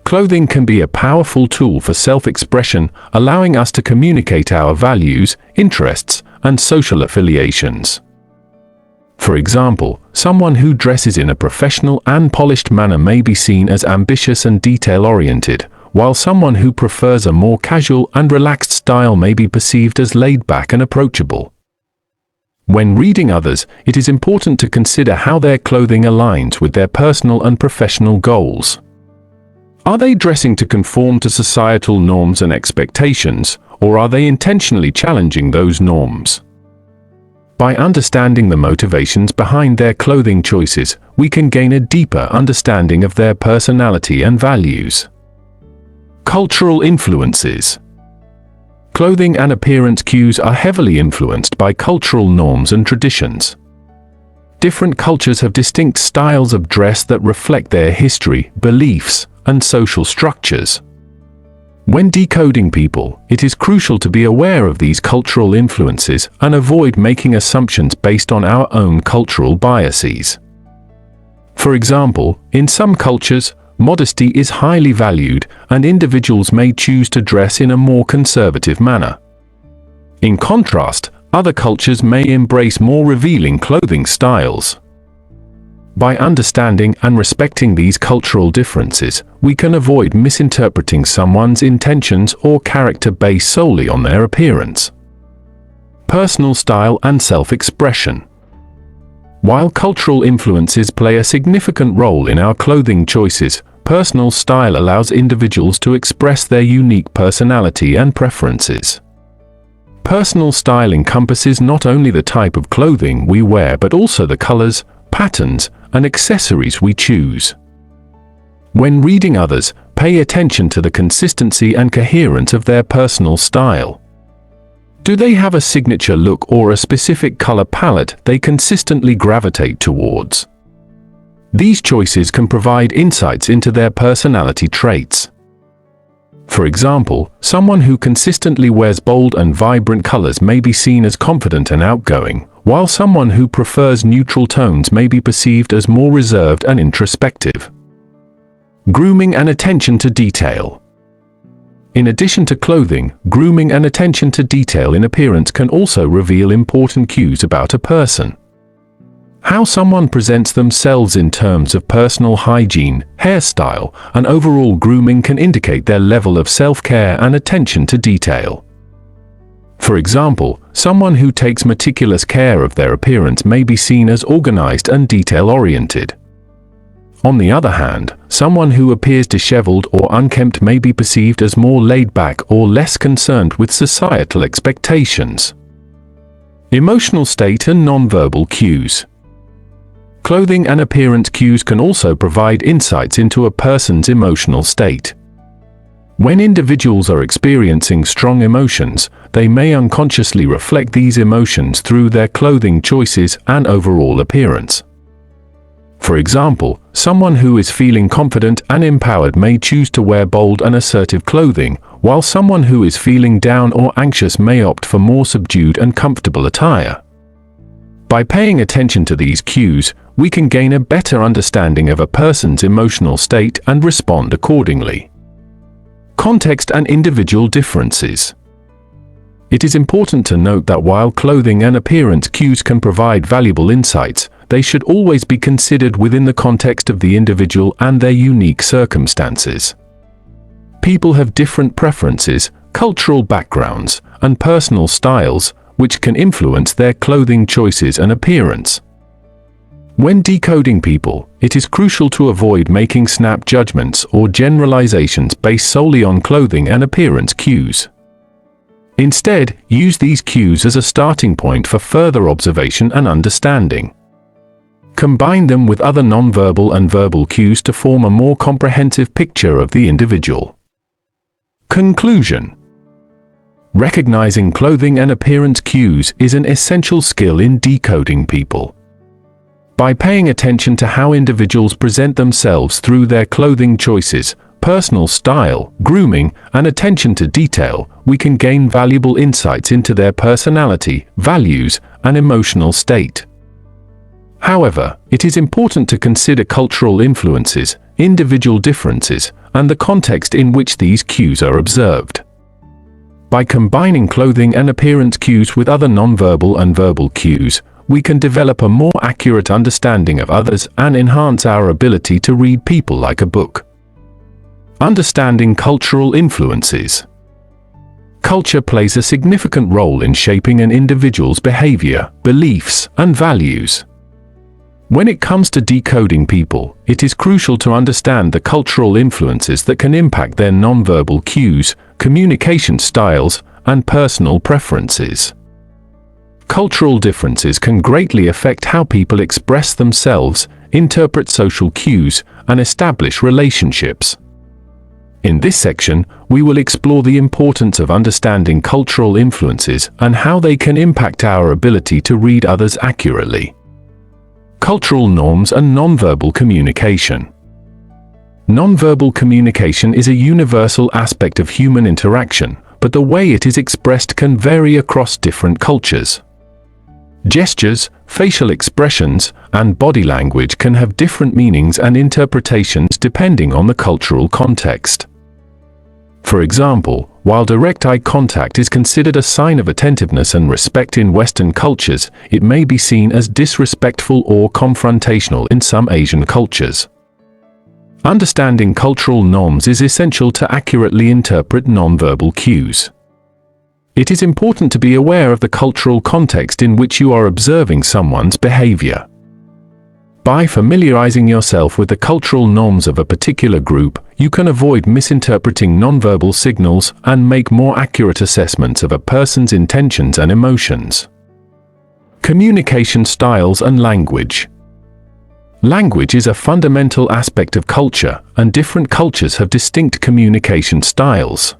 Clothing can be a powerful tool for self-expression, allowing us to communicate our values, interests, and social affiliations. For example, someone who dresses in a professional and polished manner may be seen as ambitious and detail-oriented, while someone who prefers a more casual and relaxed style may be perceived as laid-back and approachable. When reading others, it is important to consider how their clothing aligns with their personal and professional goals. Are they dressing to conform to societal norms and expectations, or are they intentionally challenging those norms? By understanding the motivations behind their clothing choices, we can gain a deeper understanding of their personality and values. Cultural influences. Clothing and appearance cues are heavily influenced by cultural norms and traditions. Different cultures have distinct styles of dress that reflect their history, beliefs, and social structures. When decoding people, it is crucial to be aware of these cultural influences and avoid making assumptions based on our own cultural biases. For example, in some cultures, modesty is highly valued, and individuals may choose to dress in a more conservative manner. In contrast, other cultures may embrace more revealing clothing styles. By understanding and respecting these cultural differences, we can avoid misinterpreting someone's intentions or character based solely on their appearance. Personal style and self-expression. While cultural influences play a significant role in our clothing choices, personal style allows individuals to express their unique personality and preferences. Personal style encompasses not only the type of clothing we wear but also the colors, patterns, and accessories we choose. When reading others, pay attention to the consistency and coherence of their personal style. Do they have a signature look or a specific color palette they consistently gravitate towards? These choices can provide insights into their personality traits. For example, someone who consistently wears bold and vibrant colors may be seen as confident and outgoing, while someone who prefers neutral tones may be perceived as more reserved and introspective. Grooming and attention to detail. In addition to clothing, grooming and attention to detail in appearance can also reveal important cues about a person. How someone presents themselves in terms of personal hygiene, hairstyle, and overall grooming can indicate their level of self-care and attention to detail. For example, someone who takes meticulous care of their appearance may be seen as organized and detail-oriented. On the other hand, someone who appears disheveled or unkempt may be perceived as more laid-back or less concerned with societal expectations. Emotional state and nonverbal cues. Clothing and appearance cues can also provide insights into a person's emotional state. When individuals are experiencing strong emotions, they may unconsciously reflect these emotions through their clothing choices and overall appearance. For example, someone who is feeling confident and empowered may choose to wear bold and assertive clothing, while someone who is feeling down or anxious may opt for more subdued and comfortable attire. By paying attention to these cues, we can gain a better understanding of a person's emotional state and respond accordingly. Context and individual differences. It is important to note that while clothing and appearance cues can provide valuable insights, they should always be considered within the context of the individual and their unique circumstances. People have different preferences, cultural backgrounds, and personal styles, which can influence their clothing choices and appearance. When decoding people, it is crucial to avoid making snap judgments or generalizations based solely on clothing and appearance cues. Instead, use these cues as a starting point for further observation and understanding. Combine them with other nonverbal and verbal cues to form a more comprehensive picture of the individual. Conclusion. Recognizing clothing and appearance cues is an essential skill in decoding people. By paying attention to how individuals present themselves through their clothing choices, personal style, grooming, and attention to detail, we can gain valuable insights into their personality, values, and emotional state. However, it is important to consider cultural influences, individual differences, and the context in which these cues are observed. By combining clothing and appearance cues with other nonverbal and verbal cues, we can develop a more accurate understanding of others and enhance our ability to read people like a book. Understanding cultural influences. Culture plays a significant role in shaping an individual's behavior, beliefs, and values. When it comes to decoding people, it is crucial to understand the cultural influences that can impact their nonverbal cues, communication styles, and personal preferences. Cultural differences can greatly affect how people express themselves, interpret social cues, and establish relationships. In this section, we will explore the importance of understanding cultural influences and how they can impact our ability to read others accurately. Cultural norms and nonverbal communication. Nonverbal communication is a universal aspect of human interaction, but the way it is expressed can vary across different cultures. Gestures, facial expressions, and body language can have different meanings and interpretations depending on the cultural context. For example, while direct eye contact is considered a sign of attentiveness and respect in Western cultures, it may be seen as disrespectful or confrontational in some Asian cultures. Understanding cultural norms is essential to accurately interpret nonverbal cues. It is important to be aware of the cultural context in which you are observing someone's behavior. By familiarizing yourself with the cultural norms of a particular group, you can avoid misinterpreting nonverbal signals and make more accurate assessments of a person's intentions and emotions. Communication styles and language. Language is a fundamental aspect of culture, and different cultures have distinct communication styles.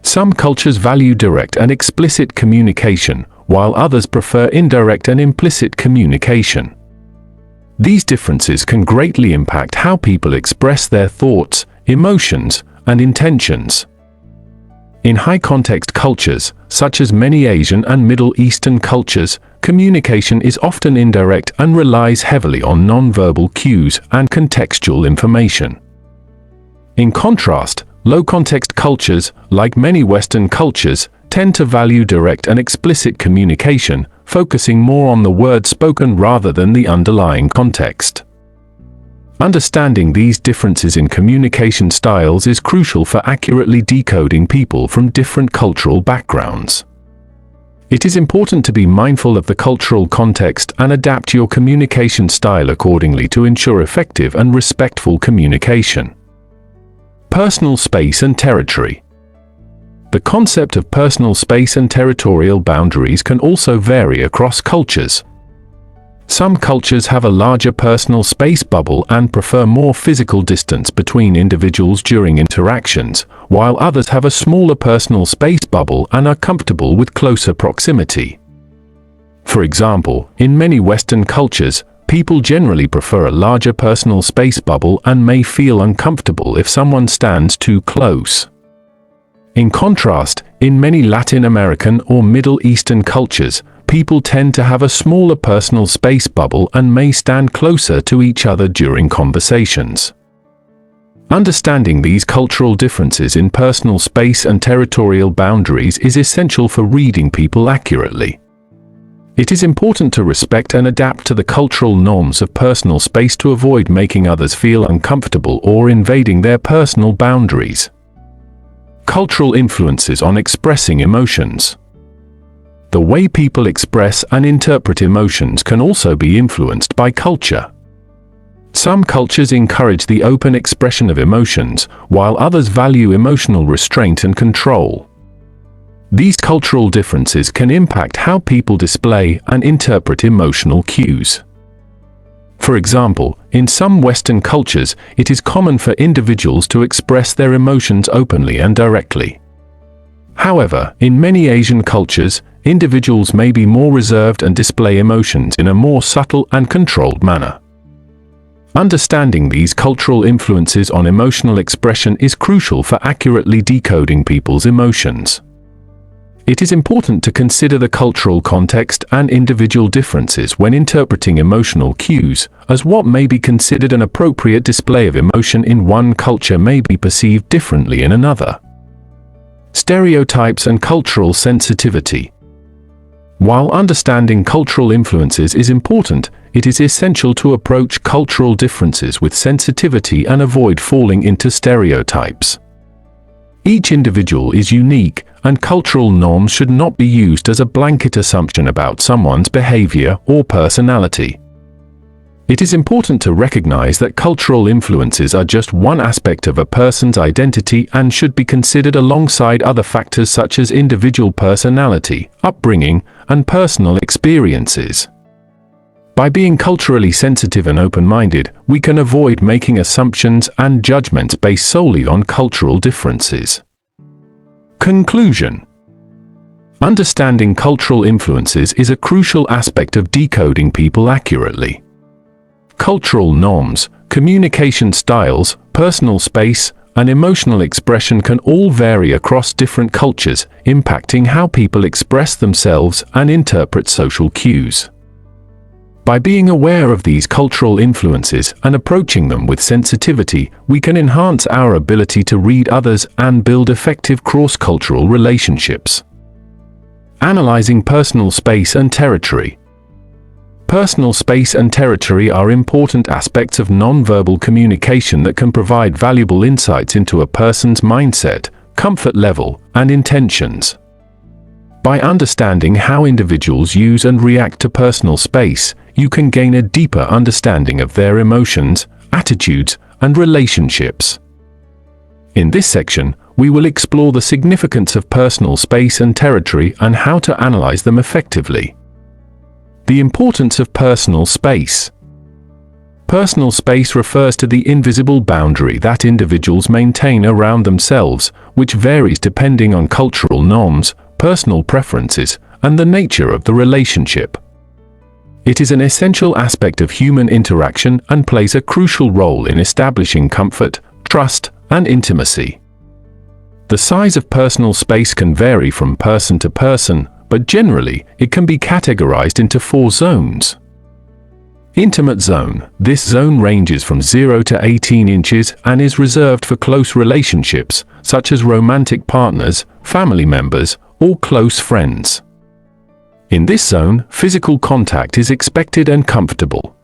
Some cultures value direct and explicit communication, while others prefer indirect and implicit communication. These differences can greatly impact how people express their thoughts, emotions, and intentions. In high-context cultures, such as many Asian and Middle Eastern cultures, communication is often indirect and relies heavily on nonverbal cues and contextual information. In contrast, low-context cultures, like many Western cultures, tend to value direct and explicit communication, focusing more on the words spoken rather than the underlying context. Understanding these differences in communication styles is crucial for accurately decoding people from different cultural backgrounds. It is important to be mindful of the cultural context and adapt your communication style accordingly to ensure effective and respectful communication. Personal space and territory. The concept of personal space and territorial boundaries can also vary across cultures. Some cultures have a larger personal space bubble and prefer more physical distance between individuals during interactions, while others have a smaller personal space bubble and are comfortable with closer proximity. For example, in many Western cultures, people generally prefer a larger personal space bubble and may feel uncomfortable if someone stands too close. In contrast, in many Latin American or Middle Eastern cultures, people tend to have a smaller personal space bubble and may stand closer to each other during conversations. Understanding these cultural differences in personal space and territorial boundaries is essential for reading people accurately. It is important to respect and adapt to the cultural norms of personal space to avoid making others feel uncomfortable or invading their personal boundaries. Cultural influences on expressing emotions. The way people express and interpret emotions can also be influenced by culture. Some cultures encourage the open expression of emotions, while others value emotional restraint and control. These cultural differences can impact how people display and interpret emotional cues. For example, in some Western cultures, it is common for individuals to express their emotions openly and directly. However, in many Asian cultures, individuals may be more reserved and display emotions in a more subtle and controlled manner. Understanding these cultural influences on emotional expression is crucial for accurately decoding people's emotions. It is important to consider the cultural context and individual differences when interpreting emotional cues, as what may be considered an appropriate display of emotion in one culture may be perceived differently in another. Stereotypes and cultural sensitivity. While understanding cultural influences is important, it is essential to approach cultural differences with sensitivity and avoid falling into stereotypes. Each individual is unique, and cultural norms should not be used as a blanket assumption about someone's behavior or personality. It is important to recognize that cultural influences are just one aspect of a person's identity and should be considered alongside other factors such as individual personality, upbringing, and personal experiences. By being culturally sensitive and open-minded, we can avoid making assumptions and judgments based solely on cultural differences. Conclusion. Understanding cultural influences is a crucial aspect of decoding people accurately. Cultural norms, communication styles, personal space, and emotional expression can all vary across different cultures, impacting how people express themselves and interpret social cues. By being aware of these cultural influences and approaching them with sensitivity, we can enhance our ability to read others and build effective cross-cultural relationships. Analyzing personal space and territory. Personal space and territory are important aspects of nonverbal communication that can provide valuable insights into a person's mindset, comfort level, and intentions. By understanding how individuals use and react to personal space, you can gain a deeper understanding of their emotions, attitudes, and relationships. In this section, we will explore the significance of personal space and territory and how to analyze them effectively. The importance of personal space. Personal space refers to the invisible boundary that individuals maintain around themselves, which varies depending on cultural norms, personal preferences, and the nature of the relationship. It is an essential aspect of human interaction and plays a crucial role in establishing comfort, trust, and intimacy. The size of personal space can vary from person to person, but generally, it can be categorized into 4 zones. Intimate zone. This zone ranges from 0 to 18 inches and is reserved for close relationships, such as romantic partners, family members, or close friends. In this zone, physical contact is expected and comfortable.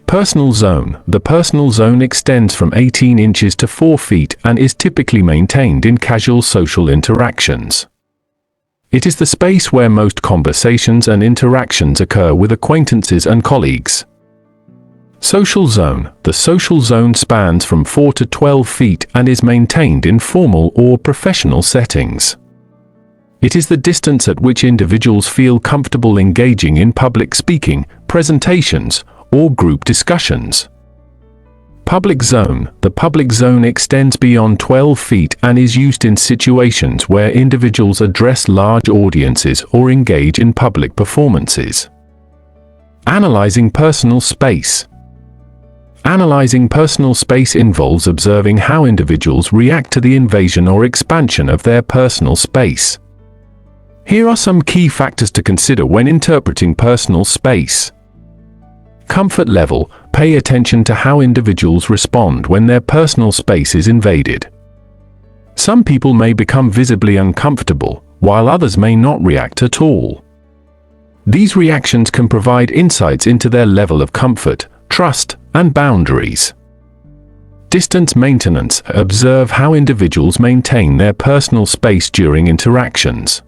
Personal zone. The personal zone extends from 18 inches to 4 feet and is typically maintained in casual social interactions. It is the space where most conversations and interactions occur with acquaintances and colleagues. Social zone. The social zone spans from 4 to 12 feet and is maintained in formal or professional settings. It is the distance at which individuals feel comfortable engaging in public speaking, presentations, or group discussions. Public zone. The public zone extends beyond 12 feet and is used in situations where individuals address large audiences or engage in public performances. Analyzing personal space. Analyzing personal space involves observing how individuals react to the invasion or expansion of their personal space. Here are some key factors to consider when interpreting personal space. Comfort level. Pay attention to how individuals respond when their personal space is invaded. Some people may become visibly uncomfortable, while others may not react at all. These reactions can provide insights into their level of comfort, trust, and boundaries. Distance maintenance. Observe how individuals maintain their personal space during interactions.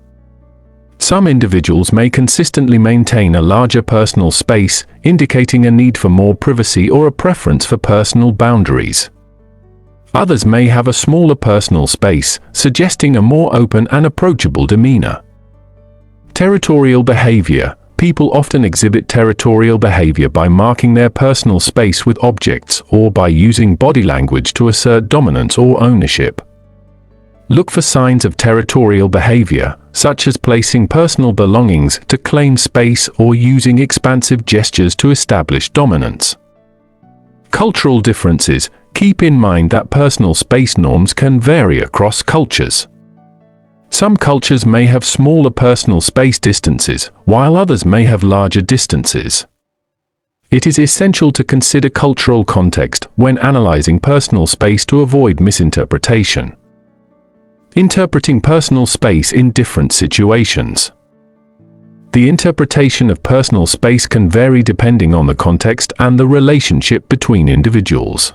Some individuals may consistently maintain a larger personal space, indicating a need for more privacy or a preference for personal boundaries. Others may have a smaller personal space, suggesting a more open and approachable demeanor. Territorial behavior. People often exhibit territorial behavior by marking their personal space with objects or by using body language to assert dominance or ownership. Look for signs of territorial behavior, such as placing personal belongings to claim space or using expansive gestures to establish dominance. Cultural differences. Keep in mind that personal space norms can vary across cultures. Some cultures may have smaller personal space distances, while others may have larger distances. It is essential to consider cultural context when analyzing personal space to avoid misinterpretation. Interpreting personal space in different situations. The interpretation of personal space can vary depending on the context and the relationship between individuals.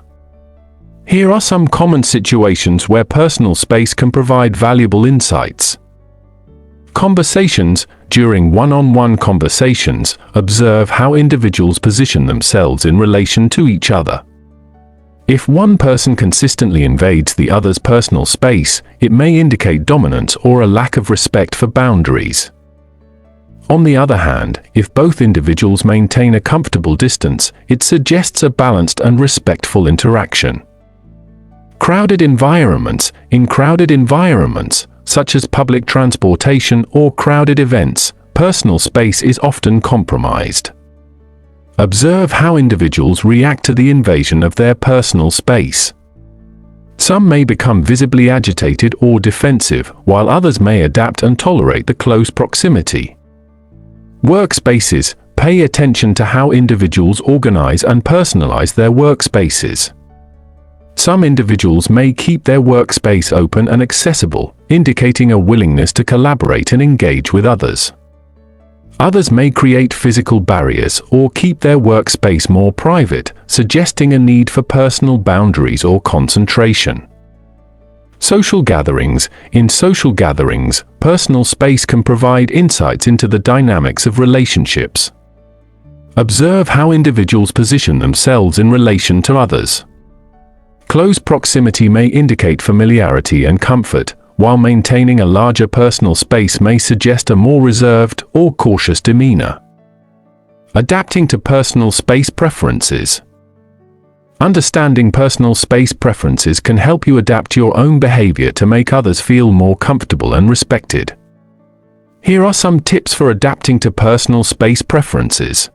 Here are some common situations where personal space can provide valuable insights. Conversations. During one-on-one conversations, observe how individuals position themselves in relation to each other. If one person consistently invades the other's personal space, it may indicate dominance or a lack of respect for boundaries. On the other hand, if both individuals maintain a comfortable distance, it suggests a balanced and respectful interaction. Crowded environments. In crowded environments, such as public transportation or crowded events, personal space is often compromised. Observe how individuals react to the invasion of their personal space. Some may become visibly agitated or defensive, while others may adapt and tolerate the close proximity. Workspaces. Pay attention to how individuals organize and personalize their workspaces. Some individuals may keep their workspace open and accessible, indicating a willingness to collaborate and engage with others. Others may create physical barriers or keep their workspace more private, suggesting a need for personal boundaries or concentration. Social gatherings. In social gatherings, personal space can provide insights into the dynamics of relationships. Observe how individuals position themselves in relation to others. Close proximity may indicate familiarity and comfort, while maintaining a larger personal space may suggest a more reserved or cautious demeanor. Adapting to personal space preferences. Understanding personal space preferences can help you adapt your own behavior to make others feel more comfortable and respected. Here are some tips for adapting to personal space preferences.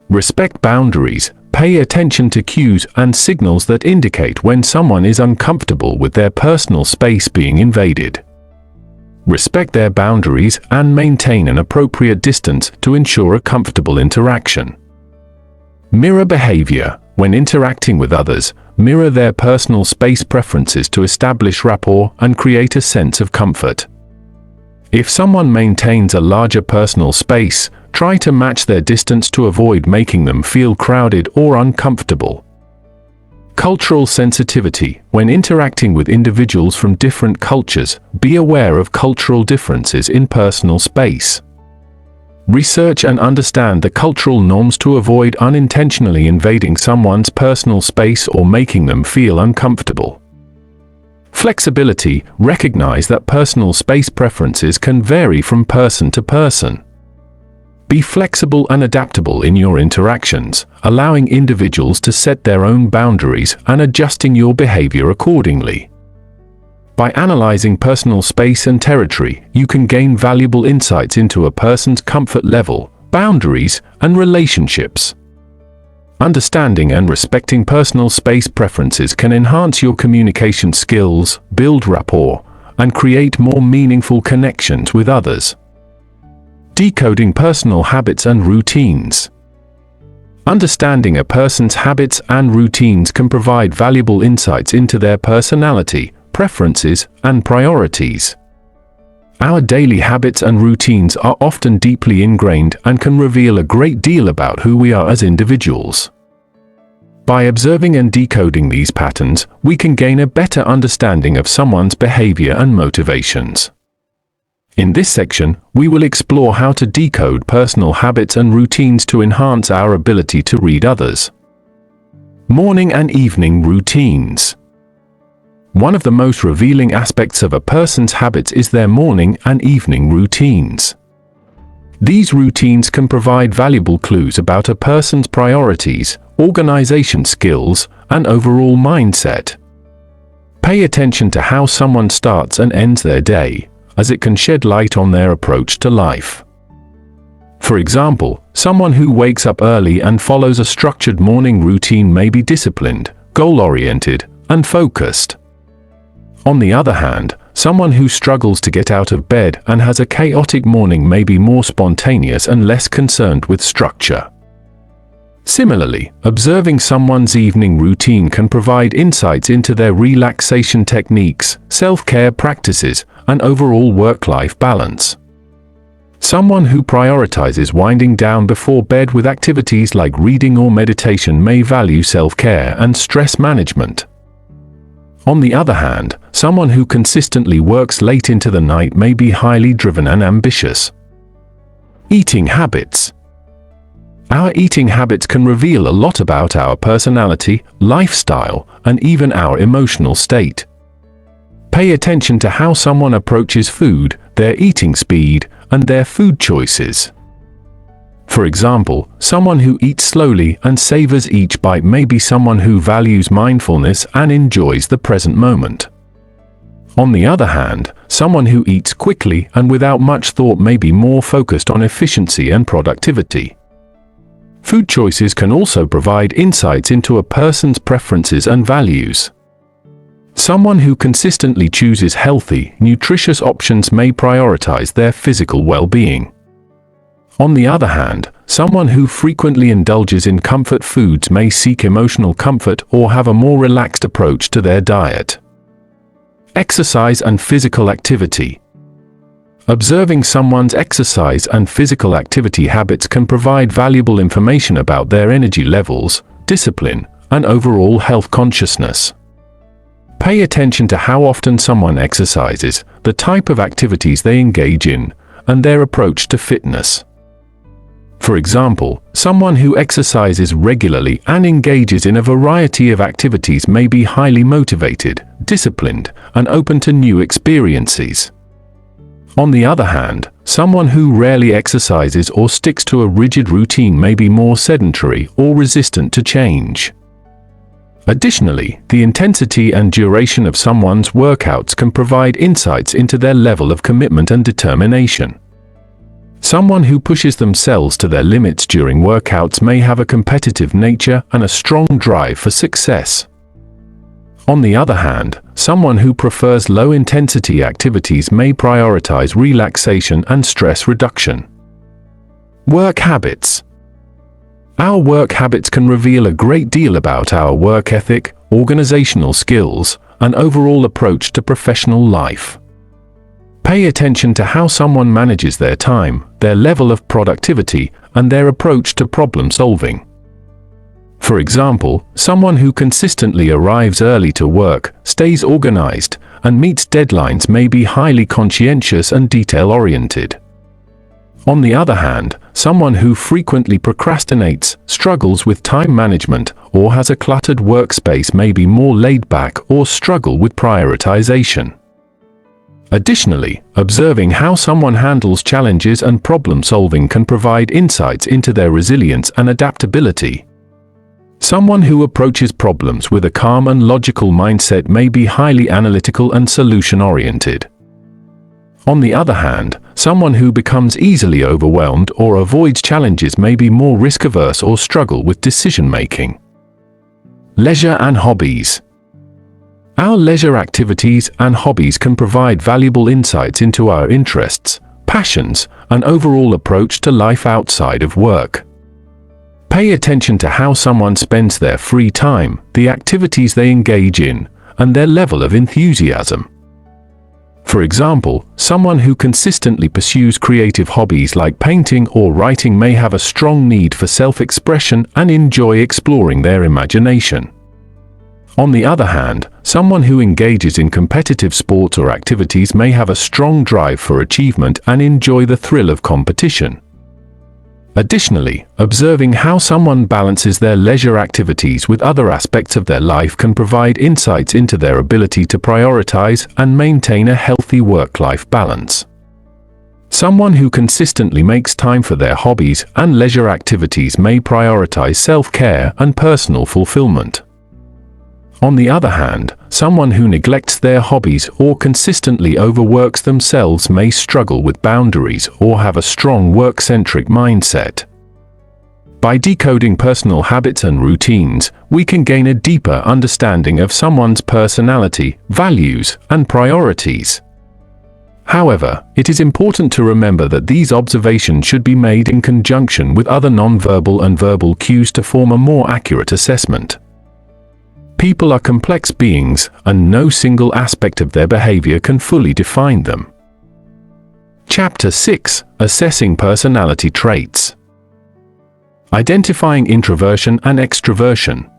Respect boundaries. Pay attention to cues and signals that indicate when someone is uncomfortable with their personal space being invaded. Respect their boundaries and maintain an appropriate distance to ensure a comfortable interaction. Mirror behavior. When interacting with others, mirror their personal space preferences to establish rapport and create a sense of comfort. If someone maintains a larger personal space, try to match their distance to avoid making them feel crowded or uncomfortable. Cultural sensitivity. When interacting with individuals from different cultures, be aware of cultural differences in personal space. Research and understand the cultural norms to avoid unintentionally invading someone's personal space or making them feel uncomfortable. Flexibility. Recognize that personal space preferences can vary from person to person. Be flexible and adaptable in your interactions, allowing individuals to set their own boundaries and adjusting your behavior accordingly. By analyzing personal space and territory, you can gain valuable insights into a person's comfort level, boundaries, and relationships. Understanding and respecting personal space preferences can enhance your communication skills, build rapport, and create more meaningful connections with others. Decoding personal habits and routines. Understanding a person's habits and routines can provide valuable insights into their personality, preferences, and priorities. Our daily habits and routines are often deeply ingrained and can reveal a great deal about who we are as individuals. By observing and decoding these patterns, we can gain a better understanding of someone's behavior and motivations. In this section, we will explore how to decode personal habits and routines to enhance our ability to read others. Morning and evening routines. One of the most revealing aspects of a person's habits is their morning and evening routines. These routines can provide valuable clues about a person's priorities, organization skills, and overall mindset. Pay attention to how someone starts and ends their day, as it can shed light on their approach to life. For example, someone who wakes up early and follows a structured morning routine may be disciplined, goal-oriented, and focused. On the other hand, someone who struggles to get out of bed and has a chaotic morning may be more spontaneous and less concerned with structure. Similarly, observing someone's evening routine can provide insights into their relaxation techniques, self-care practices, and overall work-life balance. Someone who prioritizes winding down before bed with activities like reading or meditation may value self-care and stress management. On the other hand, someone who consistently works late into the night may be highly driven and ambitious. Eating habits. Our eating habits can reveal a lot about our personality, lifestyle, and even our emotional state. Pay attention to how someone approaches food, their eating speed, and their food choices. For example, someone who eats slowly and savors each bite may be someone who values mindfulness and enjoys the present moment. On the other hand, someone who eats quickly and without much thought may be more focused on efficiency and productivity. Food choices can also provide insights into a person's preferences and values. Someone who consistently chooses healthy, nutritious options may prioritize their physical well-being. On the other hand, someone who frequently indulges in comfort foods may seek emotional comfort or have a more relaxed approach to their diet. Exercise and physical activity. Observing someone's exercise and physical activity habits can provide valuable information about their energy levels, discipline, and overall health consciousness. Pay attention to how often someone exercises, the type of activities they engage in, and their approach to fitness. For example, someone who exercises regularly and engages in a variety of activities may be highly motivated, disciplined, and open to new experiences. On the other hand, someone who rarely exercises or sticks to a rigid routine may be more sedentary or resistant to change. Additionally, the intensity and duration of someone's workouts can provide insights into their level of commitment and determination. Someone who pushes themselves to their limits during workouts may have a competitive nature and a strong drive for success. On the other hand, someone who prefers low-intensity activities may prioritize relaxation and stress reduction. Work habits. Our work habits can reveal a great deal about our work ethic, organizational skills, and overall approach to professional life. Pay attention to how someone manages their time, their level of productivity, and their approach to problem solving. For example, someone who consistently arrives early to work, stays organized, and meets deadlines may be highly conscientious and detail-oriented. On the other hand, someone who frequently procrastinates, struggles with time management, or has a cluttered workspace may be more laid back or struggle with prioritization. Additionally, observing how someone handles challenges and problem solving can provide insights into their resilience and adaptability. Someone who approaches problems with a calm and logical mindset may be highly analytical and solution-oriented. On the other hand, someone who becomes easily overwhelmed or avoids challenges may be more risk-averse or struggle with decision-making. Leisure and hobbies. Our leisure activities and hobbies can provide valuable insights into our interests, passions, and overall approach to life outside of work. Pay attention to how someone spends their free time, the activities they engage in, and their level of enthusiasm. For example, someone who consistently pursues creative hobbies like painting or writing may have a strong need for self-expression and enjoy exploring their imagination. On the other hand, someone who engages in competitive sports or activities may have a strong drive for achievement and enjoy the thrill of competition. Additionally, observing how someone balances their leisure activities with other aspects of their life can provide insights into their ability to prioritize and maintain a healthy work-life balance. Someone who consistently makes time for their hobbies and leisure activities may prioritize self-care and personal fulfillment. On the other hand, someone who neglects their hobbies or consistently overworks themselves may struggle with boundaries or have a strong work-centric mindset. By decoding personal habits and routines, we can gain a deeper understanding of someone's personality, values, and priorities. However, it is important to remember that these observations should be made in conjunction with other nonverbal and verbal cues to form a more accurate assessment. People are complex beings, and no single aspect of their behavior can fully define them. Chapter 6: Assessing Personality Traits. Identifying introversion and extroversion.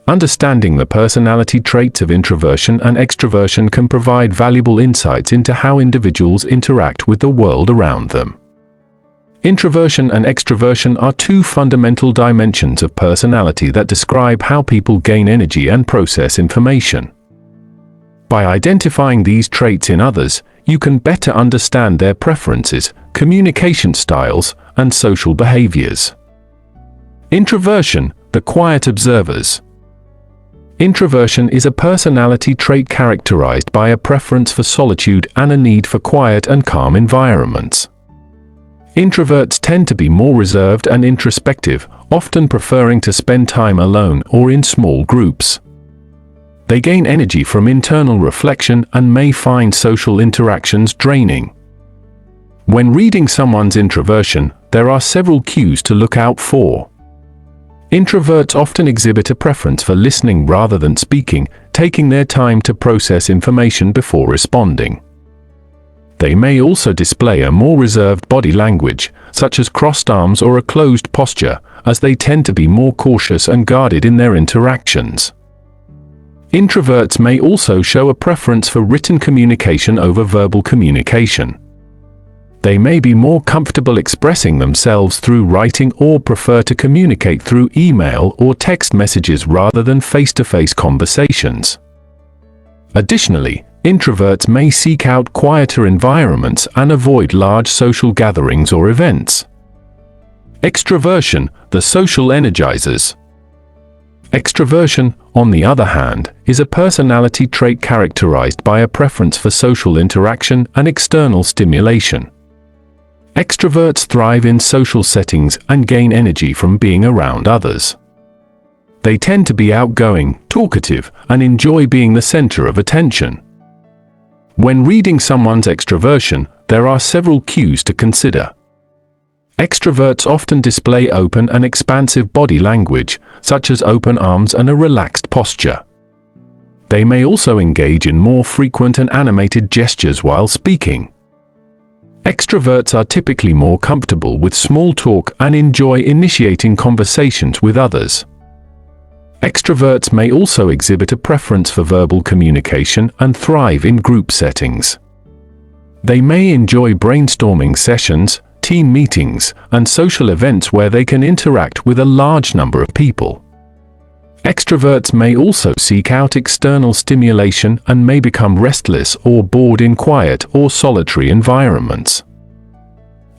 Understanding the personality traits of introversion and extroversion can provide valuable insights into how individuals interact with the world around them. Introversion and extroversion are two fundamental dimensions of personality that describe how people gain energy and process information. By identifying these traits in others, you can better understand their preferences, communication styles, and social behaviors. Introversion, the quiet observers. Introversion is a personality trait characterized by a preference for solitude and a need for quiet and calm environments. Introverts tend to be more reserved and introspective, often preferring to spend time alone or in small groups. They gain energy from internal reflection and may find social interactions draining. When reading someone's introversion, there are several cues to look out for. Introverts often exhibit a preference for listening rather than speaking, taking their time to process information before responding. They may also display a more reserved body language, such as crossed arms or a closed posture, as they tend to be more cautious and guarded in their interactions. Introverts may also show a preference for written communication over verbal communication. They may be more comfortable expressing themselves through writing or prefer to communicate through email or text messages rather than face-to-face conversations. Additionally, introverts may seek out quieter environments and avoid large social gatherings or events. Extroversion, the social energizers. Extroversion, on the other hand, is a personality trait characterized by a preference for social interaction and external stimulation. Extroverts thrive in social settings and gain energy from being around others. They tend to be outgoing, talkative, and enjoy being the center of attention. When reading someone's extroversion, there are several cues to consider. Extroverts often display open and expansive body language, such as open arms and a relaxed posture. They may also engage in more frequent and animated gestures while speaking. Extroverts are typically more comfortable with small talk and enjoy initiating conversations with others. Extroverts may also exhibit a preference for verbal communication and thrive in group settings. They may enjoy brainstorming sessions, team meetings, and social events where they can interact with a large number of people. Extroverts may also seek out external stimulation and may become restless or bored in quiet or solitary environments.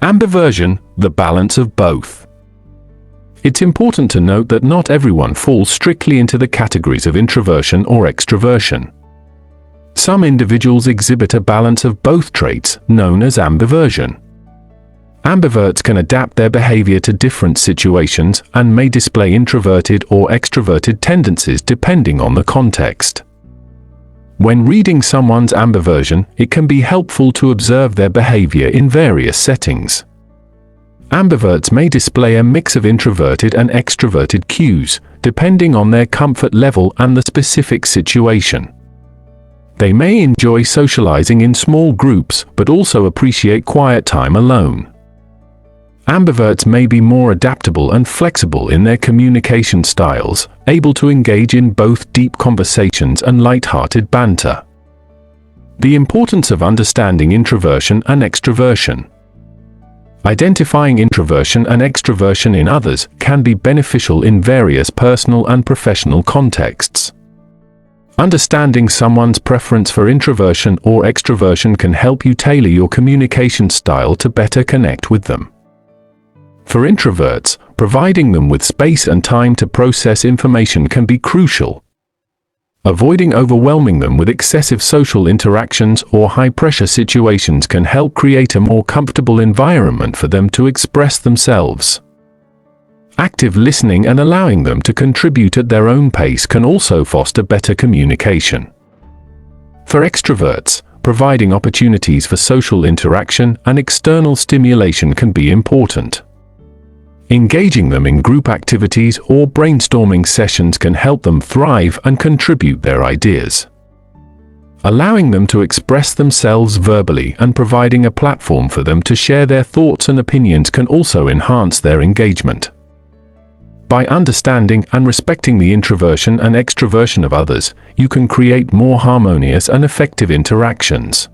Ambiversion, the balance of both. It's important to note that not everyone falls strictly into the categories of introversion or extroversion. Some individuals exhibit a balance of both traits, known as ambiversion. Ambiverts can adapt their behavior to different situations and may display introverted or extroverted tendencies depending on the context. When reading someone's ambiversion, it can be helpful to observe their behavior in various settings. Ambiverts may display a mix of introverted and extroverted cues, depending on their comfort level and the specific situation. They may enjoy socializing in small groups, but also appreciate quiet time alone. Ambiverts may be more adaptable and flexible in their communication styles, able to engage in both deep conversations and light-hearted banter. The importance of understanding introversion and extroversion. Identifying introversion and extroversion in others can be beneficial in various personal and professional contexts. Understanding someone's preference for introversion or extroversion can help you tailor your communication style to better connect with them. For introverts, providing them with space and time to process information can be crucial. Avoiding overwhelming them with excessive social interactions or high-pressure situations can help create a more comfortable environment for them to express themselves. Active listening and allowing them to contribute at their own pace can also foster better communication. For extroverts, providing opportunities for social interaction and external stimulation can be important. Engaging them in group activities or brainstorming sessions can help them thrive and contribute their ideas. Allowing them to express themselves verbally and providing a platform for them to share their thoughts and opinions can also enhance their engagement. By understanding and respecting the introversion and extroversion of others, you can create more harmonious and effective interactions.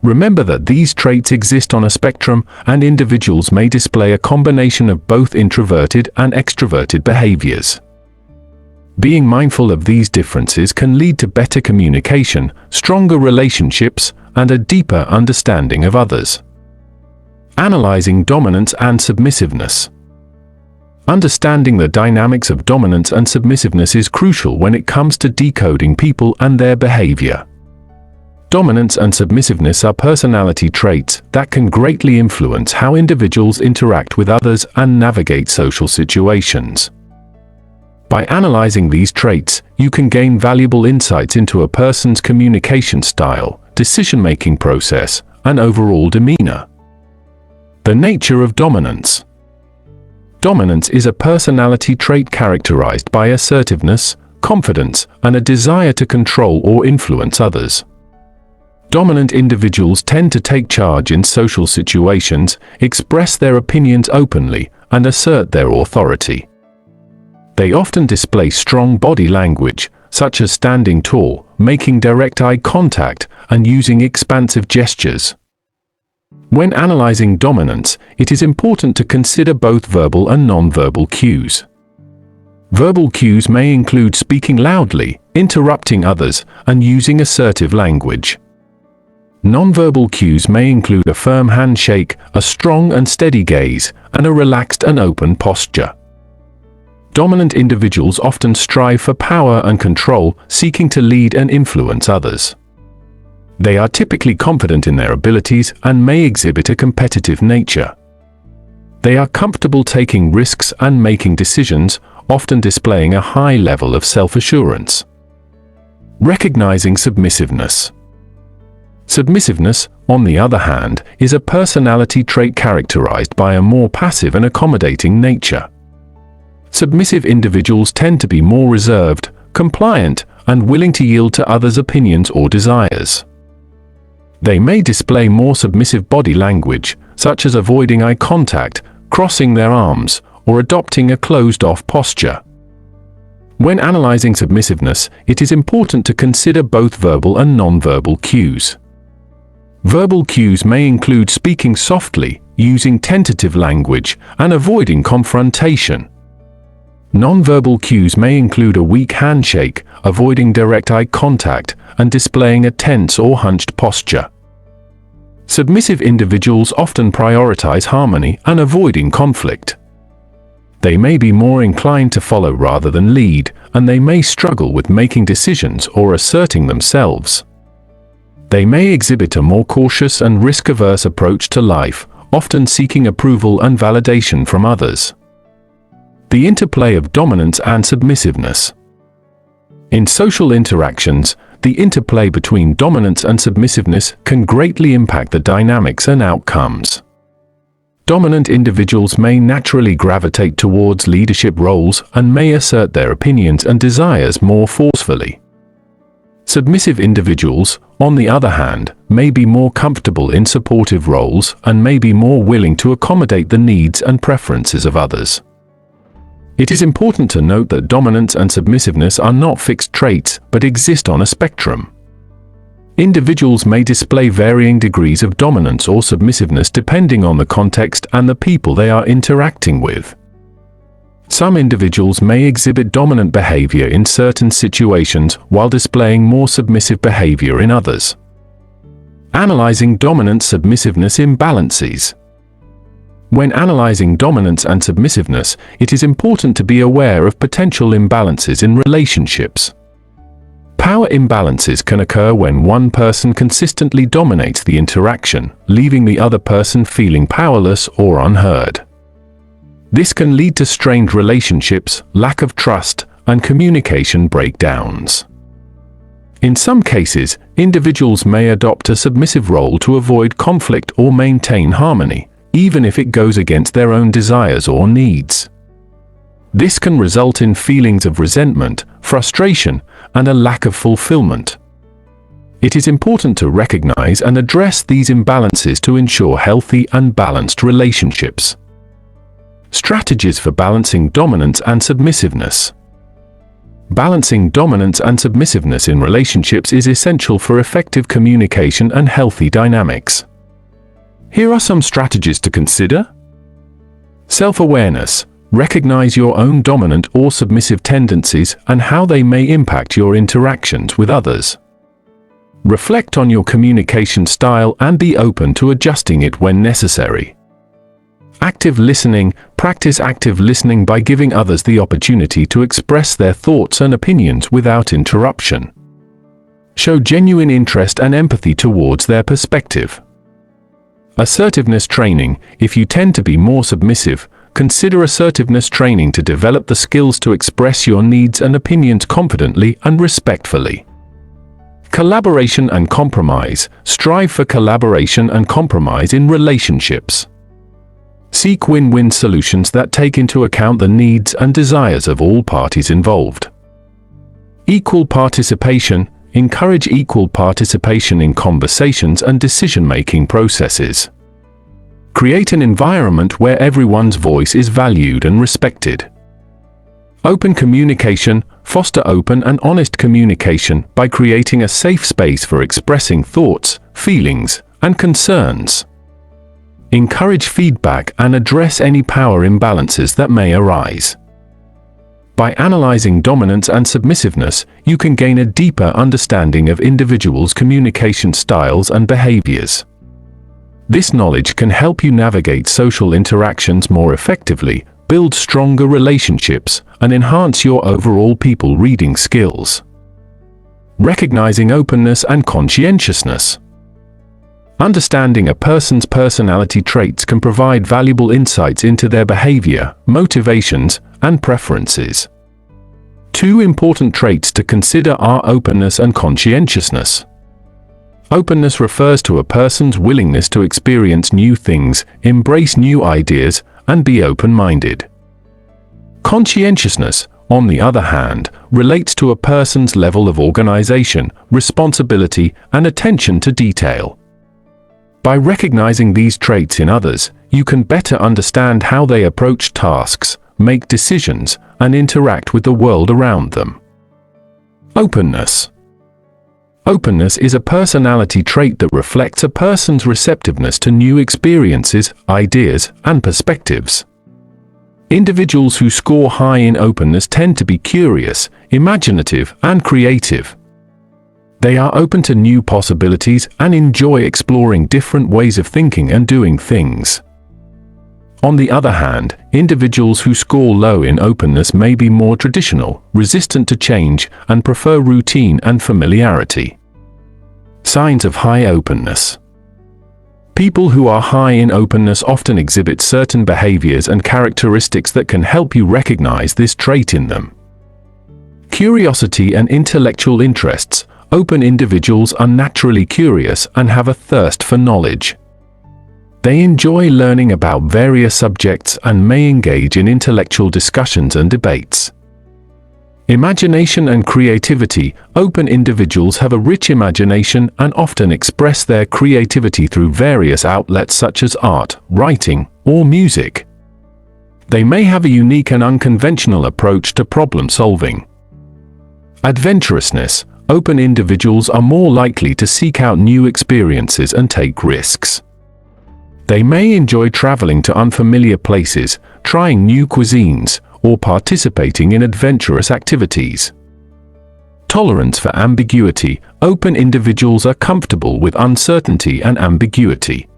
Remember that these traits exist on a spectrum, and individuals may display a combination of both introverted and extroverted behaviors. Being mindful of these differences can lead to better communication, stronger relationships, and a deeper understanding of others. Analyzing dominance and submissiveness. Understanding the dynamics of dominance and submissiveness is crucial when it comes to decoding people and their behavior. Dominance and submissiveness are personality traits that can greatly influence how individuals interact with others and navigate social situations. By analyzing these traits, you can gain valuable insights into a person's communication style, decision-making process, and overall demeanor. The nature of dominance. Dominance is a personality trait characterized by assertiveness, confidence, and a desire to control or influence others. Dominant individuals tend to take charge in social situations, express their opinions openly, and assert their authority. They often display strong body language, such as standing tall, making direct eye contact, and using expansive gestures. When analyzing dominance, it is important to consider both verbal and nonverbal cues. Verbal cues may include speaking loudly, interrupting others, and using assertive language. Nonverbal cues may include a firm handshake, a strong and steady gaze, and a relaxed and open posture. Dominant individuals often strive for power and control, seeking to lead and influence others. They are typically confident in their abilities and may exhibit a competitive nature. They are comfortable taking risks and making decisions, often displaying a high level of self-assurance. Recognizing submissiveness. Submissiveness, on the other hand, is a personality trait characterized by a more passive and accommodating nature. Submissive individuals tend to be more reserved, compliant, and willing to yield to others' opinions or desires. They may display more submissive body language, such as avoiding eye contact, crossing their arms, or adopting a closed-off posture. When analyzing submissiveness, it is important to consider both verbal and nonverbal cues. Verbal cues may include speaking softly, using tentative language, and avoiding confrontation. Nonverbal cues may include a weak handshake, avoiding direct eye contact, and displaying a tense or hunched posture. Submissive individuals often prioritize harmony and avoiding conflict. They may be more inclined to follow rather than lead, and they may struggle with making decisions or asserting themselves. They may exhibit a more cautious and risk-averse approach to life, often seeking approval and validation from others. The interplay of dominance and submissiveness. In social interactions, the interplay between dominance and submissiveness can greatly impact the dynamics and outcomes. Dominant individuals may naturally gravitate towards leadership roles and may assert their opinions and desires more forcefully. Submissive individuals, on the other hand, may be more comfortable in supportive roles and may be more willing to accommodate the needs and preferences of others. It is important to note that dominance and submissiveness are not fixed traits, but exist on a spectrum. Individuals may display varying degrees of dominance or submissiveness depending on the context and the people they are interacting with. Some individuals may exhibit dominant behavior in certain situations while displaying more submissive behavior in others. Analyzing dominance-submissiveness imbalances. When analyzing dominance and submissiveness, it is important to be aware of potential imbalances in relationships. Power imbalances can occur when one person consistently dominates the interaction, leaving the other person feeling powerless or unheard. This can lead to strained relationships, lack of trust, and communication breakdowns. In some cases, individuals may adopt a submissive role to avoid conflict or maintain harmony, even if it goes against their own desires or needs. This can result in feelings of resentment, frustration, and a lack of fulfillment. It is important to recognize and address these imbalances to ensure healthy and balanced relationships. Strategies for balancing dominance and submissiveness. Balancing dominance and submissiveness in relationships is essential for effective communication and healthy dynamics. Here are some strategies to consider. Self-awareness. Recognize your own dominant or submissive tendencies and how they may impact your interactions with others. Reflect on your communication style and be open to adjusting it when necessary. Active listening. Practice active listening by giving others the opportunity to express their thoughts and opinions without interruption. Show genuine interest and empathy towards their perspective. Assertiveness training. If you tend to be more submissive, consider assertiveness training to develop the skills to express your needs and opinions confidently and respectfully. Collaboration and compromise. Strive for collaboration and compromise in relationships. Seek win-win solutions that take into account the needs and desires of all parties involved. Equal participation. Encourage equal participation in conversations and decision-making processes. Create an environment where everyone's voice is valued and respected. Open communication. Foster open and honest communication by creating a safe space for expressing thoughts, feelings, and concerns. Encourage feedback and address any power imbalances that may arise. By analyzing dominance and submissiveness, you can gain a deeper understanding of individuals' communication styles and behaviors. This knowledge can help you navigate social interactions more effectively, build stronger relationships, and enhance your overall people reading skills. Recognizing openness and conscientiousness. Understanding a person's personality traits can provide valuable insights into their behavior, motivations, and preferences. Two important traits to consider are openness and conscientiousness. Openness refers to a person's willingness to experience new things, embrace new ideas, and be open-minded. Conscientiousness, on the other hand, relates to a person's level of organization, responsibility, and attention to detail. By recognizing these traits in others, you can better understand how they approach tasks, make decisions, and interact with the world around them. Openness. Openness is a personality trait that reflects a person's receptiveness to new experiences, ideas, and perspectives. Individuals who score high in openness tend to be curious, imaginative, and creative. They are open to new possibilities and enjoy exploring different ways of thinking and doing things. On the other hand, individuals who score low in openness may be more traditional, resistant to change, and prefer routine and familiarity. Signs of high openness. People who are high in openness often exhibit certain behaviors and characteristics that can help you recognize this trait in them. Curiosity and intellectual interests. Open individuals are naturally curious and have a thirst for knowledge. They enjoy learning about various subjects and may engage in intellectual discussions and debates. Imagination and creativity. Open individuals have a rich imagination and often express their creativity through various outlets such as art, writing, or music. They may have a unique and unconventional approach to problem solving. Adventurousness. Open individuals are more likely to seek out new experiences and take risks. They may enjoy traveling to unfamiliar places, trying new cuisines, or participating in adventurous activities. Tolerance for ambiguity. Open individuals are comfortable with uncertainty and ambiguity.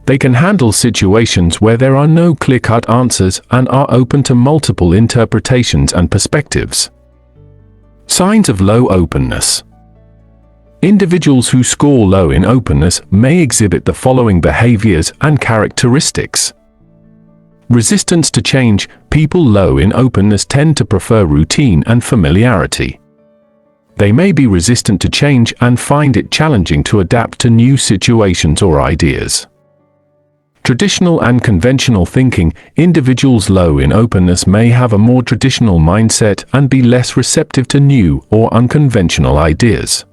They can handle situations where there are no clear-cut answers and are open to multiple interpretations and perspectives. Signs of low openness. Individuals who score low in openness may exhibit the following behaviors and characteristics. Resistance to change. People low in openness tend to prefer routine and familiarity. They may be resistant to change and find it challenging to adapt to new situations or ideas. Traditional and conventional thinking. Individuals low in openness may have a more traditional mindset and be less receptive to new or unconventional ideas.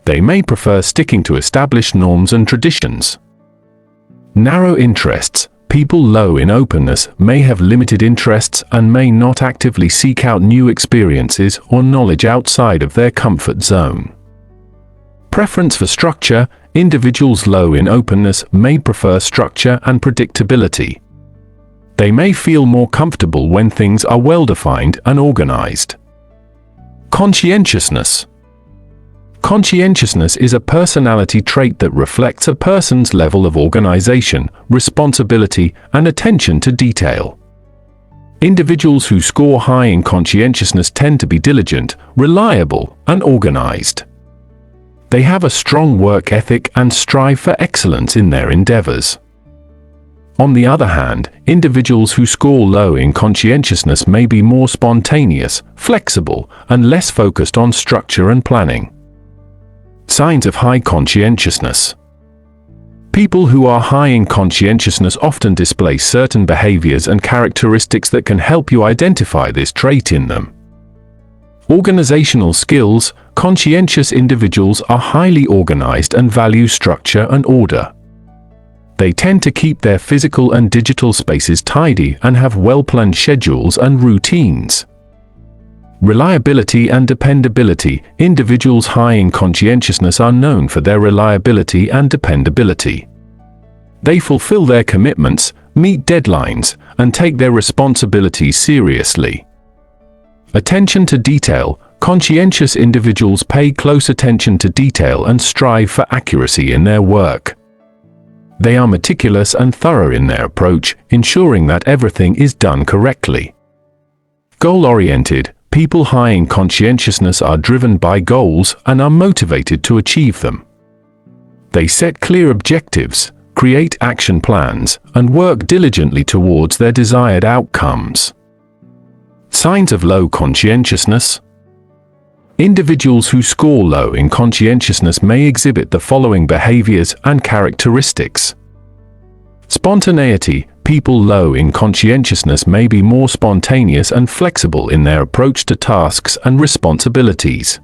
They may prefer sticking to established norms and traditions. Narrow interests. People low in openness may have limited interests and may not actively seek out new experiences or knowledge outside of their comfort zone. Preference for structure. Individuals low in openness may prefer structure and predictability. They may feel more comfortable when things are well-defined and organized. Conscientiousness. Conscientiousness is a personality trait that reflects a person's level of organization, responsibility, and attention to detail. Individuals who score high in conscientiousness tend to be diligent, reliable, and organized. They have a strong work ethic and strive for excellence in their endeavors. On the other hand, individuals who score low in conscientiousness may be more spontaneous, flexible, and less focused on structure and planning. Signs of high conscientiousness. People who are high in conscientiousness often display certain behaviors and characteristics that can help you identify this trait in them. Organizational skills. Conscientious individuals are highly organized and value structure and order. They tend to keep their physical and digital spaces tidy and have well-planned schedules and routines. Reliability and dependability. Individuals high in conscientiousness are known for their reliability and dependability. They fulfill their commitments, meet deadlines, and take their responsibilities seriously. Attention to detail. Conscientious individuals pay close attention to detail and strive for accuracy in their work. They are meticulous and thorough in their approach, ensuring that everything is done correctly. Goal-oriented. People high in conscientiousness are driven by goals and are motivated to achieve them. They set clear objectives, create action plans, and work diligently towards their desired outcomes. Signs of low conscientiousness. Individuals who score low in conscientiousness may exhibit the following behaviors and characteristics. Spontaneity. People low in conscientiousness may be more spontaneous and flexible in their approach to tasks and responsibilities.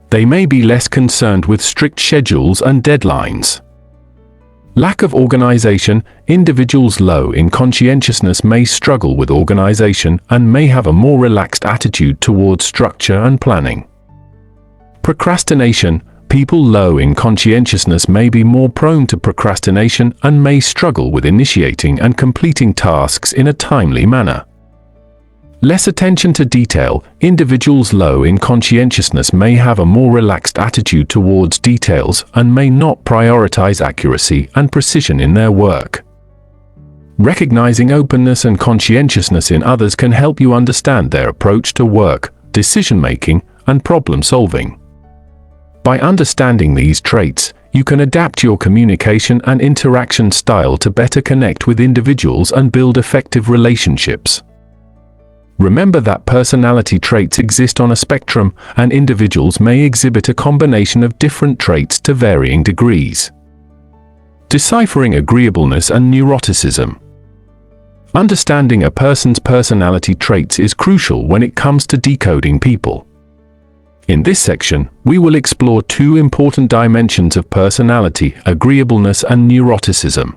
They may be less concerned with strict schedules and deadlines. Lack of organization. Individuals low in conscientiousness may struggle with organization and may have a more relaxed attitude towards structure and planning. Procrastination. People low in conscientiousness may be more prone to procrastination and may struggle with initiating and completing tasks in a timely manner. Less attention to detail. Individuals low in conscientiousness may have a more relaxed attitude towards details and may not prioritize accuracy and precision in their work. Recognizing openness and conscientiousness in others can help you understand their approach to work, decision-making, and problem-solving. By understanding these traits, you can adapt your communication and interaction style to better connect with individuals and build effective relationships. Remember that personality traits exist on a spectrum, and individuals may exhibit a combination of different traits to varying degrees. Deciphering agreeableness and neuroticism. Understanding a person's personality traits is crucial when it comes to decoding people. In this section, we will explore two important dimensions of personality: agreeableness and neuroticism.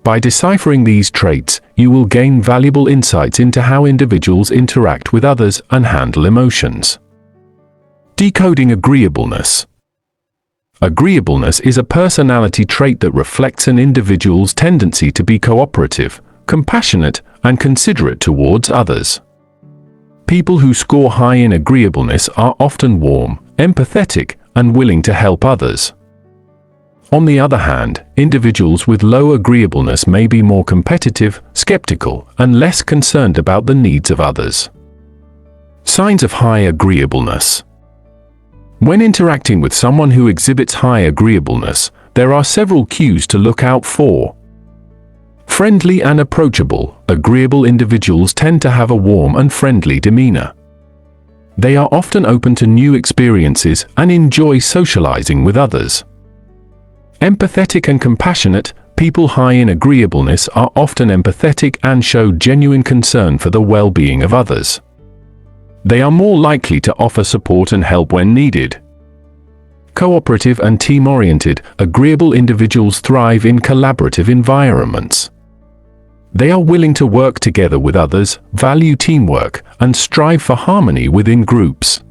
By deciphering these traits, you will gain valuable insights into how individuals interact with others and handle emotions. Decoding agreeableness. Agreeableness is a personality trait that reflects an individual's tendency to be cooperative, compassionate, and considerate towards others. People who score high in agreeableness are often warm, empathetic, and willing to help others. On the other hand, individuals with low agreeableness may be more competitive, skeptical, and less concerned about the needs of others. Signs of high agreeableness. When interacting with someone who exhibits high agreeableness, there are several cues to look out for. Friendly and approachable, agreeable individuals tend to have a warm and friendly demeanor. They are often open to new experiences and enjoy socializing with others. Empathetic and compassionate, people high in agreeableness are often empathetic and show genuine concern for the well-being of others. They are more likely to offer support and help when needed. Cooperative and team-oriented, agreeable individuals thrive in collaborative environments. They are willing to work together with others, value teamwork, and strive for harmony within groups.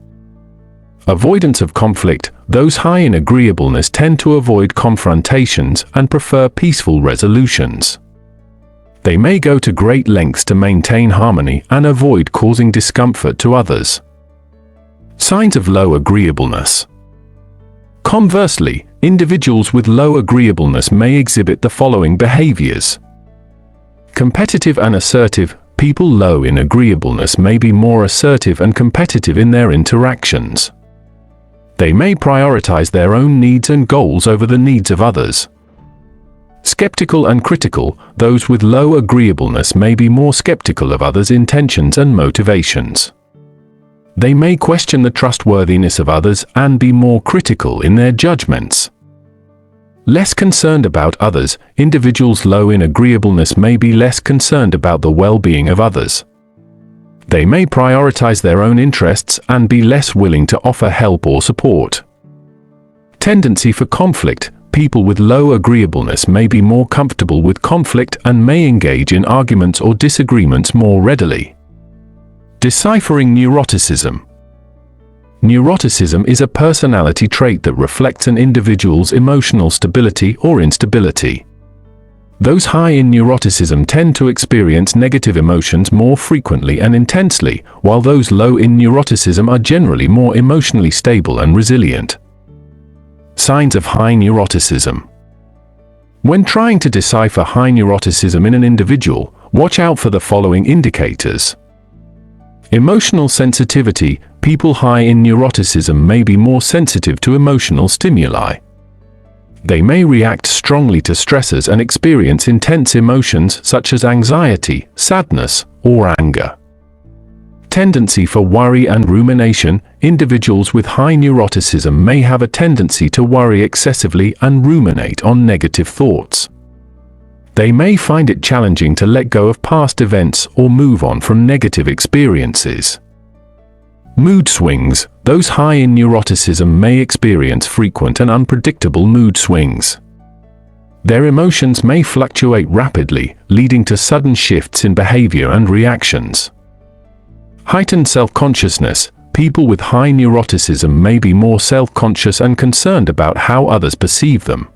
Avoidance of conflict, those high in agreeableness tend to avoid confrontations and prefer peaceful resolutions. They may go to great lengths to maintain harmony and avoid causing discomfort to others. Signs of low agreeableness. Conversely, individuals with low agreeableness may exhibit the following behaviors. Competitive and assertive, people low in agreeableness may be more assertive and competitive in their interactions. They may prioritize their own needs and goals over the needs of others. Skeptical and critical, those with low agreeableness may be more skeptical of others' intentions and motivations. They may question the trustworthiness of others and be more critical in their judgments. Less concerned about others, individuals low in agreeableness may be less concerned about the well-being of others. They may prioritize their own interests and be less willing to offer help or support. Tendency for conflict, people with low agreeableness may be more comfortable with conflict and may engage in arguments or disagreements more readily. Deciphering neuroticism. Neuroticism is a personality trait that reflects an individual's emotional stability or instability. Those high in neuroticism tend to experience negative emotions more frequently and intensely, while those low in neuroticism are generally more emotionally stable and resilient. Signs of high neuroticism. When trying to decipher high neuroticism in an individual, watch out for the following indicators. Emotional sensitivity, people high in neuroticism may be more sensitive to emotional stimuli. They may react strongly to stressors and experience intense emotions such as anxiety, sadness, or anger. Tendency for worry and rumination, individuals with high neuroticism may have a tendency to worry excessively and ruminate on negative thoughts. They may find it challenging to let go of past events or move on from negative experiences. Mood swings, those high in neuroticism may experience frequent and unpredictable mood swings. Their emotions may fluctuate rapidly, leading to sudden shifts in behavior and reactions. Heightened self-consciousness, people with high neuroticism may be more self-conscious and concerned about how others perceive them.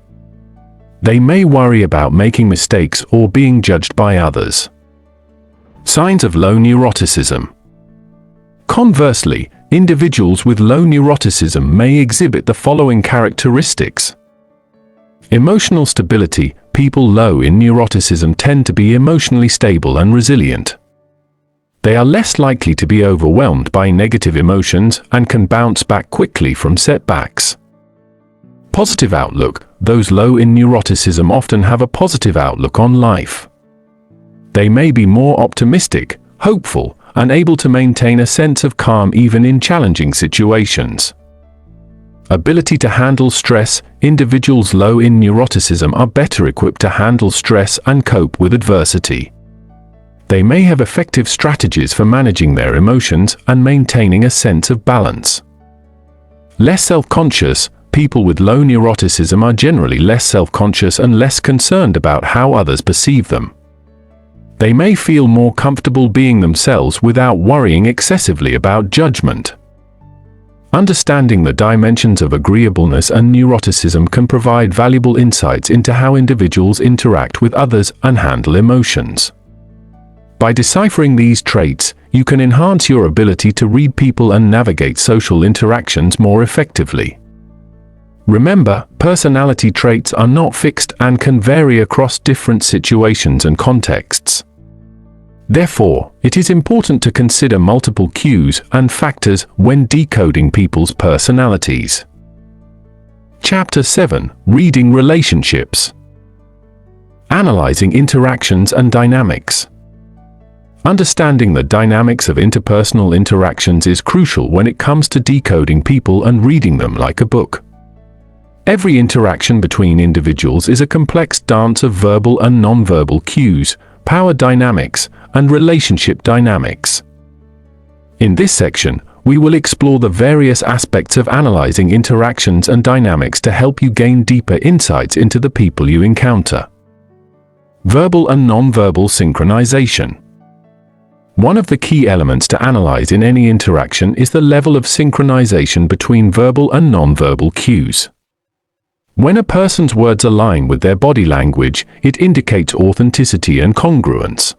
They may worry about making mistakes or being judged by others. Signs of low neuroticism. Conversely, individuals with low neuroticism may exhibit the following characteristics. Emotional stability, people low in neuroticism tend to be emotionally stable and resilient. They are less likely to be overwhelmed by negative emotions and can bounce back quickly from setbacks. Positive outlook. Those low in neuroticism often have a positive outlook on life. They may be more optimistic, hopeful, and able to maintain a sense of calm even in challenging situations. Ability to handle stress. Individuals low in neuroticism are better equipped to handle stress and cope with adversity. They may have effective strategies for managing their emotions and maintaining a sense of balance. Less self-conscious. People with low neuroticism are generally less self-conscious and less concerned about how others perceive them. They may feel more comfortable being themselves without worrying excessively about judgment. Understanding the dimensions of agreeableness and neuroticism can provide valuable insights into how individuals interact with others and handle emotions. By deciphering these traits, you can enhance your ability to read people and navigate social interactions more effectively. Remember, personality traits are not fixed and can vary across different situations and contexts. Therefore, it is important to consider multiple cues and factors when decoding people's personalities. Chapter 7: Reading Relationships. Analyzing interactions and dynamics. Understanding the dynamics of interpersonal interactions is crucial when it comes to decoding people and reading them like a book. Every interaction between individuals is a complex dance of verbal and nonverbal cues, power dynamics, and relationship dynamics. In this section, we will explore the various aspects of analyzing interactions and dynamics to help you gain deeper insights into the people you encounter. Verbal and nonverbal synchronization. One of the key elements to analyze in any interaction is the level of synchronization between verbal and nonverbal cues. When a person's words align with their body language, it indicates authenticity and congruence.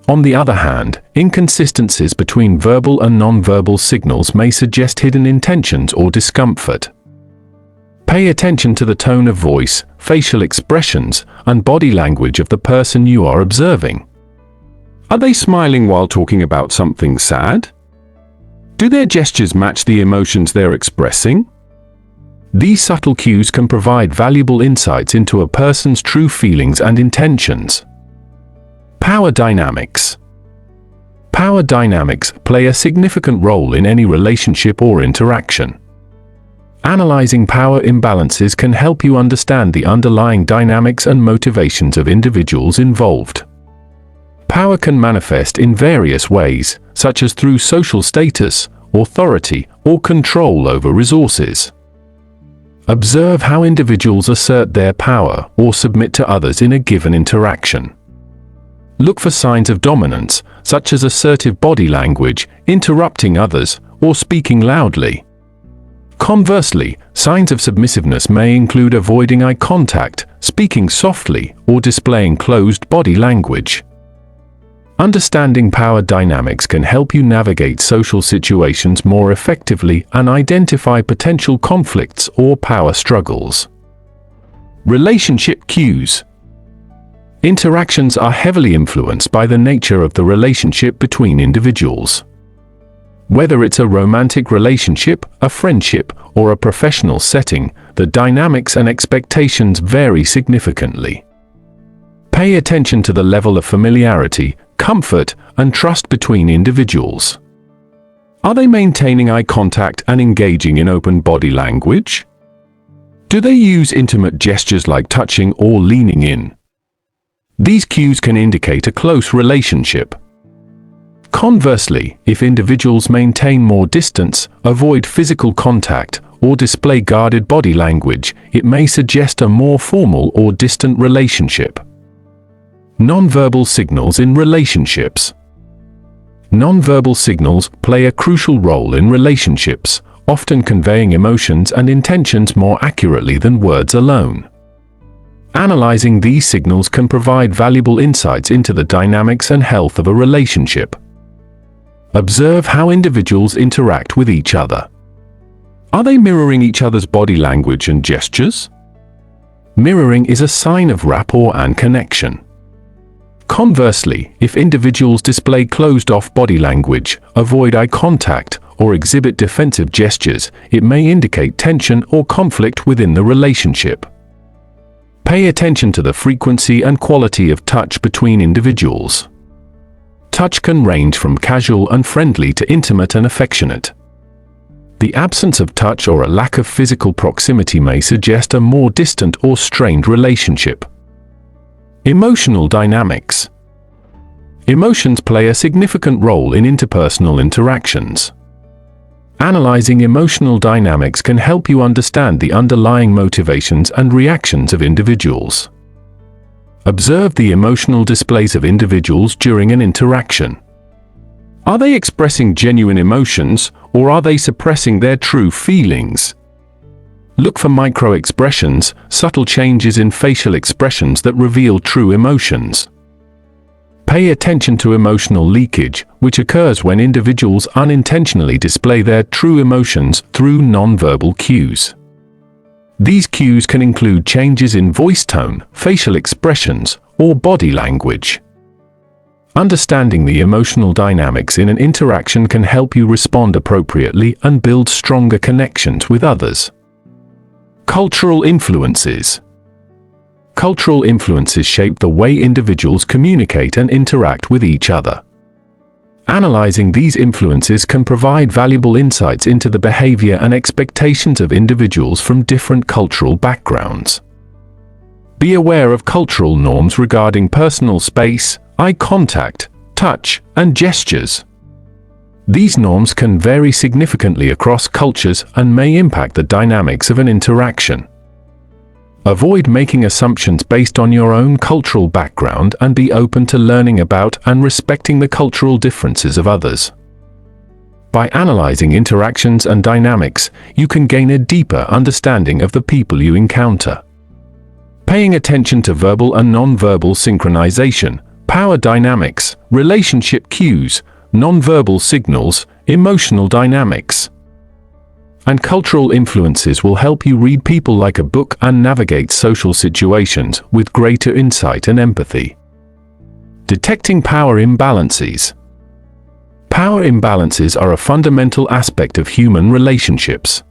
On the other hand, inconsistencies between verbal and nonverbal signals may suggest hidden intentions or discomfort. Pay attention to the tone of voice, facial expressions, and body language of the person you are observing. Are they smiling while talking about something sad? Do their gestures match the emotions they're expressing? These subtle cues can provide valuable insights into a person's true feelings and intentions. Power dynamics. Power dynamics play a significant role in any relationship or interaction. Analyzing power imbalances can help you understand the underlying dynamics and motivations of individuals involved. Power can manifest in various ways, such as through social status, authority, or control over resources. Observe how individuals assert their power or submit to others in a given interaction. Look for signs of dominance, such as assertive body language, interrupting others, or speaking loudly. Conversely, signs of submissiveness may include avoiding eye contact, speaking softly, or displaying closed body language. Understanding power dynamics can help you navigate social situations more effectively and identify potential conflicts or power struggles. Relationship cues. Interactions are heavily influenced by the nature of the relationship between individuals. Whether it's a romantic relationship, a friendship, or a professional setting, the dynamics and expectations vary significantly. Pay attention to the level of familiarity, comfort, and trust between individuals. Are they maintaining eye contact and engaging in open body language? Do they use intimate gestures like touching or leaning in? These cues can indicate a close relationship. Conversely, if individuals maintain more distance, avoid physical contact, or display guarded body language, it may suggest a more formal or distant relationship. Nonverbal signals in relationships. Nonverbal signals play a crucial role in relationships, often conveying emotions and intentions more accurately than words alone. Analyzing these signals can provide valuable insights into the dynamics and health of a relationship. Observe how individuals interact with each other. Are they mirroring each other's body language and gestures? Mirroring is a sign of rapport and connection. Conversely, if individuals display closed-off body language, avoid eye contact, or exhibit defensive gestures, it may indicate tension or conflict within the relationship. Pay attention to the frequency and quality of touch between individuals. Touch can range from casual and friendly to intimate and affectionate. The absence of touch or a lack of physical proximity may suggest a more distant or strained relationship. Emotional dynamics. Emotions play a significant role in interpersonal interactions. Analyzing emotional dynamics can help you understand the underlying motivations and reactions of individuals. Observe the emotional displays of individuals during an interaction. Are they expressing genuine emotions, or are they suppressing their true feelings? Look for microexpressions, subtle changes in facial expressions that reveal true emotions. Pay attention to emotional leakage, which occurs when individuals unintentionally display their true emotions through nonverbal cues. These cues can include changes in voice tone, facial expressions, or body language. Understanding the emotional dynamics in an interaction can help you respond appropriately and build stronger connections with others. Cultural influences. Cultural influences shape the way individuals communicate and interact with each other. Analyzing these influences can provide valuable insights into the behavior and expectations of individuals from different cultural backgrounds. Be aware of cultural norms regarding personal space, eye contact, touch, and gestures. These norms can vary significantly across cultures and may impact the dynamics of an interaction. Avoid making assumptions based on your own cultural background and be open to learning about and respecting the cultural differences of others. By analyzing interactions and dynamics, you can gain a deeper understanding of the people you encounter. Paying attention to verbal and nonverbal synchronization, power dynamics, relationship cues, nonverbal signals, emotional dynamics, and cultural influences will help you read people like a book and navigate social situations with greater insight and empathy. Detecting power imbalances. Power imbalances are a fundamental aspect of human relationships.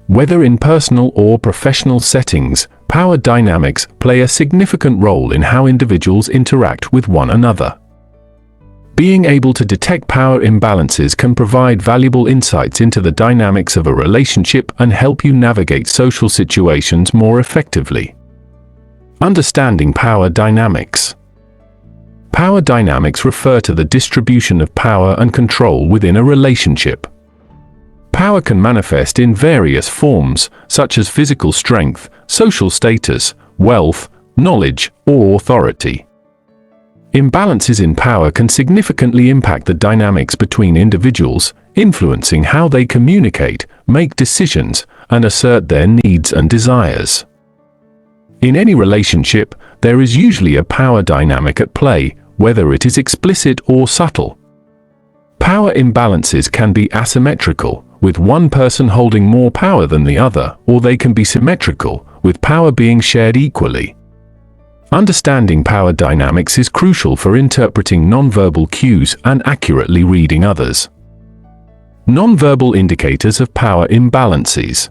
Whether in personal or professional settings, power dynamics play a significant role in how individuals interact with one another. Being able to detect power imbalances can provide valuable insights into the dynamics of a relationship and help you navigate social situations more effectively. Understanding power dynamics. Power dynamics refer to the distribution of power and control within a relationship. Power can manifest in various forms, such as physical strength, social status, wealth, knowledge, or authority. Imbalances in power can significantly impact the dynamics between individuals, influencing how they communicate, make decisions, and assert their needs and desires. In any relationship, there is usually a power dynamic at play, whether it is explicit or subtle. Power imbalances can be asymmetrical, with one person holding more power than the other, or they can be symmetrical, with power being shared equally. Understanding power dynamics is crucial for interpreting nonverbal cues and accurately reading others. Nonverbal indicators of power imbalances.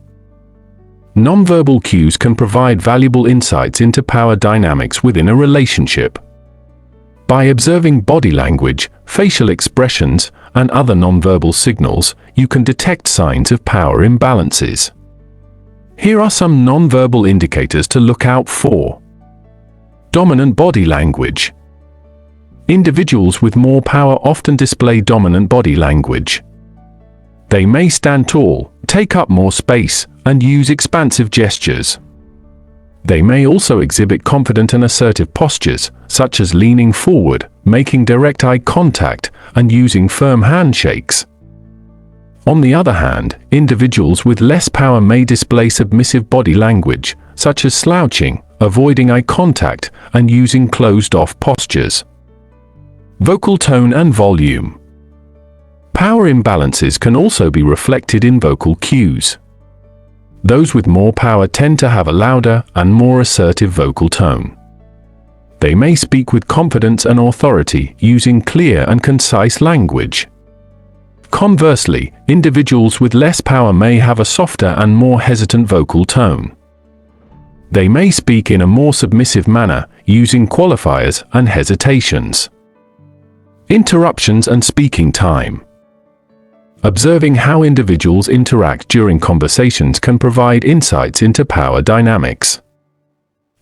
Nonverbal cues can provide valuable insights into power dynamics within a relationship. By observing body language, facial expressions, and other nonverbal signals, you can detect signs of power imbalances. Here are some nonverbal indicators to look out for. Dominant body language. Individuals with more power often display dominant body language. They may stand tall, take up more space, and use expansive gestures. They may also exhibit confident and assertive postures, such as leaning forward, making direct eye contact, and using firm handshakes. On the other hand, individuals with less power may display submissive body language, such as slouching, avoiding eye contact, and using closed-off postures. Vocal tone and volume. Power imbalances can also be reflected in vocal cues. Those with more power tend to have a louder and more assertive vocal tone. They may speak with confidence and authority, using clear and concise language. Conversely, individuals with less power may have a softer and more hesitant vocal tone. They may speak in a more submissive manner, using qualifiers and hesitations. Interruptions and speaking time. Observing how individuals interact during conversations can provide insights into power dynamics.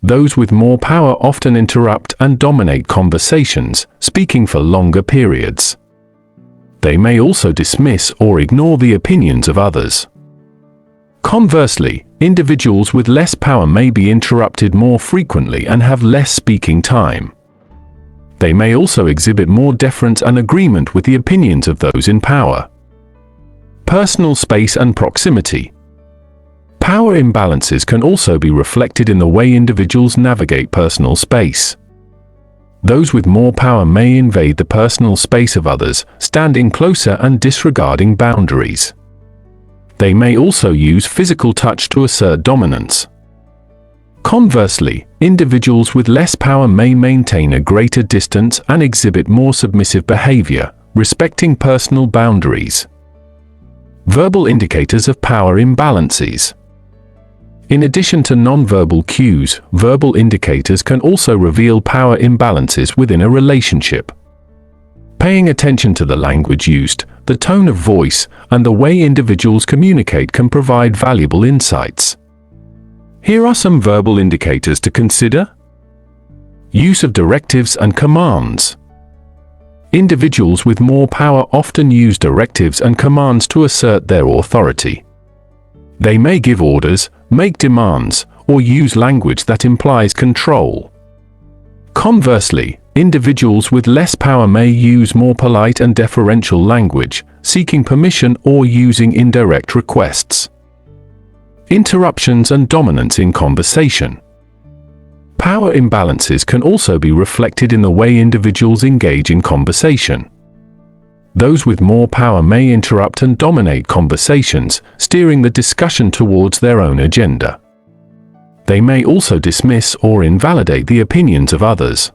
Those with more power often interrupt and dominate conversations, speaking for longer periods. They may also dismiss or ignore the opinions of others. Conversely, individuals with less power may be interrupted more frequently and have less speaking time. They may also exhibit more deference and agreement with the opinions of those in power. Personal space and proximity. Power imbalances can also be reflected in the way individuals navigate personal space. Those with more power may invade the personal space of others, standing closer and disregarding boundaries. They may also use physical touch to assert dominance. Conversely, individuals with less power may maintain a greater distance and exhibit more submissive behavior, respecting personal boundaries. Verbal indicators of power imbalances. In addition to nonverbal cues, verbal indicators can also reveal power imbalances within a relationship. Paying attention to the language used, the tone of voice, and the way individuals communicate can provide valuable insights. Here are some verbal indicators to consider. Use of directives and commands. Individuals with more power often use directives and commands to assert their authority. They may give orders, make demands, or use language that implies control. Conversely, individuals with less power may use more polite and deferential language, seeking permission or using indirect requests. Interruptions and dominance in conversation. Power imbalances can also be reflected in the way individuals engage in conversation. Those with more power may interrupt and dominate conversations, steering the discussion towards their own agenda. They may also dismiss or invalidate the opinions of others.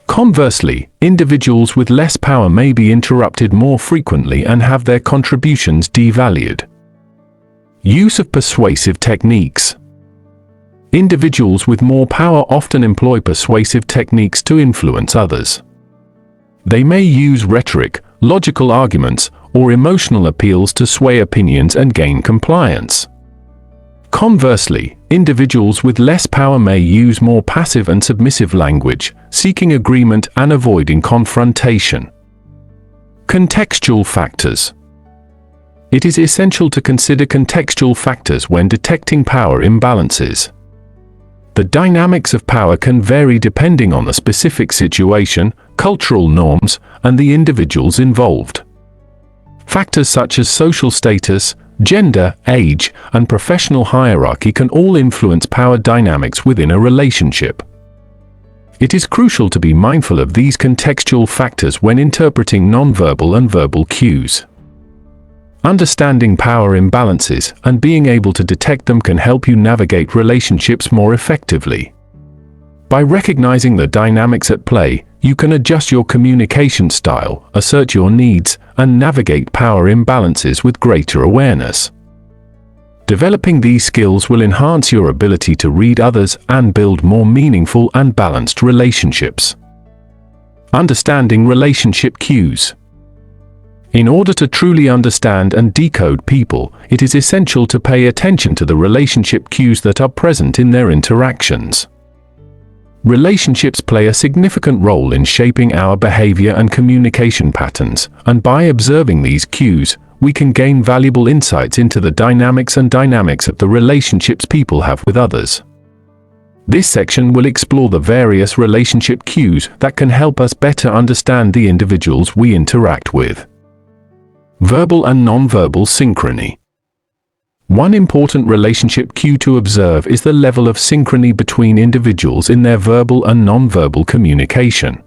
Conversely, individuals with less power may be interrupted more frequently and have their contributions devalued. Use of persuasive techniques. Individuals with more power often employ persuasive techniques to influence others. They may use rhetoric, logical arguments, or emotional appeals to sway opinions and gain compliance. Conversely, individuals with less power may use more passive and submissive language, seeking agreement and avoiding confrontation. Contextual factors. It is essential to consider contextual factors when detecting power imbalances. The dynamics of power can vary depending on the specific situation, cultural norms, and the individuals involved. Factors such as social status, gender, age, and professional hierarchy can all influence power dynamics within a relationship. It is crucial to be mindful of these contextual factors when interpreting nonverbal and verbal cues. Understanding power imbalances and being able to detect them can help you navigate relationships more effectively. By recognizing the dynamics at play, you can adjust your communication style, assert your needs, and navigate power imbalances with greater awareness. Developing these skills will enhance your ability to read others and build more meaningful and balanced relationships. Understanding relationship cues. In order to truly understand and decode people, it is essential to pay attention to the relationship cues that are present in their interactions. Relationships play a significant role in shaping our behavior and communication patterns, and by observing these cues, we can gain valuable insights into the dynamics of the relationships people have with others. This section will explore the various relationship cues that can help us better understand the individuals we interact with. Verbal and nonverbal synchrony. One important relationship cue to observe is the level of synchrony between individuals in their verbal and nonverbal communication.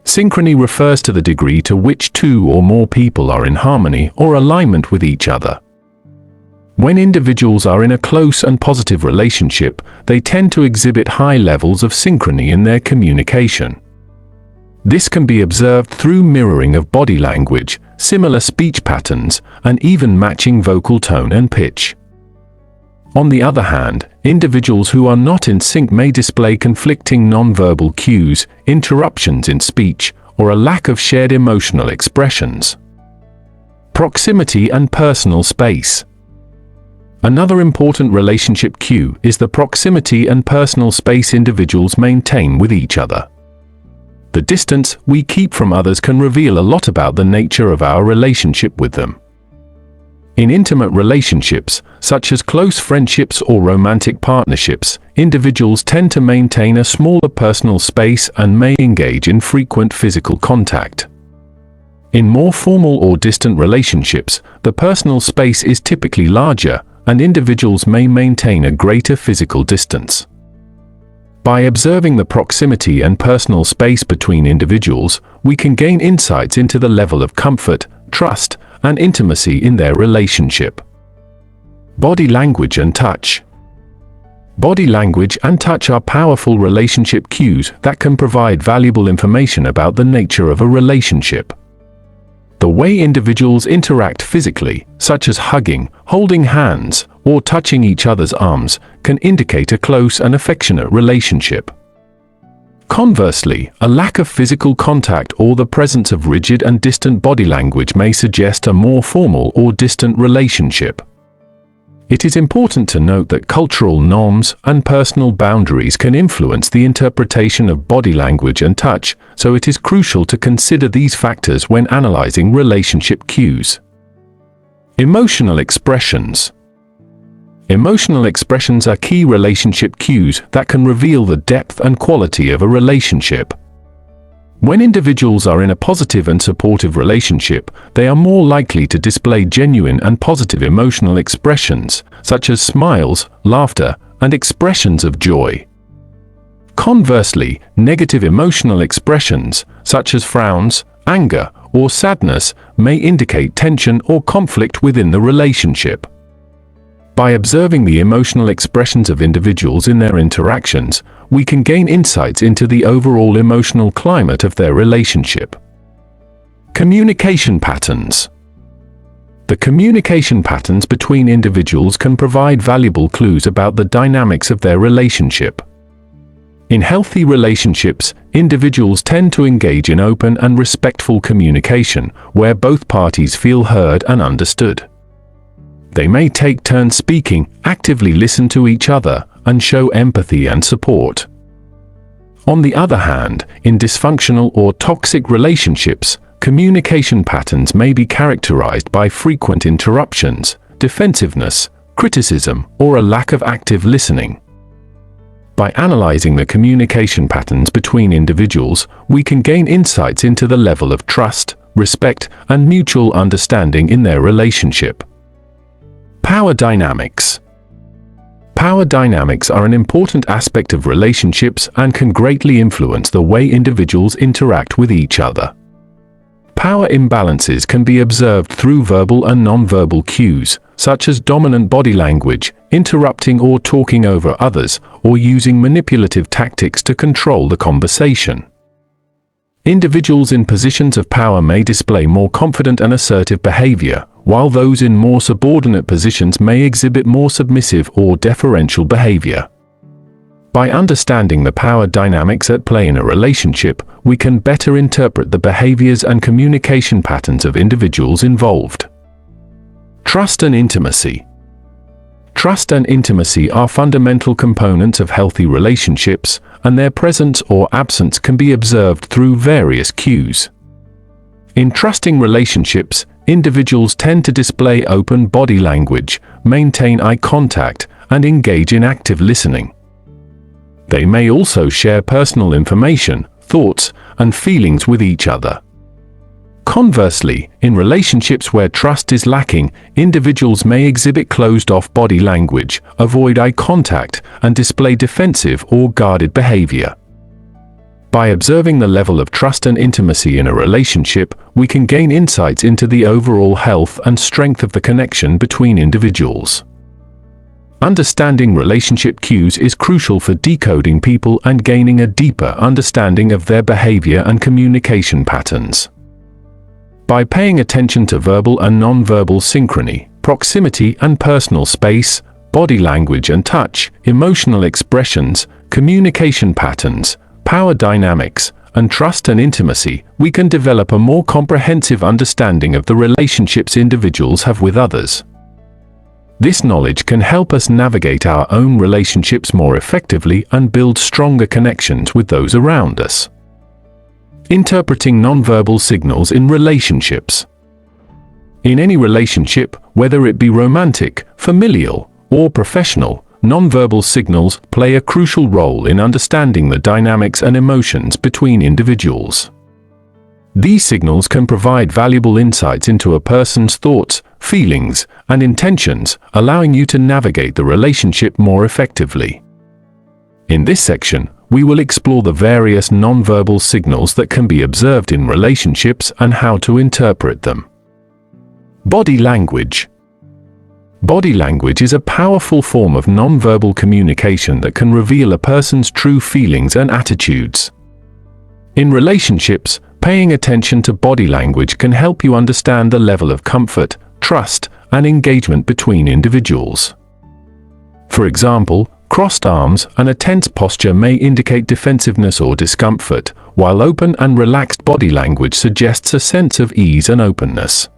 Synchrony refers to the degree to which two or more people are in harmony or alignment with each other. When individuals are in a close and positive relationship, they tend to exhibit high levels of synchrony in their communication. This can be observed through mirroring of body language, similar speech patterns, and even matching vocal tone and pitch. On the other hand, individuals who are not in sync may display conflicting nonverbal cues, interruptions in speech, or a lack of shared emotional expressions. Proximity and personal space. Another important relationship cue is the proximity and personal space individuals maintain with each other. The distance we keep from others can reveal a lot about the nature of our relationship with them. In intimate relationships, such as close friendships or romantic partnerships, individuals tend to maintain a smaller personal space and may engage in frequent physical contact. In more formal or distant relationships, the personal space is typically larger, and individuals may maintain a greater physical distance. By observing the proximity and personal space between individuals, we can gain insights into the level of comfort, trust, and intimacy in their relationship. Body language and touch. Body language and touch are powerful relationship cues that can provide valuable information about the nature of a relationship. The way individuals interact physically, such as hugging, holding hands, or touching each other's arms, can indicate a close and affectionate relationship. Conversely, a lack of physical contact or the presence of rigid and distant body language may suggest a more formal or distant relationship. It is important to note that cultural norms and personal boundaries can influence the interpretation of body language and touch, so it is crucial to consider these factors when analyzing relationship cues. Emotional expressions. Emotional expressions are key relationship cues that can reveal the depth and quality of a relationship. When individuals are in a positive and supportive relationship, they are more likely to display genuine and positive emotional expressions, such as smiles, laughter, and expressions of joy. Conversely, negative emotional expressions, such as frowns, anger, or sadness, may indicate tension or conflict within the relationship. By observing the emotional expressions of individuals in their interactions, we can gain insights into the overall emotional climate of their relationship. Communication patterns. The communication patterns between individuals can provide valuable clues about the dynamics of their relationship. In healthy relationships, individuals tend to engage in open and respectful communication, where both parties feel heard and understood. They may take turns speaking, actively listen to each other, and show empathy and support. On the other hand, in dysfunctional or toxic relationships, communication patterns may be characterized by frequent interruptions, defensiveness, criticism, or a lack of active listening. By analyzing the communication patterns between individuals, we can gain insights into the level of trust, respect, and mutual understanding in their relationship. Power dynamics. Power dynamics are an important aspect of relationships and can greatly influence the way individuals interact with each other. Power imbalances can be observed through verbal and nonverbal cues, such as dominant body language, interrupting or talking over others, or using manipulative tactics to control the conversation. Individuals in positions of power may display more confident and assertive behavior, while those in more subordinate positions may exhibit more submissive or deferential behavior. By understanding the power dynamics at play in a relationship, we can better interpret the behaviors and communication patterns of individuals involved. Trust and intimacy. Trust and intimacy are fundamental components of healthy relationships, and their presence or absence can be observed through various cues. In trusting relationships, individuals tend to display open body language, maintain eye contact, and engage in active listening. They may also share personal information, thoughts, and feelings with each other. Conversely, in relationships where trust is lacking, individuals may exhibit closed-off body language, avoid eye contact, and display defensive or guarded behavior. By observing the level of trust and intimacy in a relationship, we can gain insights into the overall health and strength of the connection between individuals. Understanding relationship cues is crucial for decoding people and gaining a deeper understanding of their behavior and communication patterns. By paying attention to verbal and non-verbal synchrony, proximity and personal space, body language and touch, emotional expressions, communication patterns, power dynamics, and trust and intimacy, we can develop a more comprehensive understanding of the relationships individuals have with others. This knowledge can help us navigate our own relationships more effectively and build stronger connections with those around us. Interpreting nonverbal signals in relationships. In any relationship, whether it be romantic, familial, or professional, nonverbal signals play a crucial role in understanding the dynamics and emotions between individuals. These signals can provide valuable insights into a person's thoughts, feelings, and intentions, allowing you to navigate the relationship more effectively. In this section, we will explore the various nonverbal signals that can be observed in relationships and how to interpret them. Body language. Body language is a powerful form of nonverbal communication that can reveal a person's true feelings and attitudes. In relationships, paying attention to body language can help you understand the level of comfort, trust, and engagement between individuals. For example, crossed arms and a tense posture may indicate defensiveness or discomfort, while open and relaxed body language suggests a sense of ease and openness.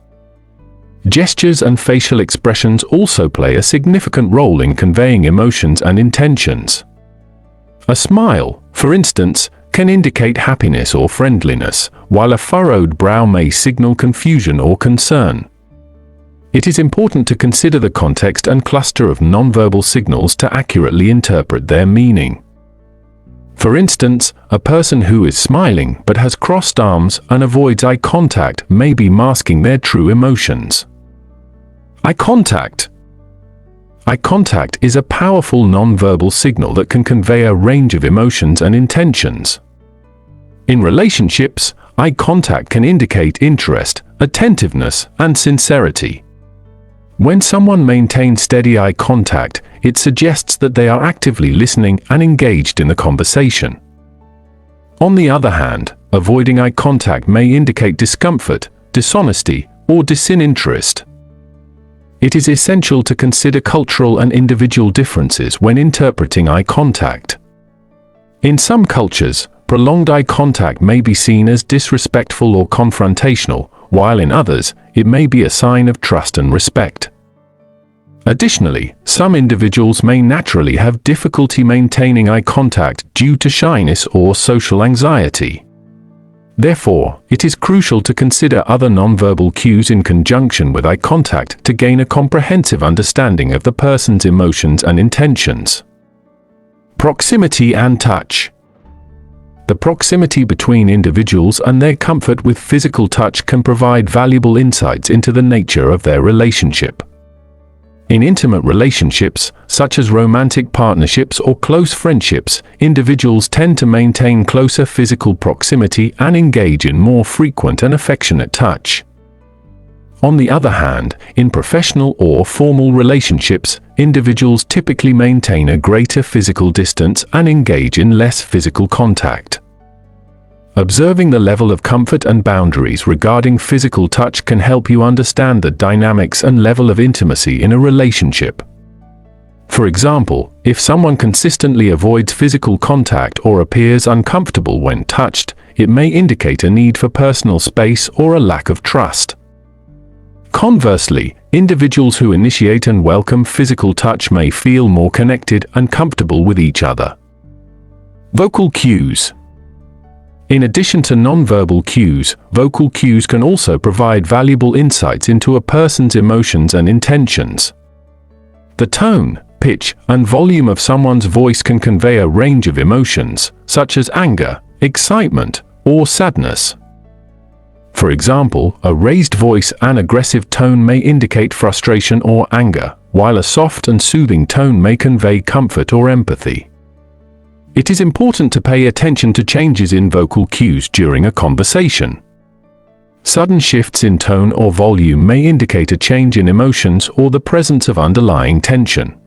Gestures and facial expressions also play a significant role in conveying emotions and intentions. A smile, for instance, can indicate happiness or friendliness, while a furrowed brow may signal confusion or concern. It is important to consider the context and cluster of nonverbal signals to accurately interpret their meaning. For instance, a person who is smiling but has crossed arms and avoids eye contact may be masking their true emotions. Eye contact. Eye contact is a powerful nonverbal signal that can convey a range of emotions and intentions. In relationships, eye contact can indicate interest, attentiveness, and sincerity. When someone maintains steady eye contact, it suggests that they are actively listening and engaged in the conversation. On the other hand, avoiding eye contact may indicate discomfort, dishonesty, or disinterest. It is essential to consider cultural and individual differences when interpreting eye contact. In some cultures, prolonged eye contact may be seen as disrespectful or confrontational, while in others, it may be a sign of trust and respect. Additionally, some individuals may naturally have difficulty maintaining eye contact due to shyness or social anxiety. Therefore, it is crucial to consider other nonverbal cues in conjunction with eye contact to gain a comprehensive understanding of the person's emotions and intentions. Proximity and touch. The proximity between individuals and their comfort with physical touch can provide valuable insights into the nature of their relationship. In intimate relationships, such as romantic partnerships or close friendships, individuals tend to maintain closer physical proximity and engage in more frequent and affectionate touch. On the other hand, in professional or formal relationships, individuals typically maintain a greater physical distance and engage in less physical contact. Observing the level of comfort and boundaries regarding physical touch can help you understand the dynamics and level of intimacy in a relationship. For example, if someone consistently avoids physical contact or appears uncomfortable when touched, it may indicate a need for personal space or a lack of trust. Conversely, individuals who initiate and welcome physical touch may feel more connected and comfortable with each other. Vocal cues. In addition to nonverbal cues, vocal cues can also provide valuable insights into a person's emotions and intentions. The tone, pitch, and volume of someone's voice can convey a range of emotions, such as anger, excitement, or sadness. For example, a raised voice and aggressive tone may indicate frustration or anger, while a soft and soothing tone may convey comfort or empathy. It is important to pay attention to changes in vocal cues during a conversation. Sudden shifts in tone or volume may indicate a change in emotions or the presence of underlying tension.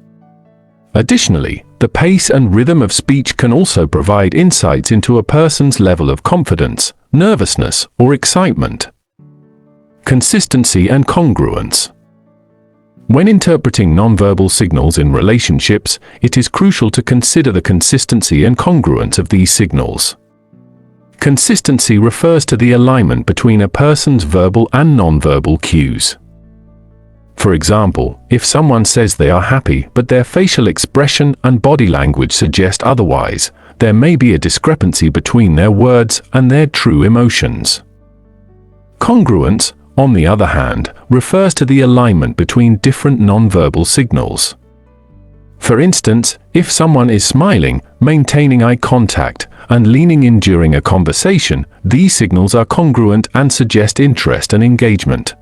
Additionally, the pace and rhythm of speech can also provide insights into a person's level of confidence, nervousness, or excitement. Consistency and congruence. When interpreting nonverbal signals in relationships, it is crucial to consider the consistency and congruence of these signals. Consistency refers to the alignment between a person's verbal and nonverbal cues. For example, if someone says they are happy but their facial expression and body language suggest otherwise, there may be a discrepancy between their words and their true emotions. Congruence, on the other hand, refers to the alignment between different nonverbal signals. For instance, if someone is smiling, maintaining eye contact, and leaning in during a conversation, these signals are congruent and suggest interest and engagement.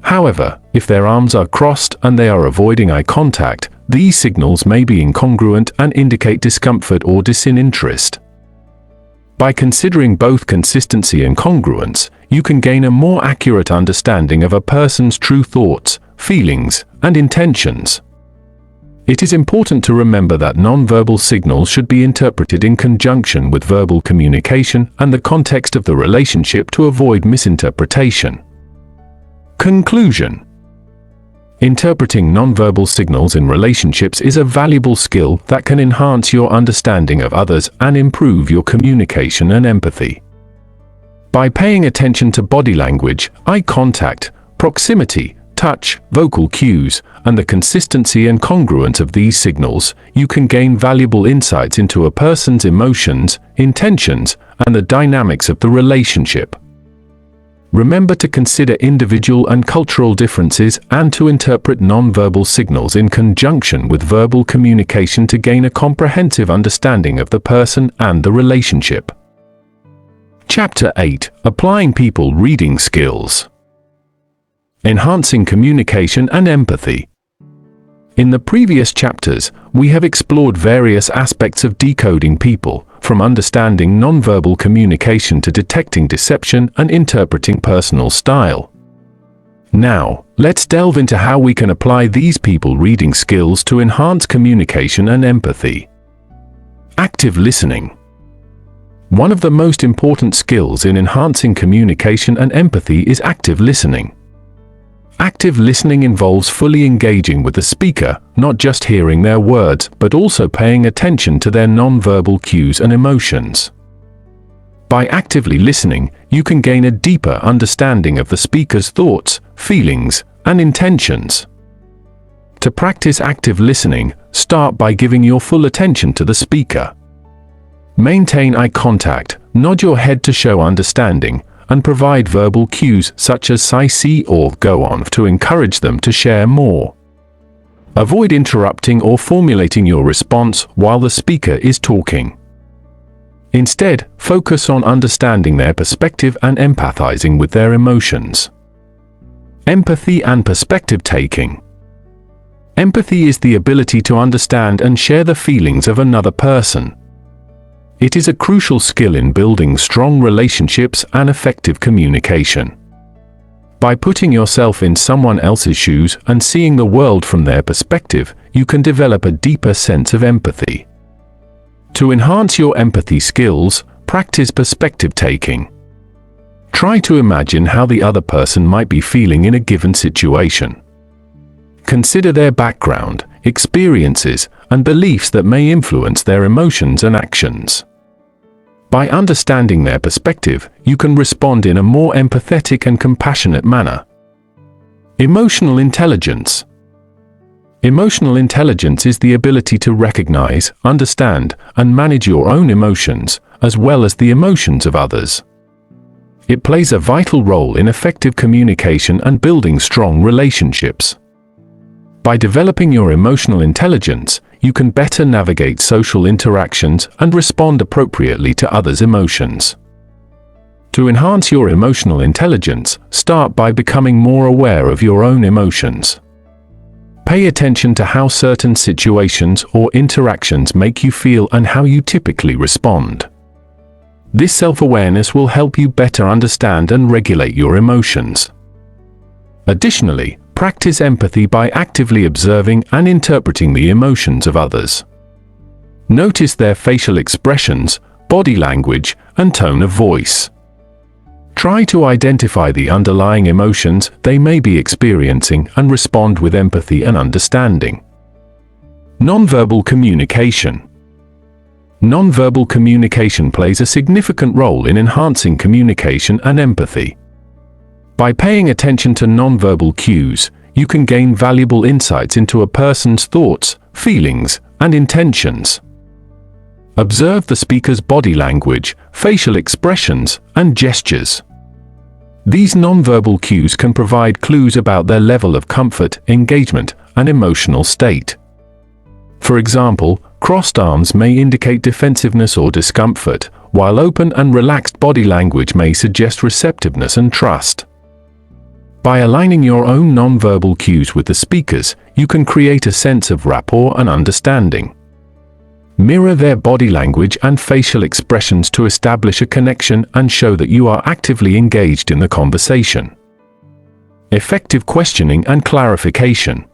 However, if their arms are crossed and they are avoiding eye contact, these signals may be incongruent and indicate discomfort or disinterest. By considering both consistency and congruence, you can gain a more accurate understanding of a person's true thoughts, feelings, and intentions. It is important to remember that nonverbal signals should be interpreted in conjunction with verbal communication and the context of the relationship to avoid misinterpretation. Conclusion. Interpreting nonverbal signals in relationships is a valuable skill that can enhance your understanding of others and improve your communication and empathy. By paying attention to body language, eye contact, proximity, touch, vocal cues, and the consistency and congruence of these signals, you can gain valuable insights into a person's emotions, intentions, and the dynamics of the relationship. Remember to consider individual and cultural differences and to interpret nonverbal signals in conjunction with verbal communication to gain a comprehensive understanding of the person and the relationship. Chapter 8: Applying People Reading Skills. Enhancing communication and empathy. In the previous chapters, we have explored various aspects of decoding people, from understanding nonverbal communication to detecting deception and interpreting personal style. Now, let's delve into how we can apply these people reading skills to enhance communication and empathy. Active listening. One of the most important skills in enhancing communication and empathy is active listening. Active listening involves fully engaging with the speaker, not just hearing their words, but also paying attention to their nonverbal cues and emotions. By actively listening, you can gain a deeper understanding of the speaker's thoughts, feelings, and intentions. To practice active listening, start by giving your full attention to the speaker. Maintain eye contact, nod your head to show understanding, and provide verbal cues such as "I see" or "go on" to encourage them to share more. Avoid interrupting or formulating your response while the speaker is talking. Instead, focus on understanding their perspective and empathizing with their emotions. Empathy and perspective taking. Empathy is the ability to understand and share the feelings of another person. It is a crucial skill in building strong relationships and effective communication. By putting yourself in someone else's shoes and seeing the world from their perspective, you can develop a deeper sense of empathy. To enhance your empathy skills, practice perspective taking. Try to imagine how the other person might be feeling in a given situation. Consider their background, experiences, and beliefs that may influence their emotions and actions. By understanding their perspective, you can respond in a more empathetic and compassionate manner. Emotional intelligence. Emotional intelligence is the ability to recognize, understand, and manage your own emotions, as well as the emotions of others. It plays a vital role in effective communication and building strong relationships. By developing your emotional intelligence, you can better navigate social interactions and respond appropriately to others' emotions. To enhance your emotional intelligence, start by becoming more aware of your own emotions. Pay attention to how certain situations or interactions make you feel and how you typically respond. This self-awareness will help you better understand and regulate your emotions. Additionally, practice empathy by actively observing and interpreting the emotions of others. Notice their facial expressions, body language, and tone of voice. Try to identify the underlying emotions they may be experiencing and respond with empathy and understanding. Nonverbal communication. Nonverbal communication plays a significant role in enhancing communication and empathy. By paying attention to nonverbal cues, you can gain valuable insights into a person's thoughts, feelings, and intentions. Observe the speaker's body language, facial expressions, and gestures. These nonverbal cues can provide clues about their level of comfort, engagement, and emotional state. For example, crossed arms may indicate defensiveness or discomfort, while open and relaxed body language may suggest receptiveness and trust. By aligning your own nonverbal cues with the speaker's, you can create a sense of rapport and understanding. Mirror their body language and facial expressions to establish a connection and show that you are actively engaged in the conversation. Effective questioning and clarification.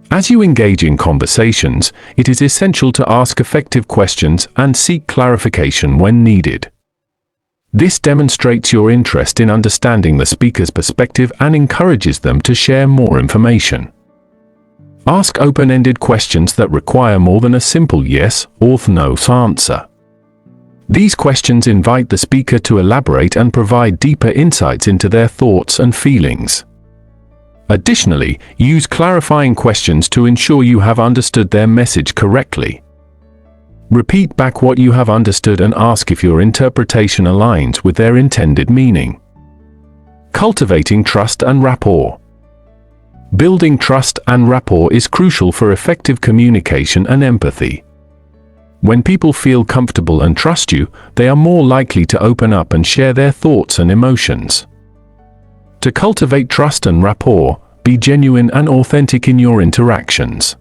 As you engage in conversations, it is essential to ask effective questions and seek clarification when needed. This demonstrates your interest in understanding the speaker's perspective and encourages them to share more information. Ask open-ended questions that require more than a simple yes or no answer. These questions invite the speaker to elaborate and provide deeper insights into their thoughts and feelings. Additionally, use clarifying questions to ensure you have understood their message correctly. Repeat back what you have understood and ask if your interpretation aligns with their intended meaning. Cultivating trust and rapport. Building trust and rapport is crucial for effective communication and empathy. When people feel comfortable and trust you, they are more likely to open up and share their thoughts and emotions. To cultivate trust and rapport, be genuine and authentic in your interactions.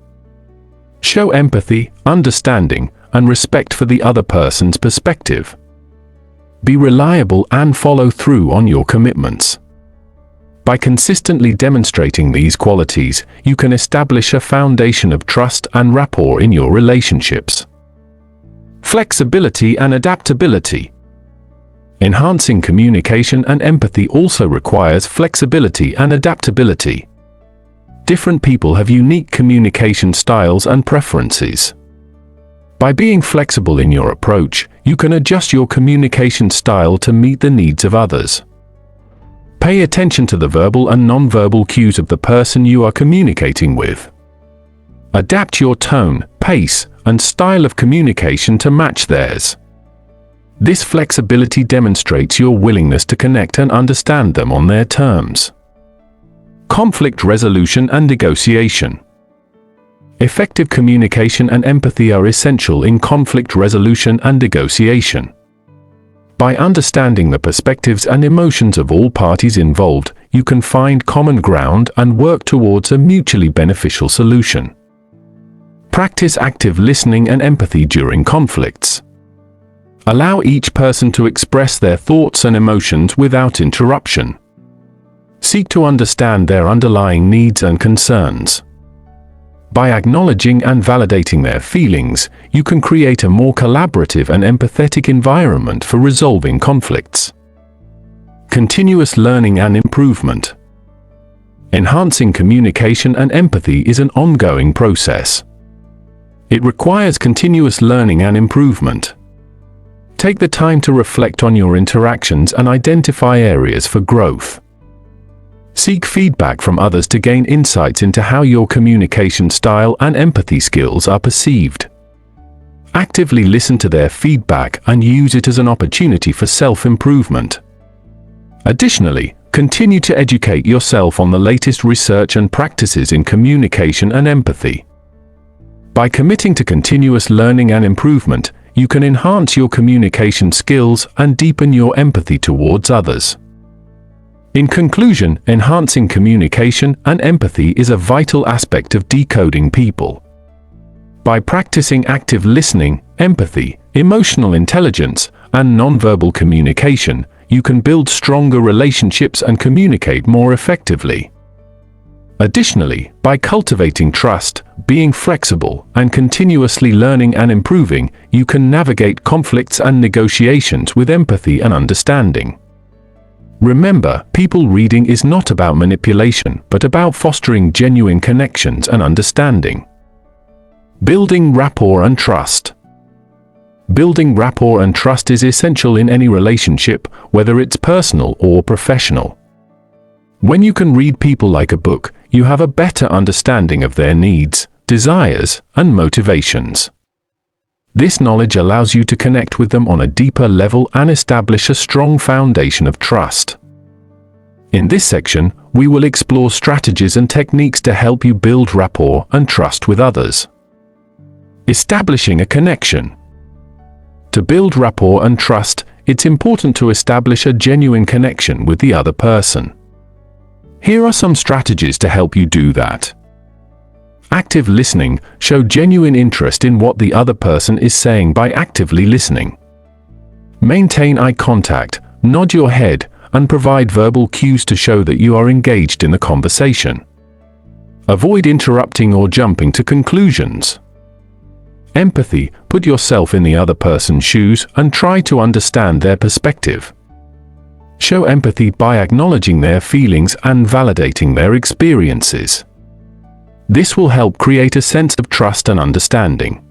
Show empathy, understanding, and respect for the other person's perspective. Be reliable and follow through on your commitments. By consistently demonstrating these qualities, you can establish a foundation of trust and rapport in your relationships. Flexibility and adaptability. Enhancing communication and empathy also requires flexibility and adaptability. Different people have unique communication styles and preferences. By being flexible in your approach, you can adjust your communication style to meet the needs of others. Pay attention to the verbal and nonverbal cues of the person you are communicating with. Adapt your tone, pace, and style of communication to match theirs. This flexibility demonstrates your willingness to connect and understand them on their terms. Conflict resolution and negotiation. Effective communication and empathy are essential in conflict resolution and negotiation. By understanding the perspectives and emotions of all parties involved, you can find common ground and work towards a mutually beneficial solution. Practice active listening and empathy during conflicts. Allow each person to express their thoughts and emotions without interruption. Seek to understand their underlying needs and concerns. By acknowledging and validating their feelings, you can create a more collaborative and empathetic environment for resolving conflicts. Continuous learning and improvement. Enhancing communication and empathy is an ongoing process. It requires continuous learning and improvement. Take the time to reflect on your interactions and identify areas for growth. Seek feedback from others to gain insights into how your communication style and empathy skills are perceived. Actively listen to their feedback and use it as an opportunity for self-improvement. Additionally, continue to educate yourself on the latest research and practices in communication and empathy. By committing to continuous learning and improvement, you can enhance your communication skills and deepen your empathy towards others. In conclusion, enhancing communication and empathy is a vital aspect of decoding people. By practicing active listening, empathy, emotional intelligence, and nonverbal communication, you can build stronger relationships and communicate more effectively. Additionally, by cultivating trust, being flexible, and continuously learning and improving, you can navigate conflicts and negotiations with empathy and understanding. Remember, people reading is not about manipulation, but about fostering genuine connections and understanding. Building rapport and trust. Building rapport and trust is essential in any relationship, whether it's personal or professional. When you can read people like a book, you have a better understanding of their needs, desires, and motivations. This knowledge allows you to connect with them on a deeper level and establish a strong foundation of trust. In this section, we will explore strategies and techniques to help you build rapport and trust with others. Establishing a connection. To build rapport and trust, it's important to establish a genuine connection with the other person. Here are some strategies to help you do that. Active listening. Show genuine interest in what the other person is saying by actively listening. Maintain eye contact, nod your head, and provide verbal cues to show that you are engaged in the conversation. Avoid interrupting or jumping to conclusions. Empathy. Put yourself in the other person's shoes and try to understand their perspective. Show empathy by acknowledging their feelings and validating their experiences. This will help create a sense of trust and understanding.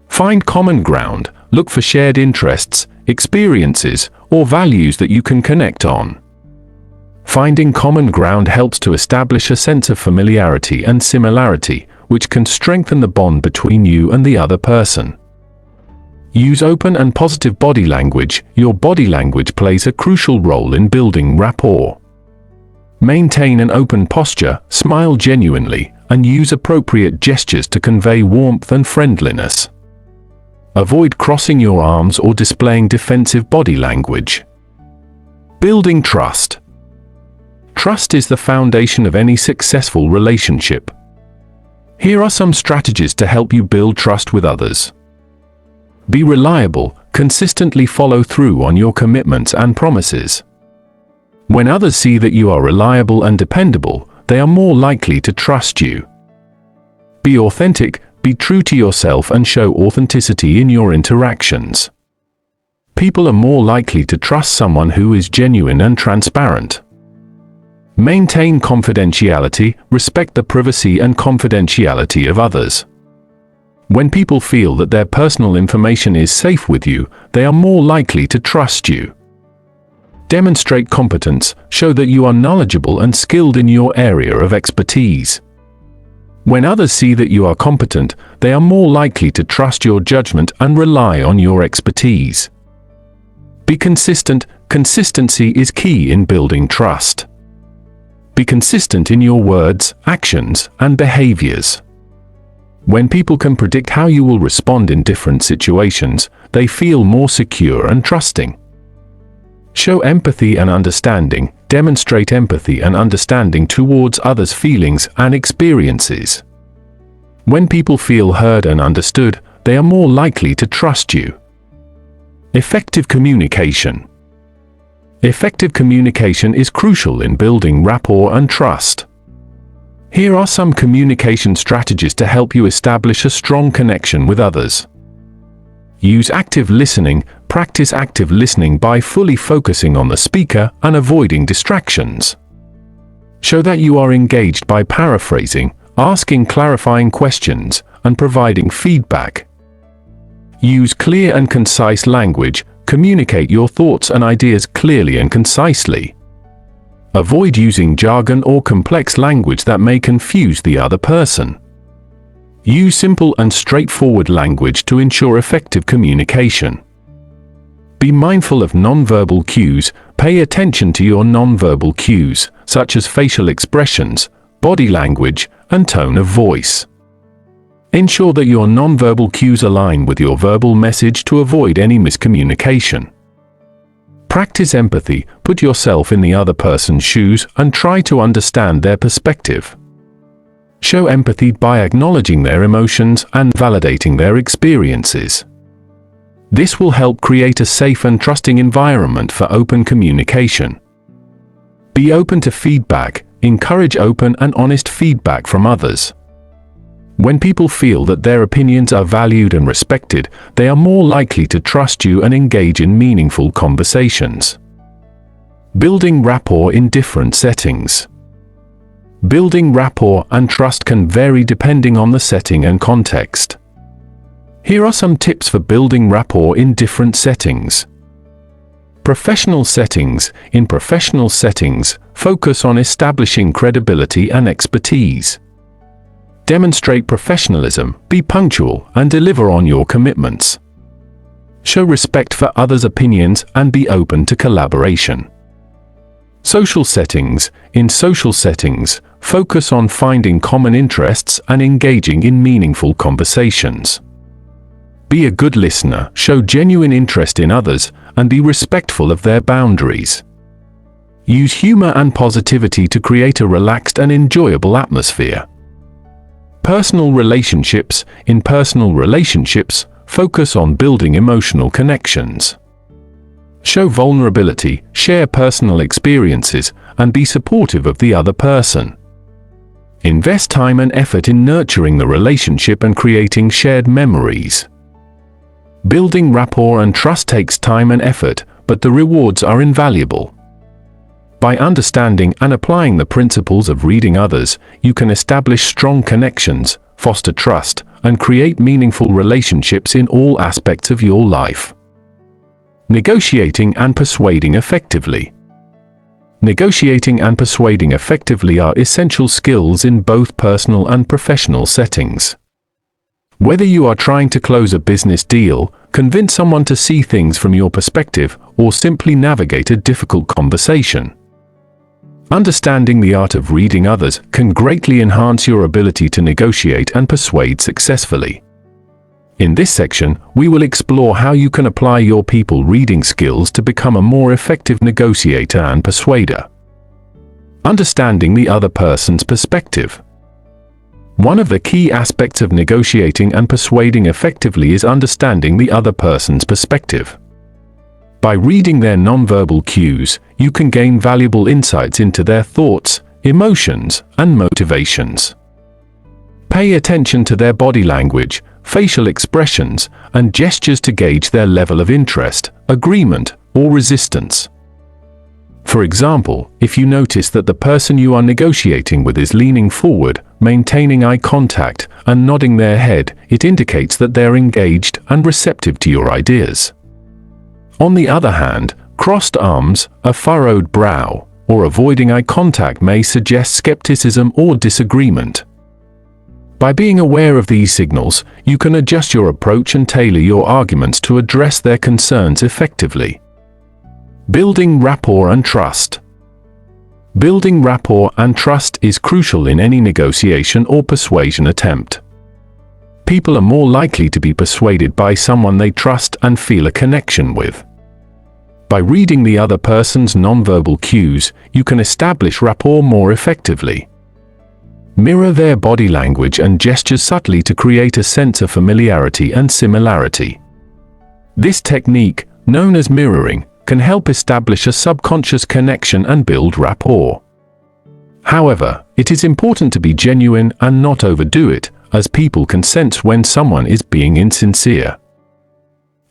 Find common ground. Look for shared interests, experiences, or values that you can connect on. Finding common ground helps to establish a sense of familiarity and similarity, which can strengthen the bond between you and the other person. Use open and positive body language. Your body language plays a crucial role in building rapport. Maintain an open posture, smile genuinely, and use appropriate gestures to convey warmth and friendliness. Avoid crossing your arms or displaying defensive body language. Building trust. Trust is the foundation of any successful relationship. Here are some strategies to help you build trust with others. Be reliable. Consistently follow through on your commitments and promises. When others see that you are reliable and dependable, they are more likely to trust you. Be authentic. Be true to yourself and show authenticity in your interactions. People are more likely to trust someone who is genuine and transparent. Maintain confidentiality. Respect the privacy and confidentiality of others. When people feel that their personal information is safe with you, they are more likely to trust you. Demonstrate competence. Show that you are knowledgeable and skilled in your area of expertise. When others see that you are competent, they are more likely to trust your judgment and rely on your expertise. Be consistent. Consistency is key in building trust. Be consistent in your words, actions, and behaviors. When people can predict how you will respond in different situations, they feel more secure and trusting. Show empathy and understanding. Demonstrate empathy and understanding towards others' feelings and experiences. When people feel heard and understood, they are more likely to trust you. Effective communication. Effective communication is crucial in building rapport and trust. Here are some communication strategies to help you establish a strong connection with others. Use active listening. Practice active listening by fully focusing on the speaker and avoiding distractions. Show that you are engaged by paraphrasing, asking clarifying questions, and providing feedback. Use clear and concise language. Communicate your thoughts and ideas clearly and concisely. Avoid using jargon or complex language that may confuse the other person. Use simple and straightforward language to ensure effective communication. Be mindful of nonverbal cues. Pay attention to your nonverbal cues, such as facial expressions, body language, and tone of voice. Ensure that your nonverbal cues align with your verbal message to avoid any miscommunication. Practice empathy, put yourself in the other person's shoes and try to understand their perspective. Show empathy by acknowledging their emotions and validating their experiences. This will help create a safe and trusting environment for open communication. Be open to feedback. Encourage open and honest feedback from others. When people feel that their opinions are valued and respected, they are more likely to trust you and engage in meaningful conversations. Building rapport in different settings. Building rapport and trust can vary depending on the setting and context. Here are some tips for building rapport in different settings. Professional settings. In professional settings, focus on establishing credibility and expertise. Demonstrate professionalism, be punctual, and deliver on your commitments. Show respect for others' opinions and be open to collaboration. Social settings. In social settings, focus on finding common interests and engaging in meaningful conversations. Be a good listener, show genuine interest in others, and be respectful of their boundaries. Use humor and positivity to create a relaxed and enjoyable atmosphere. Personal relationships. In personal relationships, focus on building emotional connections. Show vulnerability, share personal experiences, and be supportive of the other person. Invest time and effort in nurturing the relationship and creating shared memories. Building rapport and trust takes time and effort, but the rewards are invaluable. By understanding and applying the principles of reading others, you can establish strong connections, foster trust, and create meaningful relationships in all aspects of your life. Negotiating and persuading effectively. Negotiating and persuading effectively are essential skills in both personal and professional settings. Whether you are trying to close a business deal, convince someone to see things from your perspective, or simply navigate a difficult conversation, understanding the art of reading others can greatly enhance your ability to negotiate and persuade successfully. In this section, we will explore how you can apply your people reading skills to become a more effective negotiator and persuader. Understanding the other person's perspective. One of the key aspects of negotiating and persuading effectively is understanding the other person's perspective. By reading their nonverbal cues, you can gain valuable insights into their thoughts, emotions, and motivations. Pay attention to their body language, facial expressions, and gestures to gauge their level of interest, agreement, or resistance. For example, if you notice that the person you are negotiating with is leaning forward, maintaining eye contact, and nodding their head, it indicates that they are engaged and receptive to your ideas. On the other hand, crossed arms, a furrowed brow, or avoiding eye contact may suggest skepticism or disagreement. By being aware of these signals, you can adjust your approach and tailor your arguments to address their concerns effectively. Building rapport and trust. Building rapport and trust is crucial in any negotiation or persuasion attempt. People are more likely to be persuaded by someone they trust and feel a connection with. By reading the other person's nonverbal cues, you can establish rapport more effectively. Mirror their body language and gestures subtly to create a sense of familiarity and similarity. This technique, known as mirroring, can help establish a subconscious connection and build rapport. However, it is important to be genuine and not overdo it, as people can sense when someone is being insincere.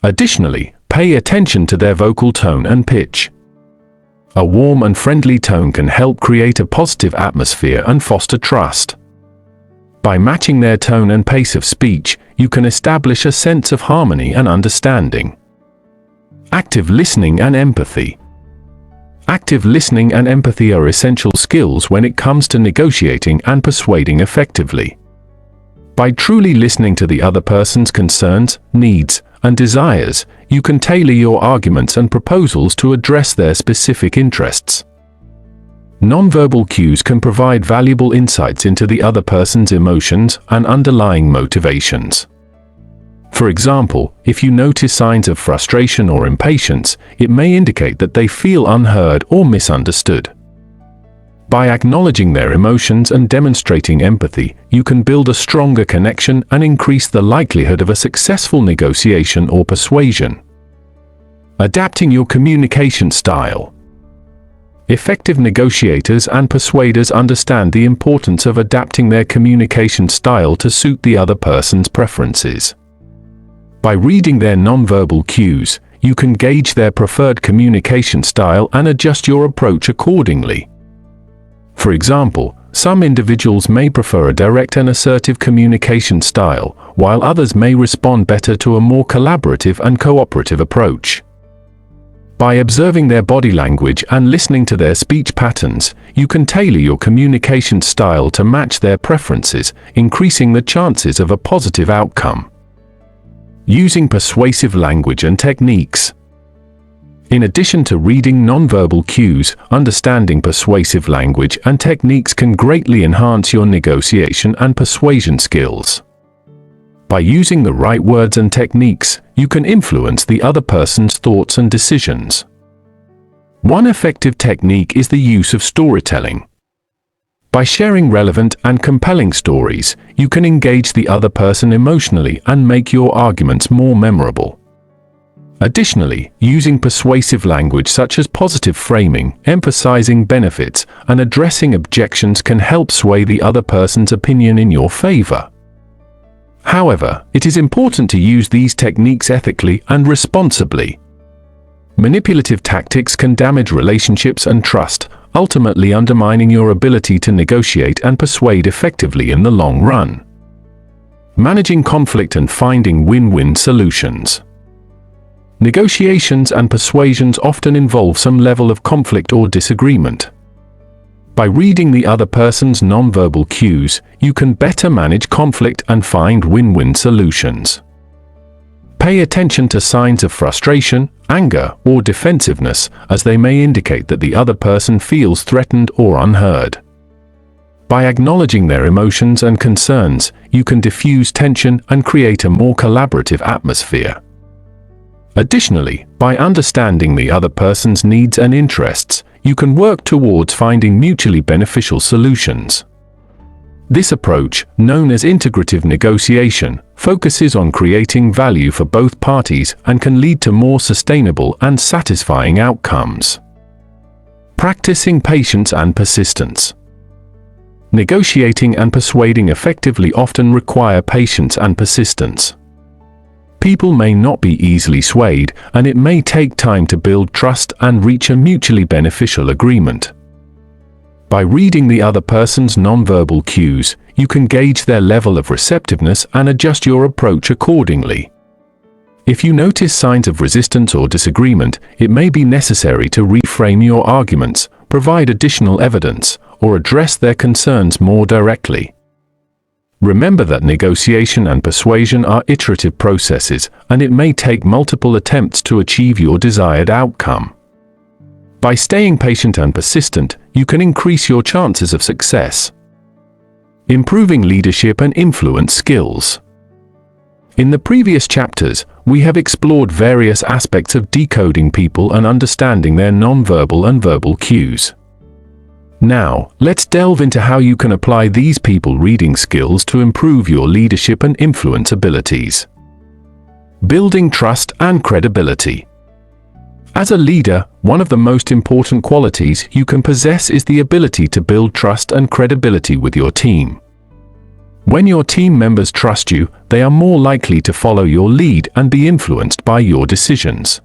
Additionally, pay attention to their vocal tone and pitch. A warm and friendly tone can help create a positive atmosphere and foster trust. By matching their tone and pace of speech, you can establish a sense of harmony and understanding. Active listening and empathy. Active listening and empathy are essential skills when it comes to negotiating and persuading effectively. By truly listening to the other person's concerns, needs, and desires, you can tailor your arguments and proposals to address their specific interests. Nonverbal cues can provide valuable insights into the other person's emotions and underlying motivations. For example, if you notice signs of frustration or impatience, it may indicate that they feel unheard or misunderstood. By acknowledging their emotions and demonstrating empathy, you can build a stronger connection and increase the likelihood of a successful negotiation or persuasion. Adapting your communication style. Effective negotiators and persuaders understand the importance of adapting their communication style to suit the other person's preferences. By reading their nonverbal cues, you can gauge their preferred communication style and adjust your approach accordingly. For example, some individuals may prefer a direct and assertive communication style, while others may respond better to a more collaborative and cooperative approach. By observing their body language and listening to their speech patterns, you can tailor your communication style to match their preferences, increasing the chances of a positive outcome. Using persuasive language and techniques. In addition to reading nonverbal cues, understanding persuasive language and techniques can greatly enhance your negotiation and persuasion skills. By using the right words and techniques, you can influence the other person's thoughts and decisions. One effective technique is the use of storytelling. By sharing relevant and compelling stories, you can engage the other person emotionally and make your arguments more memorable. Additionally, using persuasive language such as positive framing, emphasizing benefits, and addressing objections can help sway the other person's opinion in your favor. However, it is important to use these techniques ethically and responsibly. Manipulative tactics can damage relationships and trust, ultimately undermining your ability to negotiate and persuade effectively in the long run. Managing conflict and finding win-win solutions. Negotiations and persuasions often involve some level of conflict or disagreement. By reading the other person's nonverbal cues, you can better manage conflict and find win-win solutions. Pay attention to signs of frustration, anger, or defensiveness, as they may indicate that the other person feels threatened or unheard. By acknowledging their emotions and concerns, you can diffuse tension and create a more collaborative atmosphere. Additionally, by understanding the other person's needs and interests, you can work towards finding mutually beneficial solutions. This approach, known as integrative negotiation, focuses on creating value for both parties and can lead to more sustainable and satisfying outcomes. Practicing patience and persistence. Negotiating and persuading effectively often require patience and persistence. People may not be easily swayed, and it may take time to build trust and reach a mutually beneficial agreement. By reading the other person's nonverbal cues, you can gauge their level of receptiveness and adjust your approach accordingly. If you notice signs of resistance or disagreement, it may be necessary to reframe your arguments, provide additional evidence, or address their concerns more directly. Remember that negotiation and persuasion are iterative processes, and it may take multiple attempts to achieve your desired outcome. By staying patient and persistent, you can increase your chances of success. Improving leadership and influence skills. In the previous chapters, we have explored various aspects of decoding people and understanding their nonverbal and verbal cues. Now, let's delve into how you can apply these people reading skills to improve your leadership and influence abilities. Building trust and credibility. As a leader, one of the most important qualities you can possess is the ability to build trust and credibility with your team. When your team members trust you, they are more likely to follow your lead and be influenced by your decisions.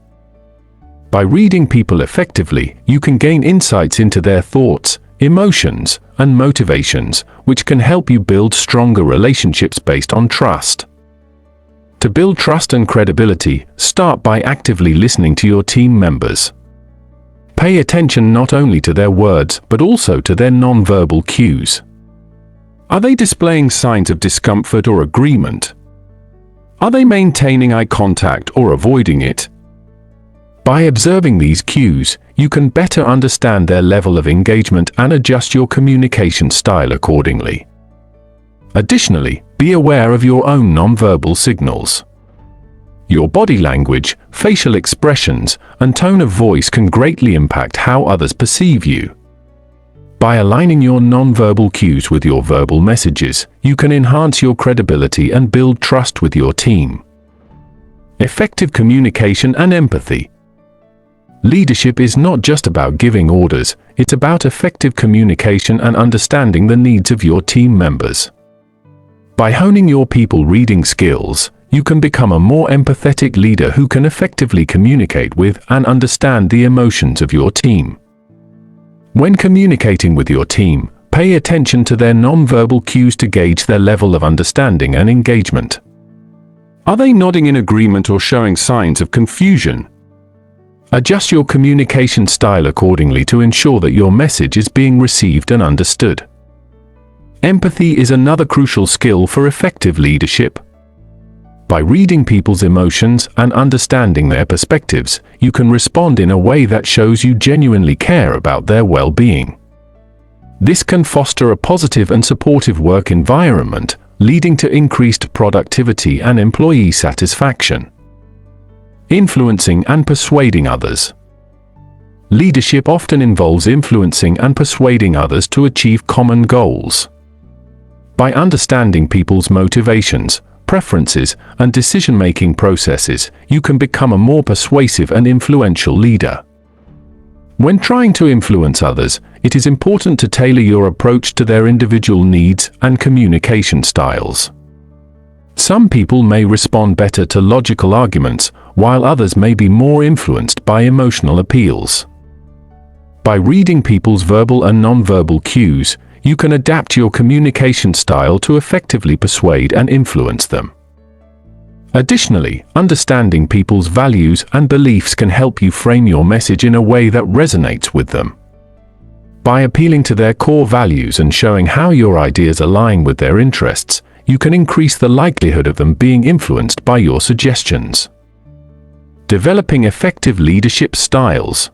By reading people effectively, you can gain insights into their thoughts, emotions, and motivations, which can help you build stronger relationships based on trust. To build trust and credibility, start by actively listening to your team members. Pay attention not only to their words, but also to their nonverbal cues. Are they displaying signs of discomfort or agreement? Are they maintaining eye contact or avoiding it? By observing these cues, you can better understand their level of engagement and adjust your communication style accordingly. Additionally, be aware of your own nonverbal signals. Your body language, facial expressions, and tone of voice can greatly impact how others perceive you. By aligning your nonverbal cues with your verbal messages, you can enhance your credibility and build trust with your team. Effective communication and empathy. Leadership is not just about giving orders, it's about effective communication and understanding the needs of your team members. By honing your people reading skills, you can become a more empathetic leader who can effectively communicate with and understand the emotions of your team. When communicating with your team, pay attention to their nonverbal cues to gauge their level of understanding and engagement. Are they nodding in agreement or showing signs of confusion? Adjust your communication style accordingly to ensure that your message is being received and understood. Empathy is another crucial skill for effective leadership. By reading people's emotions and understanding their perspectives, you can respond in a way that shows you genuinely care about their well-being. This can foster a positive and supportive work environment, leading to increased productivity and employee satisfaction. Influencing and persuading others. Leadership often involves influencing and persuading others to achieve common goals. By understanding people's motivations, preferences, and decision-making processes, you can become a more persuasive and influential leader. When trying to influence others, it is important to tailor your approach to their individual needs and communication styles. Some people may respond better to logical arguments, while others may be more influenced by emotional appeals. By reading people's verbal and nonverbal cues, you can adapt your communication style to effectively persuade and influence them. Additionally, understanding people's values and beliefs can help you frame your message in a way that resonates with them. By appealing to their core values and showing how your ideas align with their interests, you can increase the likelihood of them being influenced by your suggestions. Developing effective leadership styles.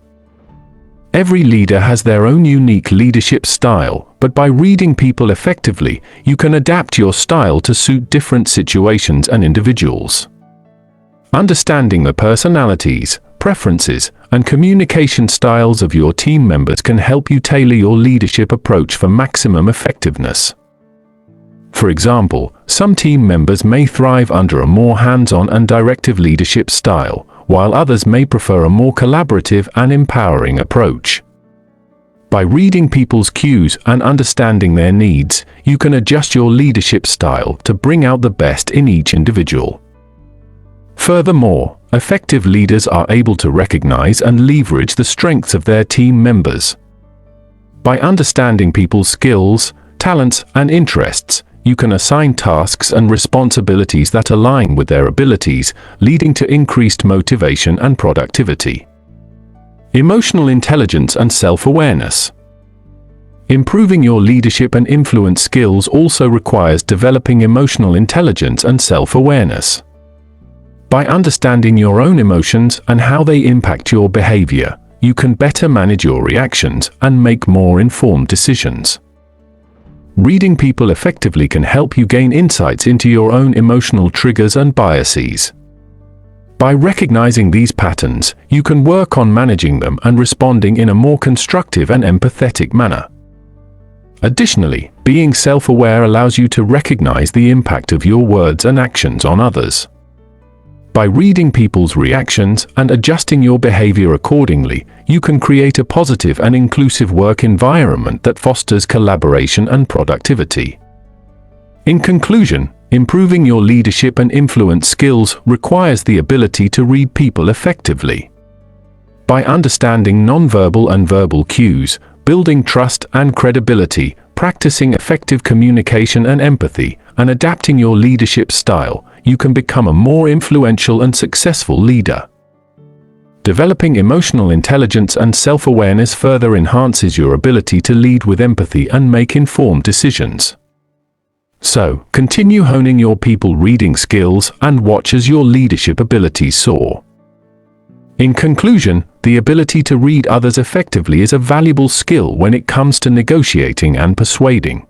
Every leader has their own unique leadership style, but by reading people effectively, you can adapt your style to suit different situations and individuals. Understanding the personalities, preferences, and communication styles of your team members can help you tailor your leadership approach for maximum effectiveness. For example, some team members may thrive under a more hands-on and directive leadership style, while others may prefer a more collaborative and empowering approach. By reading people's cues and understanding their needs, you can adjust your leadership style to bring out the best in each individual. Furthermore, effective leaders are able to recognize and leverage the strengths of their team members. By understanding people's skills, talents, and interests, you can assign tasks and responsibilities that align with their abilities, leading to increased motivation and productivity. Emotional intelligence and self-awareness. Improving your leadership and influence skills also requires developing emotional intelligence and self-awareness. By understanding your own emotions and how they impact your behavior, you can better manage your reactions and make more informed decisions. Reading people effectively can help you gain insights into your own emotional triggers and biases. By recognizing these patterns, you can work on managing them and responding in a more constructive and empathetic manner. Additionally, being self-aware allows you to recognize the impact of your words and actions on others. By reading people's reactions and adjusting your behavior accordingly, you can create a positive and inclusive work environment that fosters collaboration and productivity. In conclusion, improving your leadership and influence skills requires the ability to read people effectively. By understanding nonverbal and verbal cues, building trust and credibility, practicing effective communication and empathy, and adapting your leadership style, you can become a more influential and successful leader. Developing emotional intelligence and self-awareness further enhances your ability to lead with empathy and make informed decisions. So, continue honing your people reading skills and watch as your leadership abilities soar. In conclusion, the ability to read others effectively is a valuable skill when it comes to negotiating and persuading.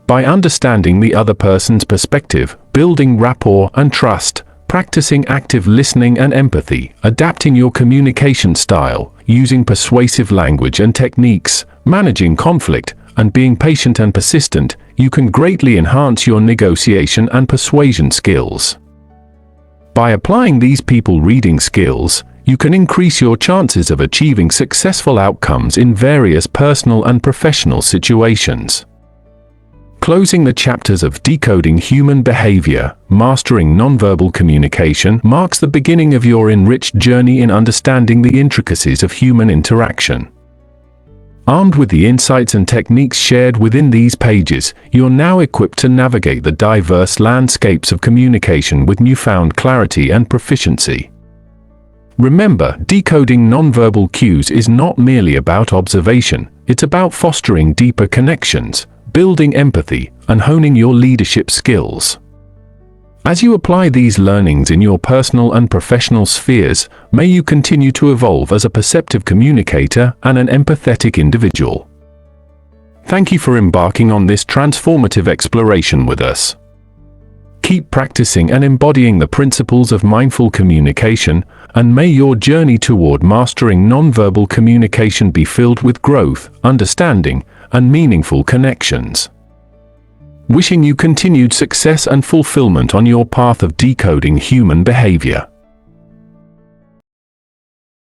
By understanding the other person's perspective, building rapport and trust, practicing active listening and empathy, adapting your communication style, using persuasive language and techniques, managing conflict, and being patient and persistent, you can greatly enhance your negotiation and persuasion skills. By applying these people-reading skills, you can increase your chances of achieving successful outcomes in various personal and professional situations. Closing the chapters of Decoding Human Behavior, Mastering Nonverbal Communication marks the beginning of your enriched journey in understanding the intricacies of human interaction. Armed with the insights and techniques shared within these pages, you're now equipped to navigate the diverse landscapes of communication with newfound clarity and proficiency. Remember, decoding nonverbal cues is not merely about observation, it's about fostering deeper connections, building empathy, and honing your leadership skills. As you apply these learnings in your personal and professional spheres, may you continue to evolve as a perceptive communicator and an empathetic individual. Thank you for embarking on this transformative exploration with us. Keep practicing and embodying the principles of mindful communication, and may your journey toward mastering nonverbal communication be filled with growth, understanding, and meaningful connections. Wishing you continued success and fulfillment on your path of decoding human behavior.